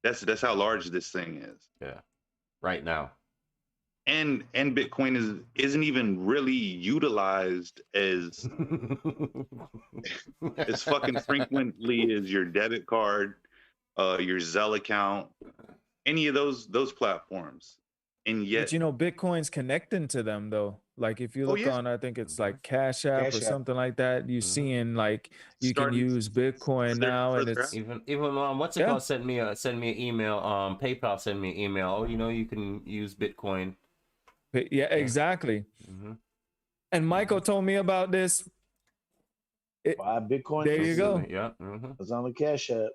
[SPEAKER 1] That's how large this thing is.
[SPEAKER 2] Yeah. Right now.
[SPEAKER 1] and Bitcoin isn't even really utilized as as fucking frequently as your debit card, your Zelle account, any of those platforms. And yet,
[SPEAKER 3] But you know, Bitcoin's connecting to them though. Like if you look on, I think it's like Cash App or
[SPEAKER 9] Cash App.
[SPEAKER 3] something like that. You seeing like you can use Bitcoin now, and it's
[SPEAKER 2] even what's it called sent me an email. PayPal sent me an email. Oh, you know, you can use Bitcoin.
[SPEAKER 3] Yeah, exactly. And Michael told me about this.
[SPEAKER 9] Buy Bitcoin.
[SPEAKER 3] There you go.
[SPEAKER 2] Yeah,
[SPEAKER 9] it's on the Cash App.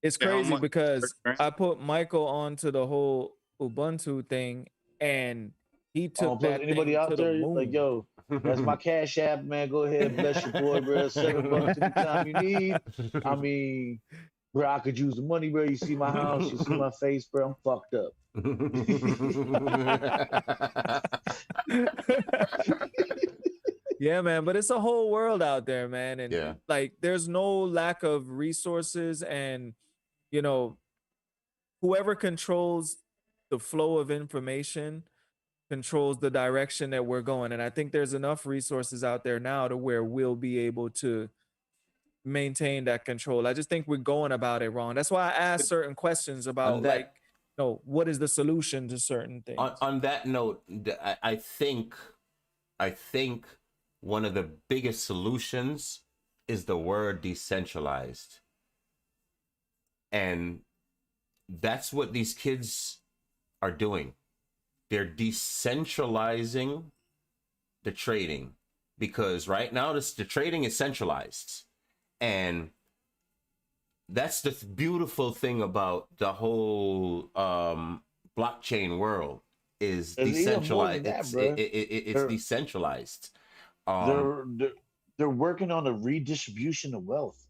[SPEAKER 3] It's crazy because I put Michael onto the whole Ubuntu thing, and he took that
[SPEAKER 9] anybody
[SPEAKER 3] thing
[SPEAKER 9] out
[SPEAKER 3] to
[SPEAKER 9] there
[SPEAKER 3] the moon.
[SPEAKER 9] like, yo, that's my Cash App, man. Go ahead, bless your boy, bro. $7 anytime you need. I mean, bro, I could use the money, bro. You see my house, you see my face, bro. I'm fucked up.
[SPEAKER 3] Yeah, man, but it's a whole world out there, man, and like there's no lack of resources, and you know, whoever controls the flow of information controls the direction that we're going. And I think there's enough resources out there now to where we'll be able to maintain that control. I just think we're going about it wrong. That's why I ask certain questions about like, you know, what is the solution to certain things.
[SPEAKER 2] On that note, I think one of the biggest solutions is the word decentralized. And that's what these kids are doing. They're decentralizing the trading, because right now the trading is centralized. And that's the beautiful thing about the whole blockchain world is decentralized. It's decentralized.
[SPEAKER 9] They're working on a redistribution of wealth.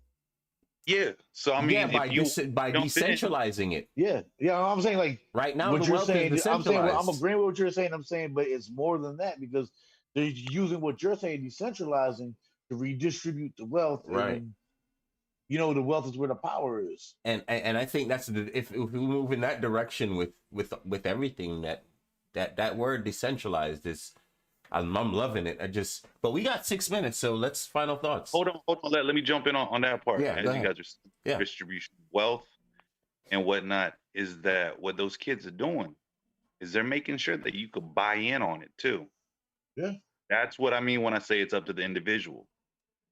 [SPEAKER 1] Yeah. So I mean,
[SPEAKER 2] by decentralizing it.
[SPEAKER 9] Yeah. I'm saying like
[SPEAKER 2] right now
[SPEAKER 9] what
[SPEAKER 2] the
[SPEAKER 9] you're
[SPEAKER 2] wealth
[SPEAKER 9] saying.
[SPEAKER 2] is decentralized.
[SPEAKER 9] I'm agreeing with what you're saying. I'm saying, but it's more than that, because they're using what you're saying, decentralizing, to redistribute the wealth.
[SPEAKER 2] Right.
[SPEAKER 9] And, you know, the wealth is where the power is.
[SPEAKER 2] And I think that's if we move in that direction with everything, that word decentralized is. I'm loving it. But we got 6 minutes, so let's final thoughts.
[SPEAKER 1] Hold on. Let me jump in on that part.
[SPEAKER 2] Yeah,
[SPEAKER 1] as you guys are distribution of wealth and whatnot, is that what those kids are doing is they're making sure that you could buy in on it too.
[SPEAKER 9] Yeah.
[SPEAKER 1] That's what I mean when I say it's up to the individual.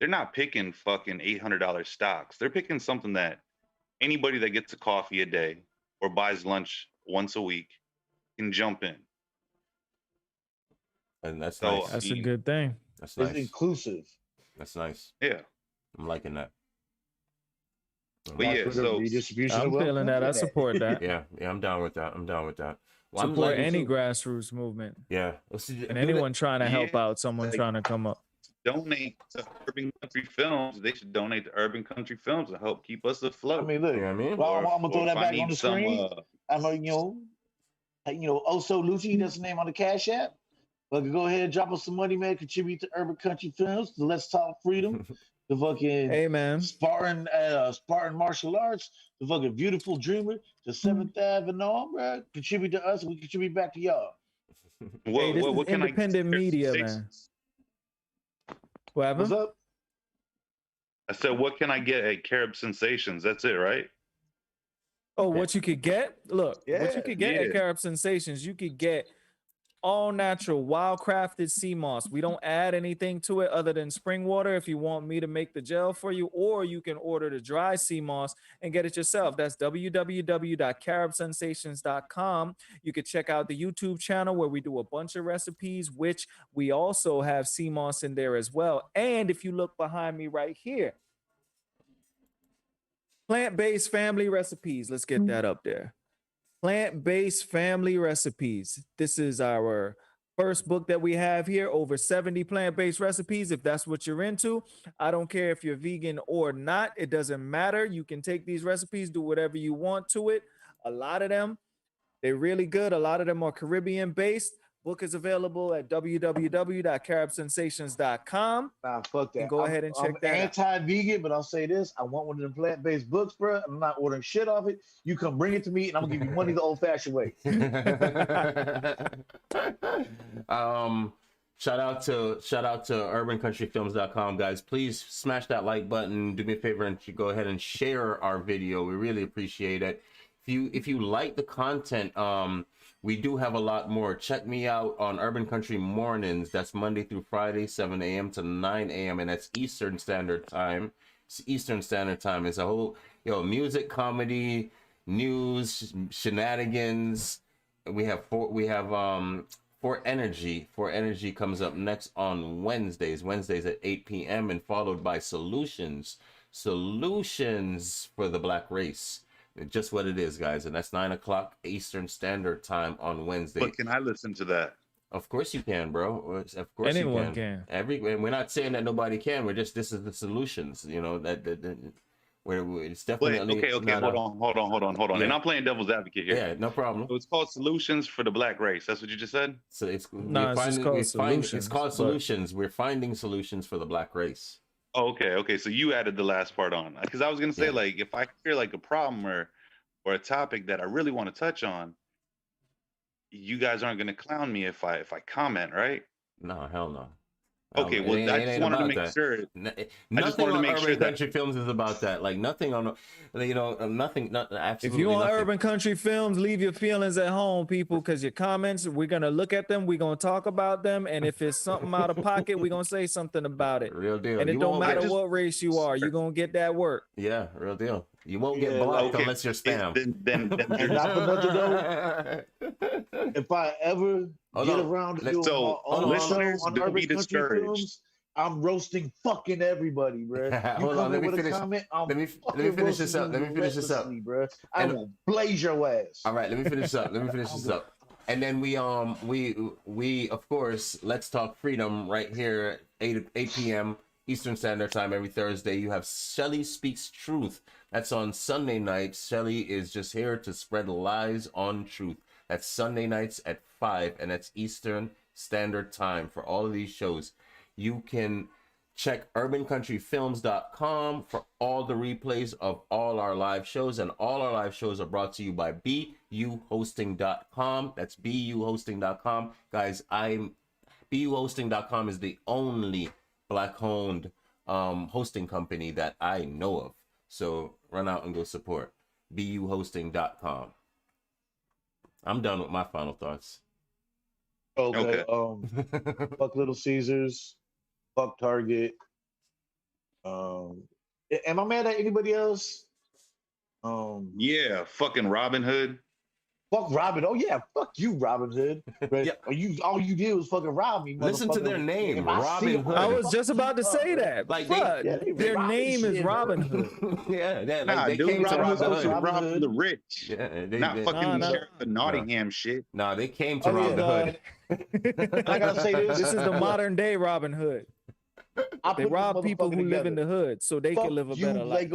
[SPEAKER 1] They're not picking fucking $800 stocks. They're picking something that anybody that gets a coffee a day or buys lunch once a week can jump in.
[SPEAKER 2] And that's nice.
[SPEAKER 3] That's a good thing.
[SPEAKER 2] That's nice.
[SPEAKER 9] It's inclusive.
[SPEAKER 2] That's nice.
[SPEAKER 1] Yeah.
[SPEAKER 2] I'm liking that.
[SPEAKER 1] But yeah, so
[SPEAKER 3] I'm feeling that. I support that.
[SPEAKER 2] Yeah, I'm down with that. Well,
[SPEAKER 3] support any grassroots movement.
[SPEAKER 2] Yeah.
[SPEAKER 3] And anyone trying to help out someone trying to come up.
[SPEAKER 1] Donate to Urban Country Films. They should donate to Urban Country Films to help keep us afloat.
[SPEAKER 9] I mean, look.
[SPEAKER 2] You know what I mean?
[SPEAKER 9] Well, I'm gonna throw that back on the screen. I'm like, you know, Oso Lucci, that's the name on the Cash App. But go ahead and drop us some money, man. Contribute to Urban Country Films, to Let's Talk Freedom, the fucking Spartan martial arts, the fucking Beautiful Dreamer, the 7th Ave and all, bro. Contribute to us, and we contribute back to y'all.
[SPEAKER 3] Hey, this is independent media, man. What happened?
[SPEAKER 9] What's up?
[SPEAKER 1] I said, what can I get at Carib Sensations? That's it, right?
[SPEAKER 3] Oh, what you could get? Look, what you could get at Carib Sensations, you could get all natural, wild crafted sea moss. We don't add anything to it other than spring water if you want me to make the gel for you, or you can order the dry sea moss and get it yourself. That's www.caribsensations.com. You could check out the YouTube channel where we do a bunch of recipes, which we also have sea moss in there as well. And if you look behind me right here, plant-based family recipes. Let's get that up there. Plant-based family recipes. This is our first book that we have here, over 70 plant-based recipes. If that's what you're into, I don't care if you're vegan or not. It doesn't matter. You can take these recipes, do whatever you want to it. A lot of them, they're really good. A lot of them are Caribbean based, Book is available at www.caribsensations.com.
[SPEAKER 9] Nah, fuck that.
[SPEAKER 3] And go ahead and check that out.
[SPEAKER 9] I'm anti-vegan, but I'll say this: I want one of them plant-based books, bro. I'm not ordering shit off it. You come bring it to me, and I'm gonna give you money the old-fashioned way.
[SPEAKER 2] Shout out to urbancountryfilms.com, guys. Please smash that like button. Do me a favor and go ahead and share our video. We really appreciate it. If you like the content, we do have a lot more. Check me out on Urban Country Mornings. That's Monday through Friday, 7 a.m. to 9 a.m. and that's Eastern Standard Time. Eastern Standard Time is a whole music, comedy, news, shenanigans. We have For Energy. For Energy comes up next on Wednesdays at 8 p.m. and followed by Solutions for the Black Race. Just what it is, guys, and that's 9 o'clock Eastern Standard Time on Wednesday.
[SPEAKER 1] But can I listen to that?
[SPEAKER 2] Of course you can, bro. Of course
[SPEAKER 3] anyone
[SPEAKER 2] you can. And we're not saying that nobody can. We're just, this is the Solutions. It's definitely.
[SPEAKER 1] Wait, okay. Hold on.
[SPEAKER 2] Yeah.
[SPEAKER 1] And I'm playing devil's advocate here.
[SPEAKER 2] Yeah, no problem.
[SPEAKER 1] So it's called Solutions for the Black Race. That's what you just said?
[SPEAKER 2] So it's
[SPEAKER 3] Solutions.
[SPEAKER 2] It's called Solutions. We're finding solutions for the Black race.
[SPEAKER 1] Oh, okay. So you added the last part on, because I was gonna say, like, if I hear like a problem or a topic that I really want to touch on, you guys aren't gonna clown me if I comment, right?
[SPEAKER 2] No, hell no.
[SPEAKER 1] Okay, well, I just wanted to make sure.
[SPEAKER 2] Nothing on Urban Country Films is about that. Like nothing on, nothing. Absolutely.
[SPEAKER 3] If you want
[SPEAKER 2] nothing.
[SPEAKER 3] Urban Country Films, leave your feelings at home, people, because your comments, we're gonna look at them, we're gonna talk about them, and if it's something out of pocket, we're gonna say something about it.
[SPEAKER 2] Real deal.
[SPEAKER 3] And it don't matter what race you are, you're gonna get that work.
[SPEAKER 2] Yeah, real deal. You won't get blocked unless you're spam.
[SPEAKER 9] And not for nothing though. If I ever get around to doing
[SPEAKER 1] listeners,
[SPEAKER 9] on
[SPEAKER 1] don't
[SPEAKER 9] Urban
[SPEAKER 1] be
[SPEAKER 9] Country
[SPEAKER 1] discouraged.
[SPEAKER 9] Films, I'm roasting fucking everybody, bro.
[SPEAKER 2] Hold on, let me finish. Let me finish this up.
[SPEAKER 9] Bro. I will blaze your ass.
[SPEAKER 2] All right, let me finish this up. And then we of course, Let's Talk Freedom right here at 8 p.m. Eastern Standard Time every Thursday. You have Shelly Speaks Truth. That's on Sunday nights. Shelly is just here to spread lies on truth. That's Sunday nights at 5, and that's Eastern Standard Time for all of these shows. You can check urbancountryfilms.com for all the replays of all our live shows, and all our live shows are brought to you by buhosting.com. That's buhosting.com. Guys, buhosting.com is the only Black-owned hosting company that I know of. So run out and go support buhosting.com. I'm done with my final thoughts.
[SPEAKER 9] Okay. Fuck Little Caesars. Fuck Target. Am I mad at anybody else?
[SPEAKER 1] Yeah, fucking Robin Hood.
[SPEAKER 9] Fuck Robin. Oh yeah, fuck you, Robin Hood. Right?
[SPEAKER 2] Yeah.
[SPEAKER 9] All you did was fucking rob me.
[SPEAKER 2] Listen to their name, Robin Hood.
[SPEAKER 3] I was just about to say that.
[SPEAKER 2] Like
[SPEAKER 3] their name is Robin Hood.
[SPEAKER 2] They came to
[SPEAKER 1] Robin
[SPEAKER 2] Robin Hood.
[SPEAKER 1] Rob the rich.
[SPEAKER 2] Yeah,
[SPEAKER 1] not fucking Sheriff of Nottingham shit.
[SPEAKER 2] No, they came to Robin Hood.
[SPEAKER 9] I gotta say this.
[SPEAKER 3] This is the modern day Robin Hood. They rob people who live in the hood so they can live a better life.